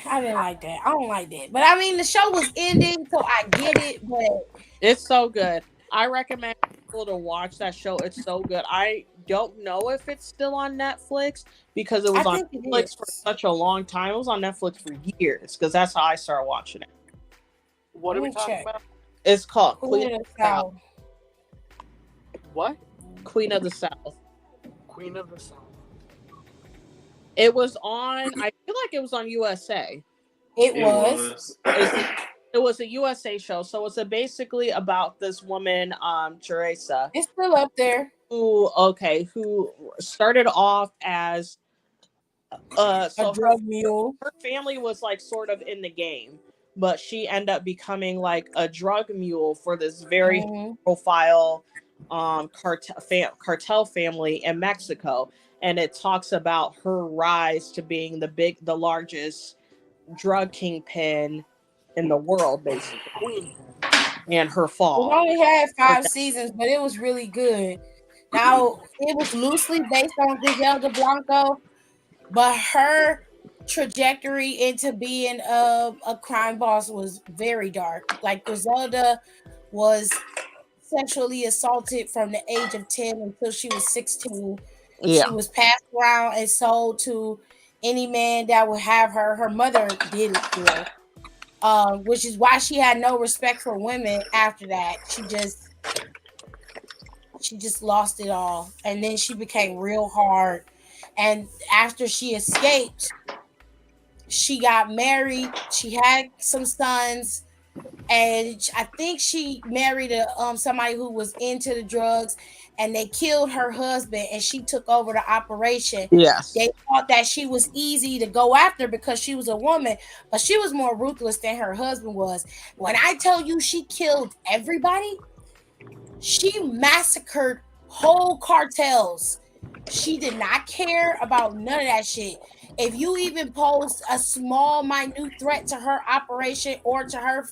I didn't like that. I don't like that, but I mean, the show was ending, so I get it. But it's so good. I recommend people to watch that show. It's so good. I don't know if it's still on Netflix, because it was on Netflix for such a long time. It was on Netflix for years, because that's how I started watching it. What are we talking about? It's called Queen of the South. What? Queen of the South. Queen of the South. It was on, I feel like it was on USA. It was. It was a USA show. So it's basically about this woman, Teresa. It's still up there. Who started off as a drug mule. Her family was like sort of in the game, but she ended up becoming like a drug mule for this very profile cartel family in Mexico. And it talks about her rise to being the largest drug kingpin in the world, basically, and her fall. It only had 5 seasons, but it was really good. Now, it was loosely based on Griselda Blanco, but her trajectory into being a crime boss was very dark. Like, Griselda was sexually assaulted from the age of 10 until she was 16. Yeah. She was passed around and sold to any man that would have her. Her mother did it to her, which is why she had no respect for women after that. She just lost it all. And then she became real hard. And after she escaped, she got married. She had some sons. And I think she married somebody who was into the drugs. And they killed her husband, and she took over the operation. Yes. They thought that she was easy to go after because she was a woman, but she was more ruthless than her husband was. When I tell you she killed everybody, she massacred whole cartels. She did not care about none of that shit. If you even posed a small, minute threat to her operation or to her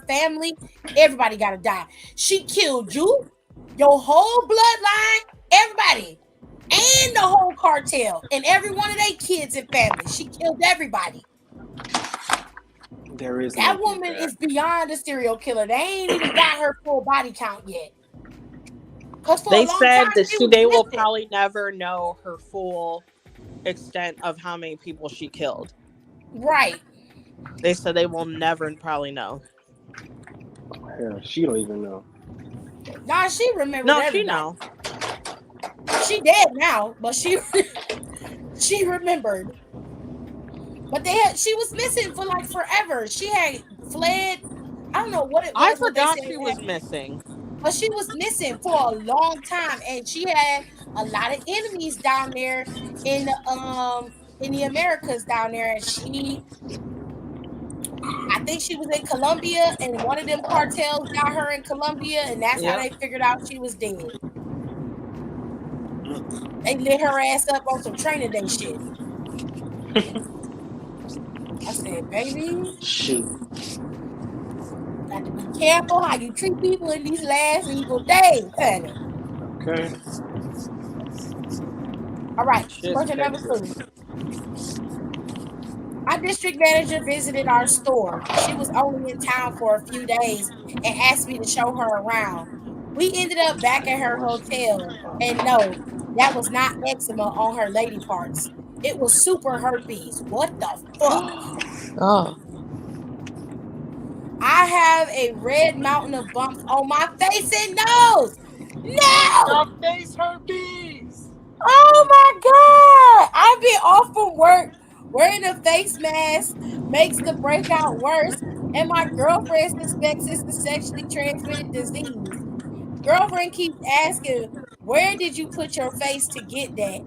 family, everybody got to die. She killed you, your whole bloodline, everybody, and the whole cartel, and every one of their kids and families. She killed everybody. That woman is beyond a serial killer. They ain't even got her full body count yet. Cause for They a long said time that she was they will missing. probably never know her full extent of how many people she killed. Right. They said they will never probably know. Hell, she don't even know. Nah, she remembered No, she everybody. know. She dead now, but she remembered. But she was missing for like forever. She had fled. I don't know what it I was. What they forgot said she was missing. but she was missing for a long time, and she had a lot of enemies down there in the Americas down there. And I think she was in Colombia, and one of them cartels got her in Colombia, and that's how they figured out she was dead. They lit her ass up on some training day shit. I said, baby, shoot, got to be careful how you treat people in these last evil days, honey. okay. All right, Shit, question number Texas. 2. My district manager visited our store. She was only in town for a few days and asked me to show her around. We ended up back at her hotel, and no, that was not eczema on her lady parts. It was super herpes. What the fuck? Oh. I have a red mountain of bumps on my face and nose. No! Face herpes. Oh my god! I've been off from work. Wearing a face mask makes the breakout worse, and my girlfriend suspects it's a sexually transmitted disease. Girlfriend keeps asking, "Where did you put your face to get that?"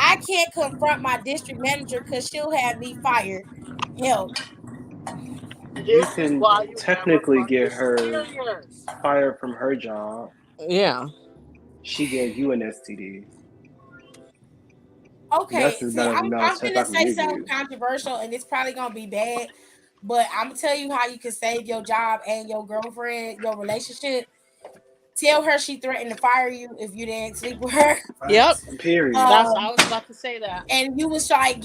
I can't confront my district manager because she'll have me fired. Help. You can technically get her fired from her job. Yeah. She gave you an STD. Okay, That's as see, bad as I'm maltech I gonna can say give something you. controversial, and it's probably gonna be bad, but I'm gonna tell you how you can save your job and your girlfriend, your relationship. Tell her she threatened to fire you if you didn't sleep with her. Yep. Period. That's I was about to say that. And you was like,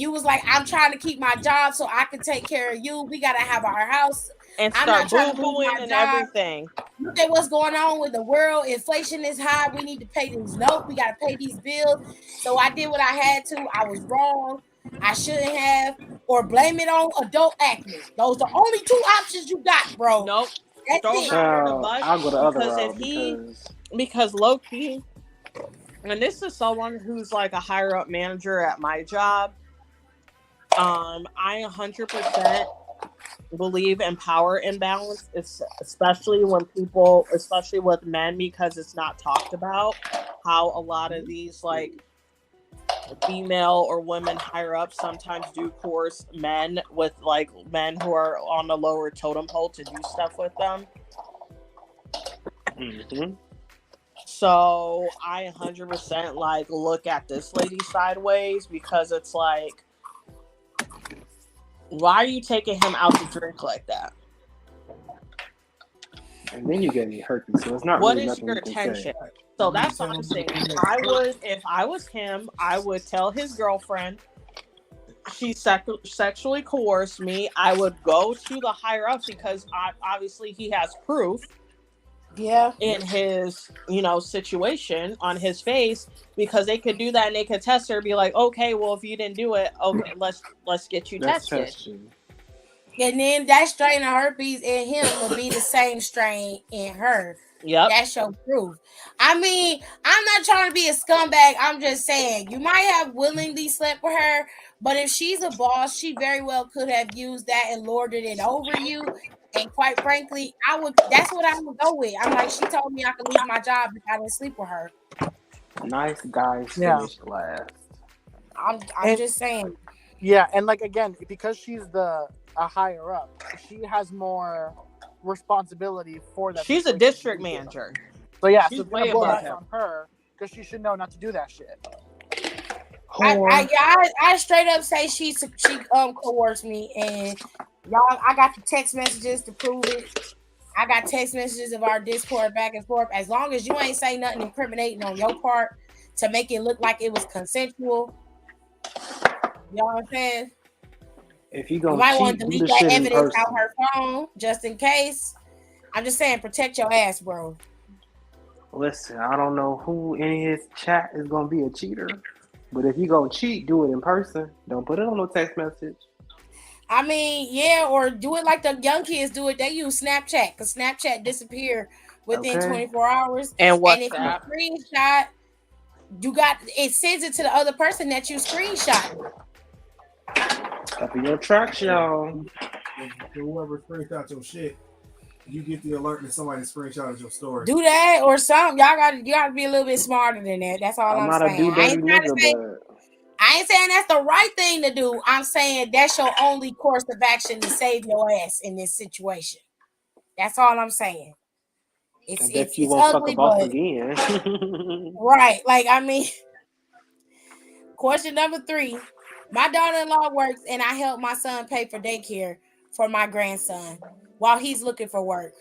I'm trying to keep my job so I can take care of you. We gotta have our house. And I'm start not trying to lose boo-booing my and job. everything. Look at what's going on with the world. Inflation is high. We need to pay these notes. We gotta pay these bills. So I did what I had to. I was wrong. I shouldn't have. Or blame it on adult acne. Those are the only 2 options you got, bro. Nope. That's Throw it. her under the bus. I'll go the other Because route because low key, and this is someone who's like a higher up manager at my job. I 100% believe in power imbalance, especially with men, because it's not talked about how a lot of these like female or women higher up sometimes do coerce men who are on the lower totem pole to do stuff with them. Mm-hmm. So I 100% like look at this lady sideways, because it's like, why are you taking him out to drink like that? And then you get me herpes, so it's not What really is nothing your you can intention? say. So that's what I'm saying. If I was him, I would tell his girlfriend she sexually coerced me. I would go to the higher ups, because obviously he has proof. Yeah. In his, situation on his face, because they could do that and they could test her, be like, okay, well, if you didn't do it, okay, let's get you tested. And then that strain of herpes in him will be the same strain in her. Yep. That's your proof. I mean, I'm not trying to be a scumbag. I'm just saying, you might have willingly slept with her, but if she's a boss, she very well could have used that and lorded it over you. And quite frankly, that's what I would go with. I'm like, she told me I could lose my job if I didn't sleep with her. Nice guys finish last. I'm just saying. Yeah, and like again, because she's a higher up, she has more responsibility for that. She's a district manager. So yeah, she's so way blow above that on her, because she should know not to do that shit. I straight up say she coerced me, and y'all, I got the text messages to prove it. I got text messages of our Discord back and forth. As long as you ain't say nothing incriminating on your part to make it look like it was consensual, you know what I'm saying? If you might want to delete that evidence out her phone just in case. I'm just saying, protect your ass, bro. Listen, I don't know who in his chat is gonna be a cheater, but if you gonna cheat, do it in person. Don't put it on no text message. I mean, yeah, or do it like the young kids do it. They use Snapchat because Snapchat disappear within Okay. 24 hours. And And if you WhatsApp. screenshot, it sends it to the other person that you screenshot. Cover your tracks, y'all. Whoever screenshots your shit, you get the alert that somebody screenshotted your story. Do that or something. You gotta be a little bit smarter than that. That's all I'm not saying. a do dirty nigga, but I ain't saying that's the right thing to do. I'm saying that's your only course of action to save your ass in this situation. That's all I'm saying. It's ugly, but again. right. Like, I mean, question number 3. My daughter-in-law works and I help my son pay for daycare for my grandson while he's looking for work.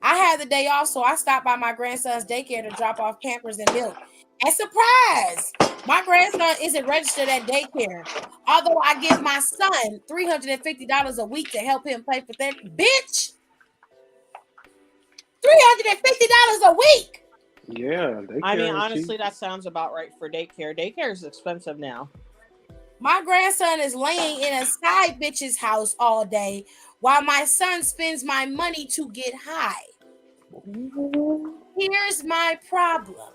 I had the day off, so I stopped by my grandson's daycare to drop off Pampers and milk. And surprise, my grandson isn't registered at daycare. Although I give my son $350 a week to help him pay for therapy. Bitch! $350 a week! Yeah, I mean, honestly, that sounds about right for daycare. Daycare is expensive now. My grandson is laying in a side bitch's house all day while my son spends my money to get high. Here's my problem.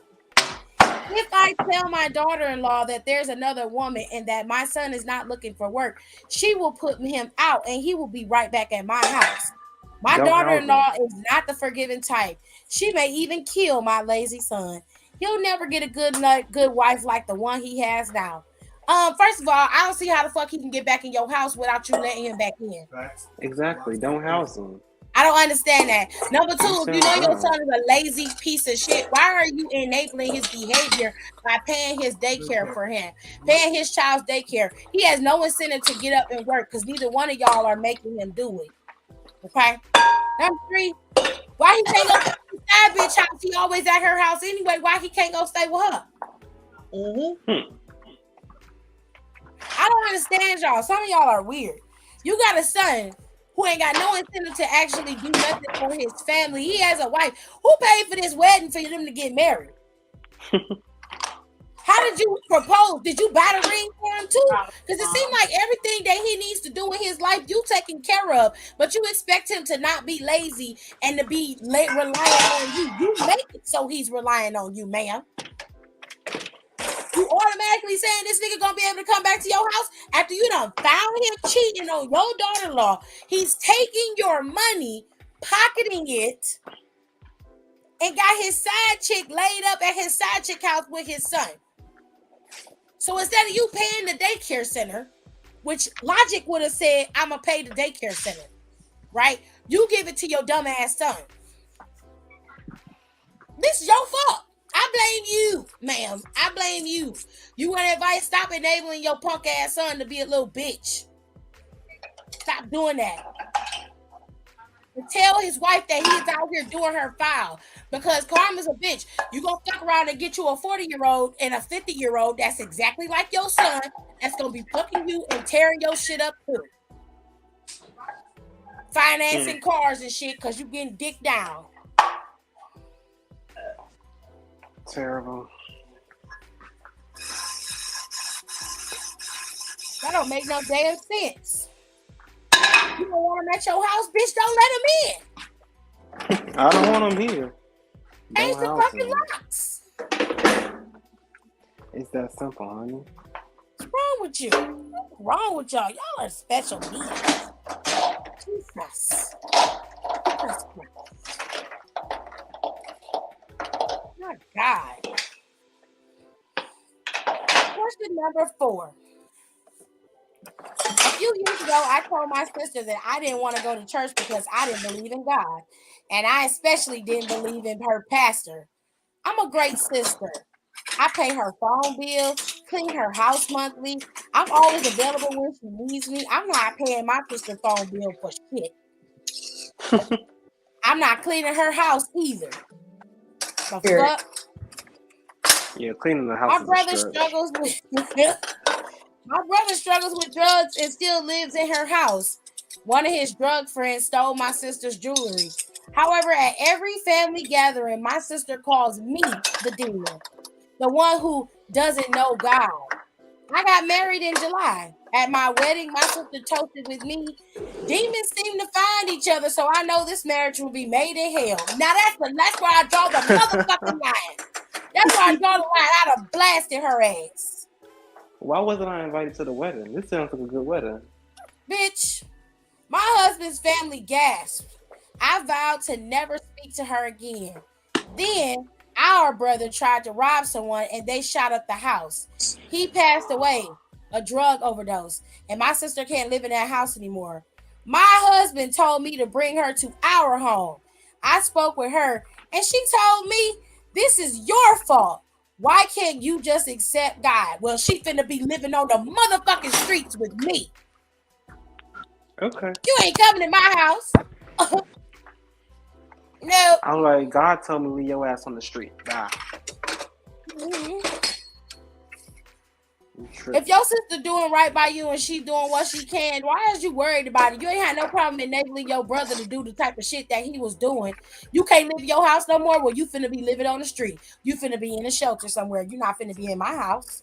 If I tell my daughter-in-law that there's another woman and that my son is not looking for work, she will put him out and he will be right back at my house. My daughter-in-law is not the forgiving type. She may even kill my lazy son. He'll never get a good wife like the one he has now. First of all, I don't see how the fuck he can get back in your house without you letting him back in. Exactly. Don't house him. I don't understand that. Number 2, if you know your son is a lazy piece of shit, why are you enabling his behavior by paying his daycare for him, paying his child's daycare? He has no incentive to get up and work because neither one of y'all are making him do it. Okay. Number 3, why he can't go to that bitch house? He always at her house anyway. Why he can't go stay with her? I don't understand y'all. Some of y'all are weird. You got a son who ain't got no incentive to actually do nothing for his family. He has a wife. Who paid for this wedding for them to get married? How did you propose? Did you buy the ring for him too? Because it seemed like everything that he needs to do in his life, you taking care of, but you expect him to not be lazy and to be relying on you. You make it so he's relying on you, ma'am. You automatically saying this nigga gonna be able to come back to your house after you done found him cheating on your daughter-in-law. He's taking your money, pocketing it, and got his side chick laid up at his side chick house with his son. So instead of you paying the daycare center, which logic would have said, I'm gonna pay the daycare center, right? You give it to your dumbass son. This is your fault. I blame you, ma'am. I blame you. You want advice? Stop enabling your punk ass son to be a little bitch. Stop doing that. And tell his wife that he's out here doing her foul because karma's a bitch. You gonna fuck around and get you a 40-year-old and a 50-year-old that's exactly like your son that's gonna be fucking you and tearing your shit up too. Financing cars and shit because you getting dick down. Terrible. That don't make no damn sense. You don't want him at your house, bitch, don't let him in. I don't want him here. Change the fucking locks. It's that simple, honey. What's wrong with you? What's wrong with y'all? Y'all are special needs. Jesus. My God. Question number 4. A few years ago, I told my sister that I didn't want to go to church because I didn't believe in God. And I especially didn't believe in her pastor. I'm a great sister. I pay her phone bill, clean her house monthly. I'm always available when she needs me. I'm not paying my sister phone bill for shit. I'm not cleaning her house either. The fuck? Yeah, cleaning the house. My brother struggles with drugs and still lives in her house. One of his drug friends stole my sister's jewelry. However, at every family gathering, my sister calls me the demon, the one who doesn't know God. I got married in July. At my wedding, my sister toasted with me. Demons seem to find each other, so I know this marriage will be made in hell. Now that's where I draw the motherfucking line. That's where I draw the line. I'd have blasted her ass. Why wasn't I invited to the wedding? This sounds like a good wedding. Bitch, my husband's family gasped. I vowed to never speak to her again. Then our brother tried to rob someone and they shot up the house. He passed away, a drug overdose, and my sister can't live in that house anymore. My husband told me to bring her to our home. I spoke with her and she told me, this is your fault. Why can't you just accept God? Well, she finna be living on the motherfucking streets with me. Okay. You ain't coming to my house. No. I'm like, God told me leave your ass on the street. Bye. If your sister doing right by you and she doing what she can, why is you worried about it? You ain't had no problem enabling your brother to do the type of shit that he was doing. You can't live in your house no more. Well, you finna be living on the street. You finna be in a shelter somewhere. You're not finna be in my house.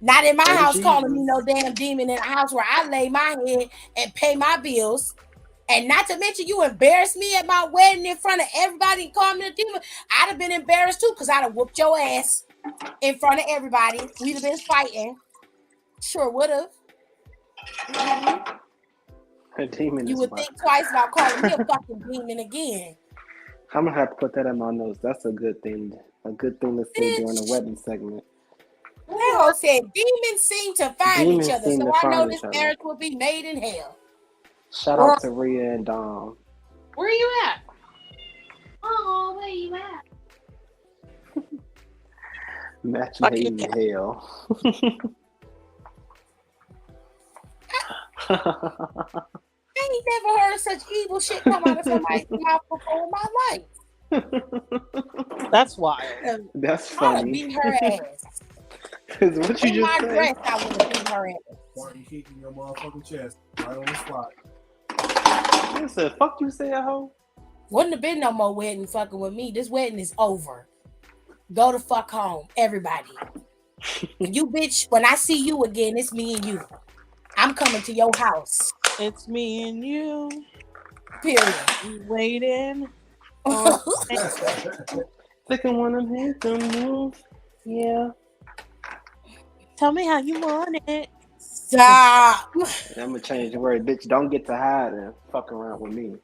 Not in my house calling me no damn demon in a house where I lay my head and pay my bills. And not to mention you embarrassed me at my wedding in front of everybody and called me a demon. I'd have been embarrassed too because I'd have whooped your ass in front of everybody. We'd have been fighting. Sure would have. A demon. You would think twice about calling me a fucking demon again. I'm gonna have to put that in my notes. That's a good thing. A good thing to say during the wedding segment. That whole said demons seem to find each other, so I know this marriage will be made in hell. Shout out to Rhea and Dom. Where are you at? Oh, where you at? Match made in hell. I ain't never heard such evil shit come out of somebody's mouth before in my life. That's wild. That's funny. I would beat her ass. Cause what you in just my said? dress, I would have beat her ass. Why are you kicking your motherfucking chest right on the spot? You said, fuck you said, ho? Wouldn't have been no more wedding fucking with me. This wedding is over. Go the fuck home, everybody. You bitch, when I see you again, it's me and you. I'm coming to your house. It's me and you. Period. Waiting. Second one of his move. Yeah. Tell me how you want it. Stop. I'm gonna change the word, bitch. Don't get to hide and fuck around with me.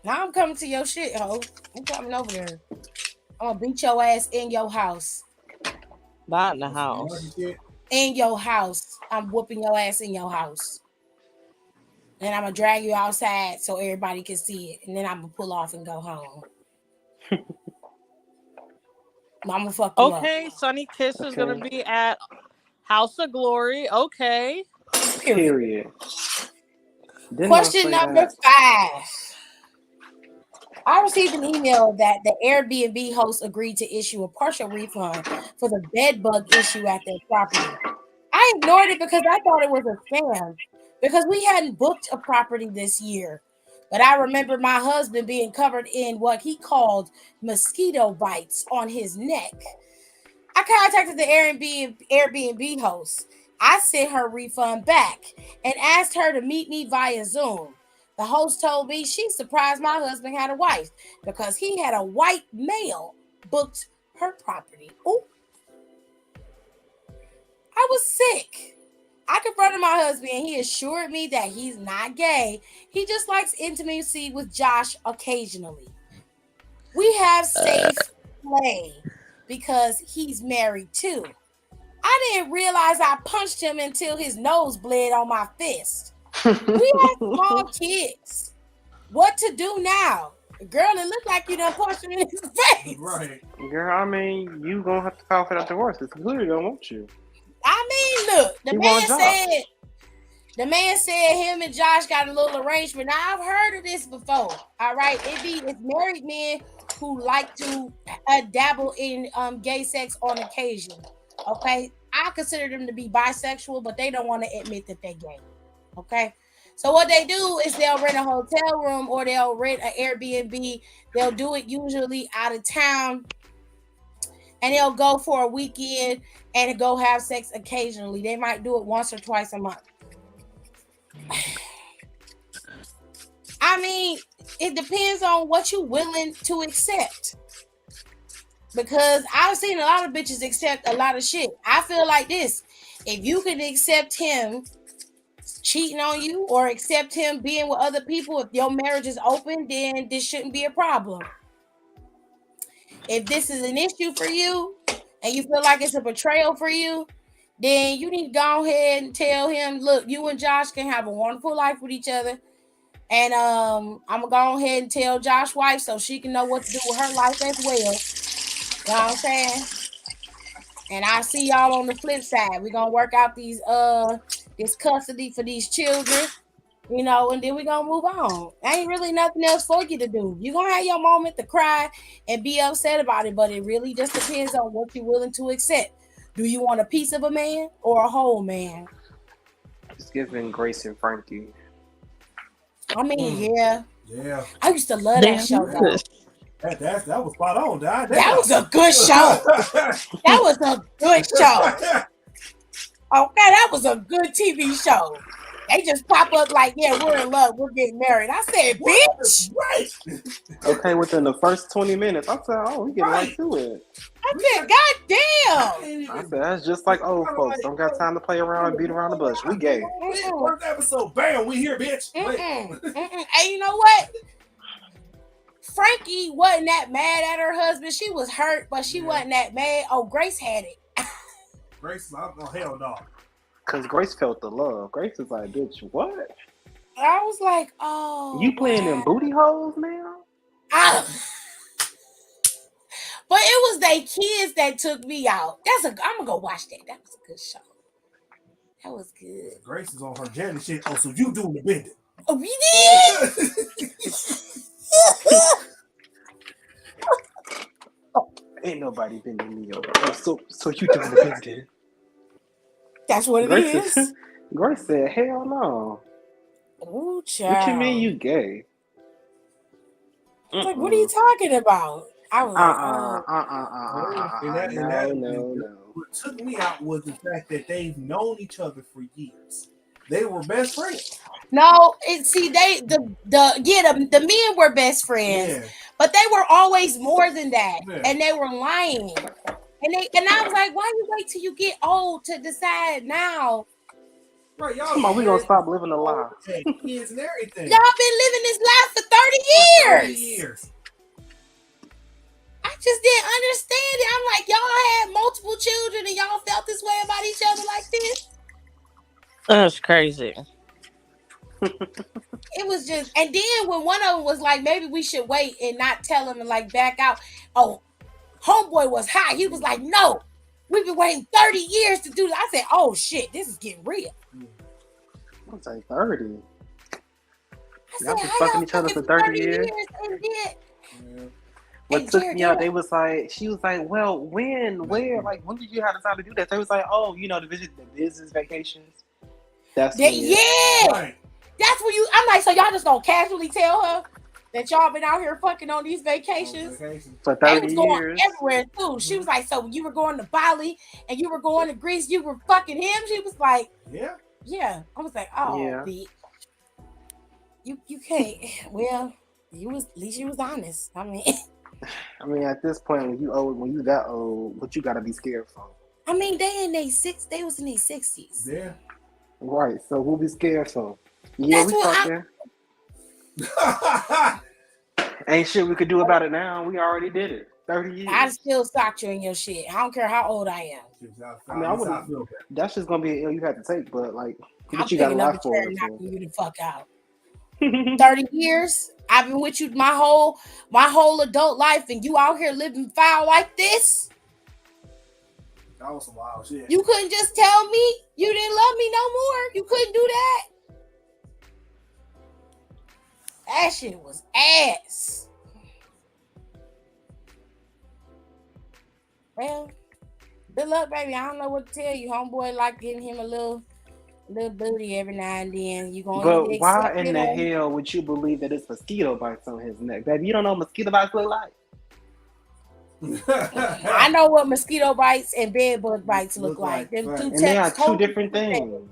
Now I'm coming to your shit, ho. I'm coming over there. I'm gonna beat your ass in your house. Not in the house. In your house. I'm whooping your ass in your house. Then I'm gonna drag you outside so everybody can see it. And then I'm gonna pull off and go home. I'm gonna fuck you up. Okay, Sunny Kiss is gonna be at House of Glory. Okay. Period. Question number 5. I received an email that the Airbnb host agreed to issue a partial refund for the bed bug issue at their property. I ignored it because I thought it was a scam because we hadn't booked a property this year. But I remember my husband being covered in what he called mosquito bites on his neck. I contacted the Airbnb host. I sent her refund back and asked her to meet me via Zoom. The host told me she's surprised my husband had a wife because he had a white male booked her property. Ooh. I was sick. I confronted my husband and he assured me that he's not gay. He just likes intimacy with Josh occasionally. We have safe play because he's married too. I didn't realize I punched him until his nose bled on my fist. We have small kids. What to do now? Girl, it looked like you done punched him in his face. Right. Girl, I mean, you gonna have to file for that divorce. It's clearly don't want you. I mean, look, the man said him and Josh got a little arrangement. Now, I've heard of this before. All right, it's married men who like to dabble in gay sex on occasion. Okay, I consider them to be bisexual, but they don't want to admit that they're gay. Okay, So what they do is they'll rent a hotel room or they'll rent an Airbnb. They'll do it usually out of town, and they'll go for a weekend and go have sex occasionally. They might do it once or twice a month. I mean, it depends on what you're willing to accept. Because I've seen a lot of bitches accept a lot of shit. I feel like this. If you can accept him cheating on you or accept him being with other people, if your marriage is open, then this shouldn't be a problem. If this is an issue for you and you feel like it's a betrayal for you, then you need to go ahead and tell him, look, you and Josh can have a wonderful life with each other. And I'm gonna go ahead and tell Josh's wife so she can know what to do with her life as well. You know what I'm saying? And I see y'all on the flip side. We're gonna work out these this custody for these children, you know, and then we're gonna move on. Ain't really nothing else for you to do. You're gonna have your moment to cry and be upset about it, but it really just depends on what you're willing to accept. Do you want a piece of a man or a whole man? It's giving Grace and Frankie. I mean, yeah. Yeah. I used to love that show though. That was spot on, Dad. That was a good show. That was a good show. Okay, that was a good TV show. They just pop up like, yeah, we're in love, we're getting married. I said, bitch. Right. Okay, within the first 20 minutes, I said, oh, we getting right to it. I said, God damn. I said, that's just like old folks. Don't got time to play around and beat around the bush. We gay. First episode, bam, we here, bitch. Hey, you know what? Frankie wasn't that mad at her husband. She was hurt, but she wasn't that mad. Oh, Grace had it. Grace, oh hell no. Because Grace felt the love. Grace was like, bitch, what? I was like, oh. You playing them booty holes now? But it was they kids that took me out. I'm gonna go watch that. That was a good show. That was good. Grace is on her Janet shit. Oh, so you doing the bending? Oh, we did. Ain't nobody bending me over. Oh, so you doing the bending? That's what it is. Grace said, hell no. Ooh, child. What you mean you gay? Like, what are you talking about? I was no. What took me out was the fact that they've known each other for years. They were best friends. No, the men were best friends, but they were always more than that, and they were lying. And I was like, why you wait till you get old to decide now? Right, y'all. Come on, we gonna stop living a lie. Kids and everything. Y'all been living this life for 30 years. 30 years. I just didn't understand it. I'm like, y'all had multiple children and y'all felt this way about each other like this. That's crazy. It was just, and then when one of them was like, maybe we should wait and not tell him and like back out. Oh, homeboy was high. He was like, no, we've been waiting 30 years to do this. I said, oh shit, this is getting real. I was like 30. Y'all been fucking each other for 30 years. What took me out, she was like, well, when, where, like, when did you have the time to do that? They was like, oh, you know, the business vacations. That's right. That's when I'm like, so y'all just gonna casually tell her that y'all been out here fucking on these vacations for 30 they was going years. Everywhere too. She was like, so you were going to Bali and you were going to Greece, you were fucking him. She was like, yeah. I was like, oh, bitch. You can't. Well, at least you was honest. I mean, at this point, when you that old, what you gotta be scared for? I mean, they was in their 60s. Yeah. Right. So we'll be scared for. Yeah, we fucking. Ain't shit we could do about it now. We already did it. 30 years. I still socked you in your shit. I don't care how old I am. I mean, I wouldn't. That's just gonna be an L you have to take. But like, I'm you got a lot for it. Knocking you the fuck out. 30 years. I've been with you my whole adult life, and you out here living foul like this. That was some wild shit. You couldn't just tell me you didn't love me no more. You couldn't do that. That shit was ass. Well, good luck, baby. I don't know what to tell you. Homeboy like getting him a little little booty every now and then. You gonna But either why accept in it the or hell would you believe that it's mosquito bites on his neck? Baby, you don't know what mosquito bites look like. I know what mosquito bites and bed bug bites look like. Them right. two And they are two totally different things.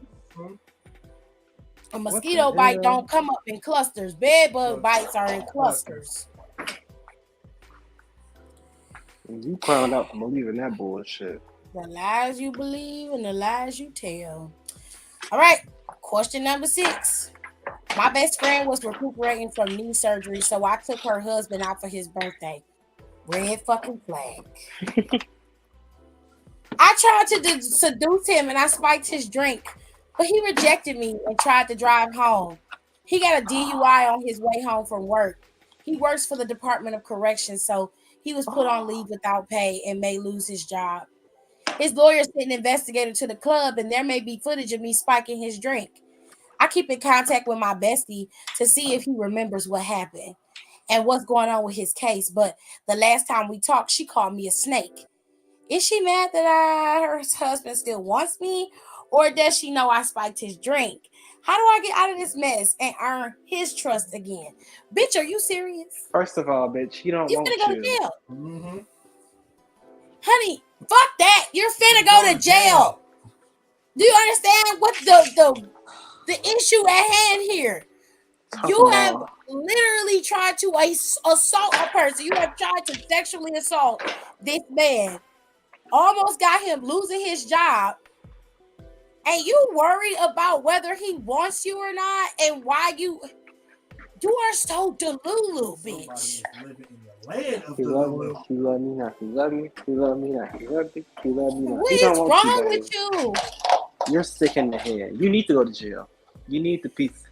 A What mosquito the bite hell? don't come up in clusters. Bed bug bites are in clusters. You clowned out for believing that bullshit. The lies you believe and the lies you tell. All right, question number 6. My best friend was recuperating from knee surgery, so I took her husband out for his birthday. Red fucking flag. I tried to seduce him and I spiked his drink, but he rejected me and tried to drive home. He got a DUI on his way home from work. He works for the Department of Corrections, so he was put on leave without pay and may lose his job. His lawyer sent an investigator to the club, and there may be footage of me spiking his drink. I keep in contact with my bestie to see if he remembers what happened and what's going on with his case. But the last time we talked, she called me a snake. Is she mad that her husband still wants me? Or does she know I spiked his drink? How do I get out of this mess and earn his trust again? Bitch, are you serious? First of all, bitch, he don't You want finna go to you. jail. Mm-hmm. Honey, fuck that. You're finna go to jail. Do you understand what the issue at hand here? You have literally tried to assault a person. You have tried to sexually assault this man. Almost got him losing his job. And you worried about whether he wants you or not and why you are so delulu, bitch. He love me, he love me not, he love me, he love me not, he love me, he love me not. What He is don't want wrong you, baby. with you? You're sick in the head. You need to go to jail. You need the peace,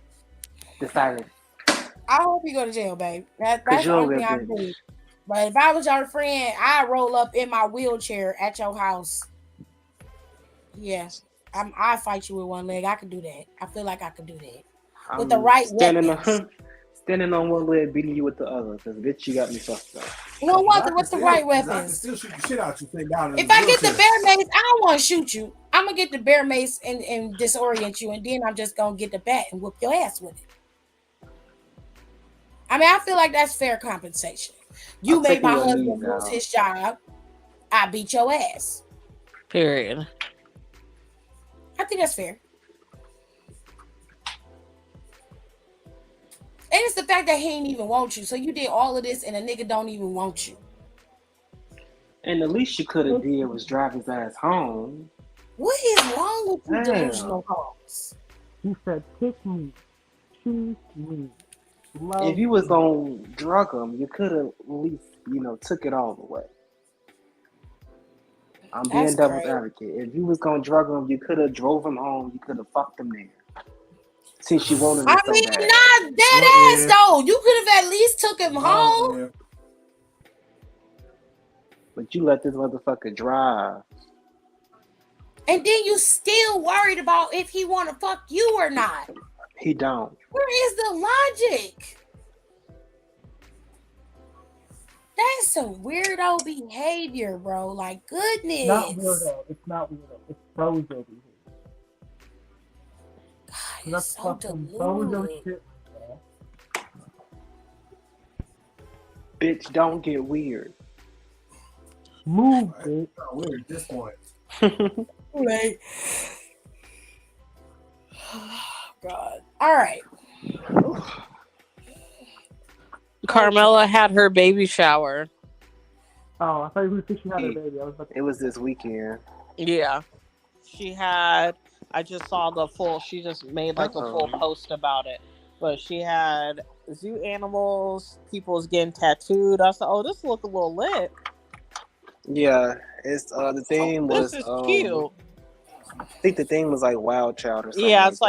the silence. I hope you go to jail, babe. That's the you're only a thing I bitch. can do. But if I was your friend, I'd roll up in my wheelchair at your house. Yes. I fight you with one leg. I can do that. I feel like I could do that. With the right weapons. Standing on one leg, beating you with the other. Because, bitch, you got me fucked up. No wonder with the right I can weapons. still shoot the shit out you. Down If I get the bear mace, I don't want to shoot you. I'm going to get the bear mace and disorient you. And then I'm just going to get the bat and whoop your ass with it. I mean, I feel like that's fair compensation. You made my husband lose his job. I beat your ass. Period. I think that's fair. And it's the fact that he ain't even want you. So you did all of this and a nigga don't even want you. And the least you could have did was drive his ass home. What is wrong with you delusional hoes? He said, kick me, choose me. If you was gonna drug him, you could have at least, took it all the way. I'm being devil's advocate. If you was gonna drug him, you could have drove him home. You could have fucked him there. Since you wanted him so bad. Not dead ass though. You could have at least took him home. Yeah. But you let this motherfucker drive. And then you still worried about if he want to fuck you or not. He don't. Where is the logic? That's some weirdo behavior, bro. Like, goodness. Not weirdo. It's not weirdo. It's bozo behavior. God, That's so fucking bozo deluded. shit. Bitch, don't get weird. Move, bitch. Weird at this point. Like, oh, God. All right. Carmela had her baby shower. Oh, I thought you were saying she had her baby. It was this weekend. Yeah. She had, I just saw the full, she just made like a full post about it. But she had zoo animals, people's getting tattooed. I said, oh, this look a little lit. Yeah, it's the theme was this is cute. I think the theme was like Wild Child or something. Yeah, it's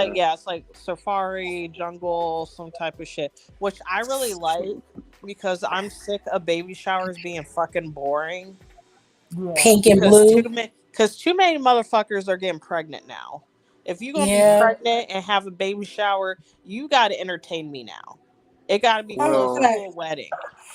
like safari, jungle, some type of shit, which I really like because I'm sick of baby showers being fucking boring. Yeah. Pink and blue. Because too many motherfuckers are getting pregnant now. If you're gonna be pregnant and have a baby shower, you got to entertain me now. It got to be close Well, to a wedding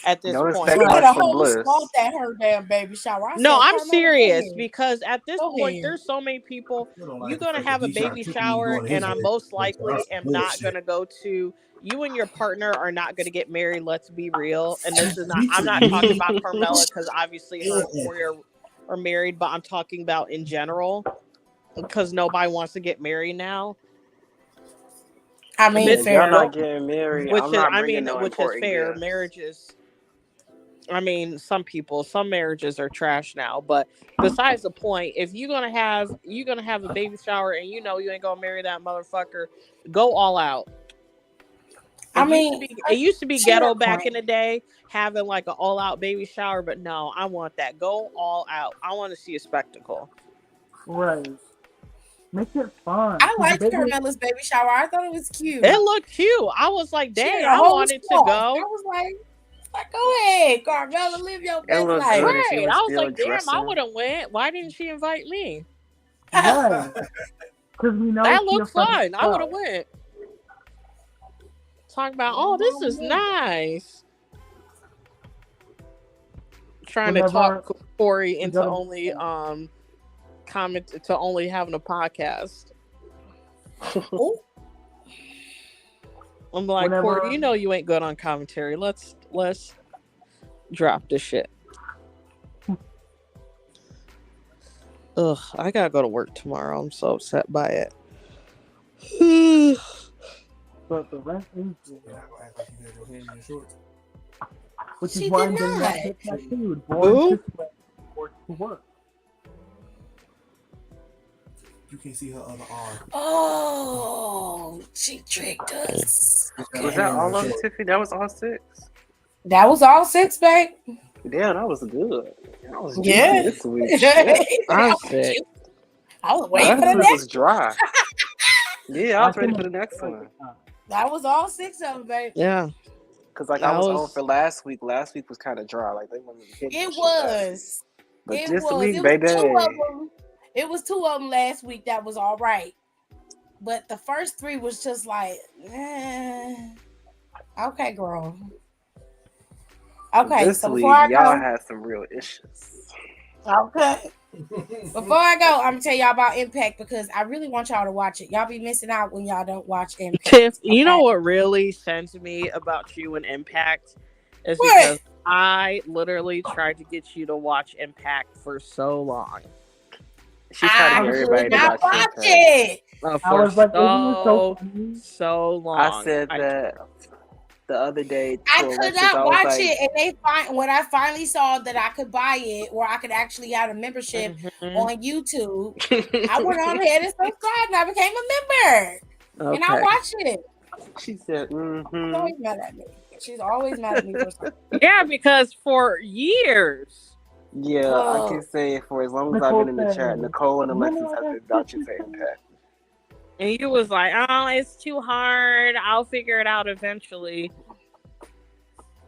at this don't point. expect She much had a from whole Bliss. smoke at her damn baby shower. I No, said, I'm Carmela, go serious ahead. because at this Go point, ahead. there's so many people. I don't You're like the gonna fact that have a he tried baby to trick me shower, going to and his I wedding. most That's likely am not bullshit. gonna go to. You and your partner are not gonna get married. Let's be real. And this is not. He I'm tricked not talking me. about Carmela because obviously her and Yeah. Corey are married, but I'm talking about in general because nobody wants to get married now. I mean, Yeah, Bitch, if y'all fair. not getting married, I'm not bringing no which is important fair. gifts. Marriages. I mean, some marriages are trash now, but besides the point, if you're gonna have a baby shower and you know you ain't gonna marry that motherfucker, go all out. I mean, It used to be to your ghetto back point. in the day, having like an all out baby shower, but no, I want that. Go all out. I want to see a spectacle. Right. Make it fun. I 'Cause the liked baby, Carmela's baby shower. I thought it was cute. It looked cute. I was like, She dang, had a I whole wanted to smoke. go. I was like, go ahead, Carmela, live your It best looked life. good, and she Right. was I was still like, damn, I would dressing. have went. Why didn't she invite me? right? Because we know That she a looked fucking fun. I would have star. went. Talking about, oh, this is nice. Trying to Whenever talk Corey we into go to only comment to only having a podcast. Ooh. I'm like, Whenever- Corey, you know you ain't good on commentary. Let's drop this shit. Ugh, I gotta go to work tomorrow. I'm so upset by it. but the rest is Yeah, I'm gonna act like you had your hand in your shorts. which She is why did I'm getting that not. hit tattooed. Who? Born to sweat, born to work. You can see her other arm. Oh, she tricked us. Was that all of it, Tiffany? That was all 6? That was all 6, babe. Damn, that was good. That was juicy Yeah. this week. Shit. I'm sick. I was waiting for Last the week next. was dry. Yeah, I was ready for the next one. That was all 6 of them, babe. Yeah. Cause like That I was was- on for last week. Last week was kind of dry. Like they wanted to hit It that shit last week. was. But It this was. week, It was baby. 2 of them. It was 2 of them last week that was all right. But the first 3 was just like, okay, girl. Okay, This so week, before I y'all go, had some real issues. okay. Before I go, I'm gonna tell y'all about Impact because I really want y'all to watch it. Y'all be missing out when y'all don't watch Impact. Tiff, you know okay? what really sends me about you and Impact is What? because I literally tried to get you to watch Impact for so long. She tried to I get everybody could to not watch watch Impact. it. I For was like, isn't this so funny? so long. I said that the other day to I could Alexis. not I was watch like, it, and when I finally saw that I could buy it, or I could actually have a membership Mhm. on YouTube, I went on ahead and subscribed, and I became a member, and I Okay. watched it. she said, She's always mad at me. She's always mad at me for something. Yeah, because for years. Yeah, I can say for as long as I've been in the chat, Nicole and Alexis have been vouching for Impact. And you was like, oh, it's too hard. I'll figure it out eventually.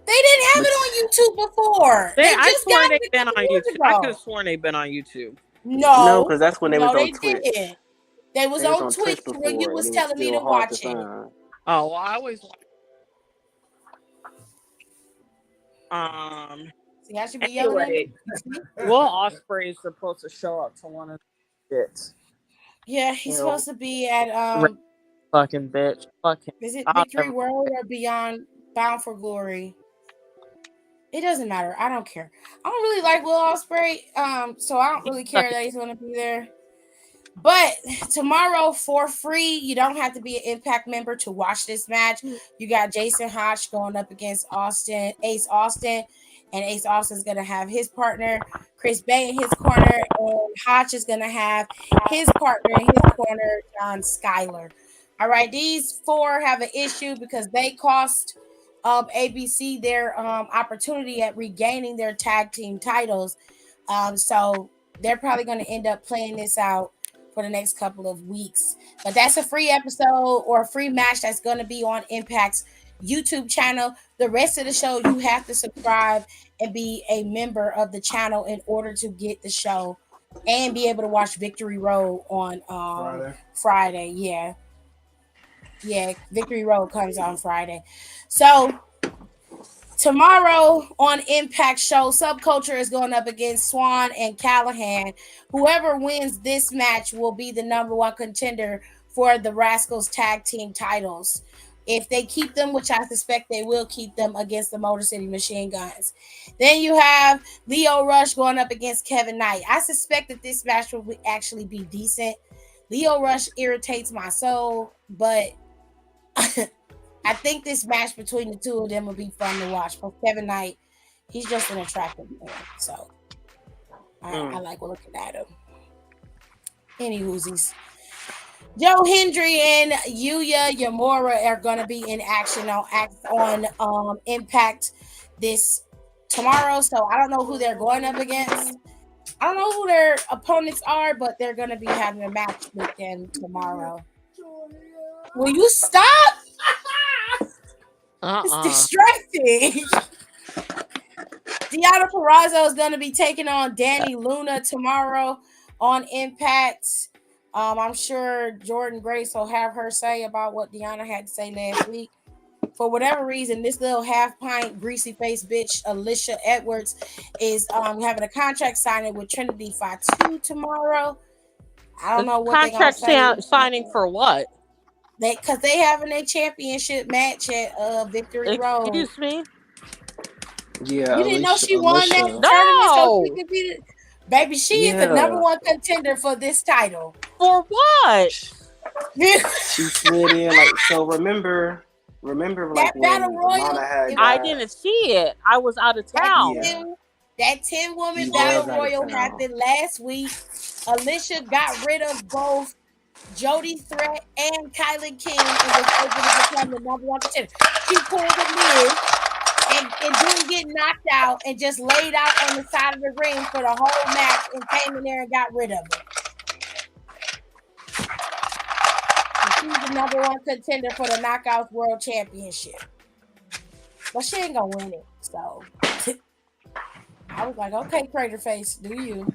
They didn't have it on YouTube before. They I just swear got they've it been a on couple years YouTube. I ago. could have sworn they've been on YouTube. No, because that's when they was on Twitch. Didn't. They was on Twitch when you was telling me to watch it. Oh, well, I always. See, I should be yelling at Anyway, me. Will Ospreay is supposed to show up to one of the bits. Yeah, he's supposed to be at Fucking bitch. Fucking. is it Victory World or Beyond Bound for Glory? It doesn't matter. I don't care. I don't really like Will Ospreay, so I don't really care that he's going to be there. But tomorrow, for free, you don't have to be an Impact member to watch this match. You got Jason Hodge going up against Ace Austin, and Ace Austin's going to have his partner, Chris Bay, in his corner, and Hodge is going to have his partner in his corner, John Skyler. All right, these 4 have an issue because they cost ABC their opportunity at regaining their tag team titles. So they're probably going to end up playing this out for the next couple of weeks. But that's a free episode or a free match that's going to be on Impact's YouTube channel. The rest of the show, you have to subscribe and be a member of the channel in order to get the show and be able to watch Victory Road on Friday. Yeah. Yeah, Victory Road comes on Friday. So tomorrow on Impact Show, Subculture is going up against Swan and Callahan. Whoever wins this match will be the number one contender for the Rascals tag team titles. If they keep them, which I suspect they will keep them against the Motor City Machine Guns. Then you have Leo Rush going up against Kevin Knight. I suspect that this match will actually be decent. Leo Rush irritates my soul, but I think this match between the two of them will be fun to watch. But Kevin Knight, he's just an attractive man, so I like looking at him. Any whoosies. Joe Hendry and Yuya Yamura are going to be in action on Impact this tomorrow. So I don't know who they're going up against. I don't know who their opponents are, but they're going to be having a match with them tomorrow. Will you stop? It's distracting. Deonna Purrazzo is going to be taking on Danny Luna tomorrow on Impact. I'm sure Jordan Grace will have her say about what Deonna had to say last week. For whatever reason, this little half-pint, greasy-faced bitch, Alicia Edwards, is having a contract signing with Trinity Fatu tomorrow. I don't know what they're going to say. Signing for what? Because they having a championship match at Victory Road. Excuse me? Yeah, You didn't know she won that tournament, so she could be baby. She is the number one contender for this title. For what? She slid in like so. Remember like that battle royal. I didn't see it. I was out of town. That 10-woman battle royal happened last week. Alicia got rid of both Jody Threat and Kylie King and was able to become the number one contender. She pulled a mid and didn't get knocked out and just laid out on the side of the ring for the whole match and came in there and got rid of it. And she's the number one contender for the Knockouts World Championship. But she ain't gonna win it. So I was like, okay, Crater Face, do you?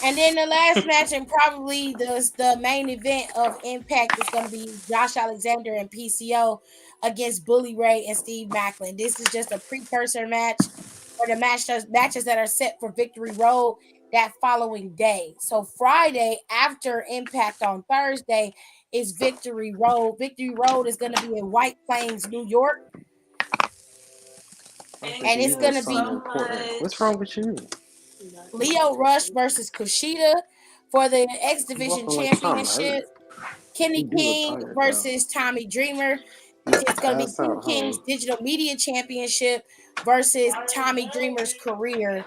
And then the last match and probably the main event of Impact is going to be Josh Alexander and PCO against Bully Ray and Steve Macklin. This is just a precursor match for the matches that are set for Victory Road that following day. So Friday after Impact on Thursday is Victory Road. Victory Road is going to be in White Plains, New York. And it's going to be... What's wrong with you? Leo Rush versus Kushida for the X Division Championship. Kenny King versus Tommy Dreamer. It's going to be Kenny King's Digital Media Championship versus Tommy Dreamer's career.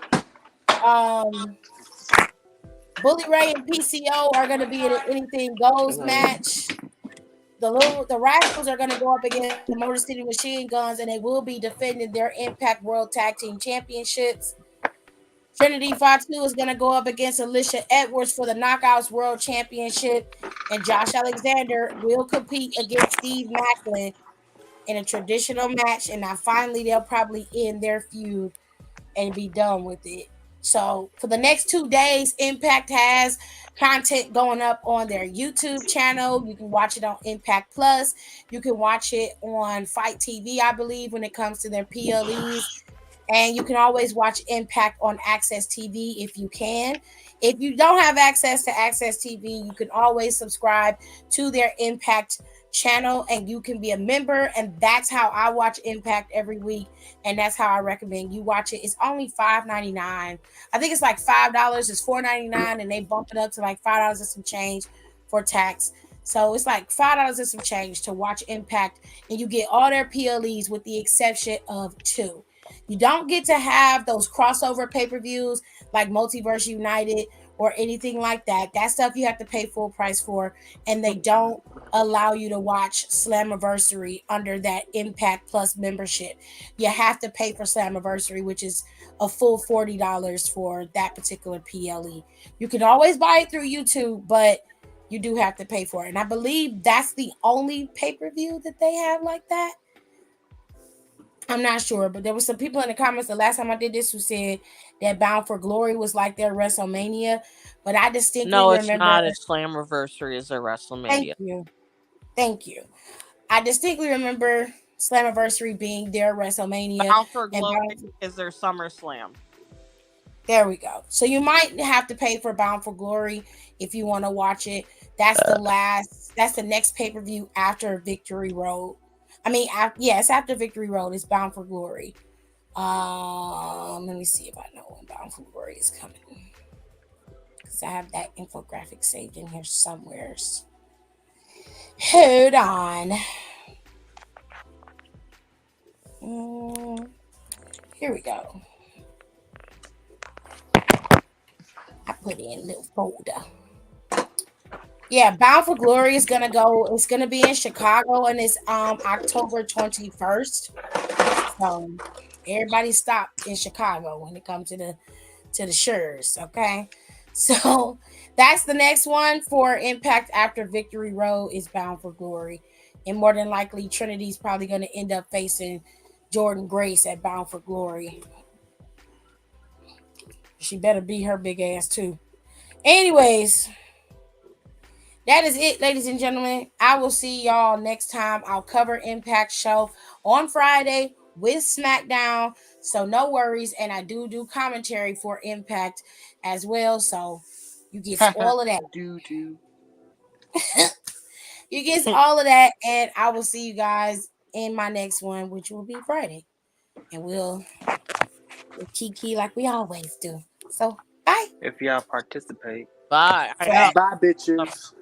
Bully Ray and PCO are going to be in an Anything Goes match. The Rascals are going to go up against the Motor City Machine Guns, and they will be defending their Impact World Tag Team Championships. Trinity Fatu is going to go up against Alicia Edwards for the Knockouts World Championship, and Josh Alexander will compete against Steve Macklin in a traditional match, and now finally they'll probably end their feud and be done with it. So for the next 2 days, Impact has content going up on their YouTube channel. You can watch it on Impact Plus. You can watch it on Fight TV, I believe, when it comes to their PLEs. And you can always watch Impact on Access TV if you can. If you don't have access to Access TV, you can always subscribe to their Impact channel and you can be a member. And that's how I watch Impact every week. And that's how I recommend you watch it. It's only $5.99. I think it's like $5. It's $4.99 and they bump it up to like $5 and some change for tax. So it's like $5 and some change to watch Impact. And you get all their PLEs with the exception of 2. You don't get to have those crossover pay-per-views like Multiverse United or anything like that. That stuff you have to pay full price for, and they don't allow you to watch Slammiversary under that Impact Plus membership. You have to pay for Slammiversary, which is a full $40 for that particular PLE. You can always buy it through YouTube, but you do have to pay for it. And I believe that's the only pay-per-view that they have like that. I'm not sure, but there were some people in the comments the last time I did this who said that Bound for Glory was like their WrestleMania, but I distinctly remember... No, it's not. It's Slammiversary is their WrestleMania. Thank you. Thank you. I distinctly remember Slammiversary being their WrestleMania, Bound for and Glory is their SummerSlam. there we go. So you might have to pay for Bound for Glory if you want to watch it. That's the last. That's the next pay per view after Victory Road. I mean, it's after Victory Road. It's Bound for Glory. Let me see if I know when Bound for Glory is coming, because I have that infographic saved in here somewhere. Hold on. Here we go. I put in a little folder. Yeah, Bound for Glory is gonna go. It's gonna be in Chicago, and it's October 21st. So everybody stop in Chicago when it comes to the Shures. Okay, so that's the next one for Impact after Victory Road is Bound for Glory, and more than likely Trinity's probably gonna end up facing Jordan Grace at Bound for Glory. She better beat her big ass too. Anyways, that is it, ladies and gentlemen. I will see y'all next time. I'll cover Impact show on Friday with SmackDown. So no worries. And I do commentary for Impact as well. So you get all of that. Do. You get all of that. And I will see you guys in my next one, which will be Friday. And we'll kiki like we always do. So bye. If y'all participate. Bye. I know. Bye, bitches.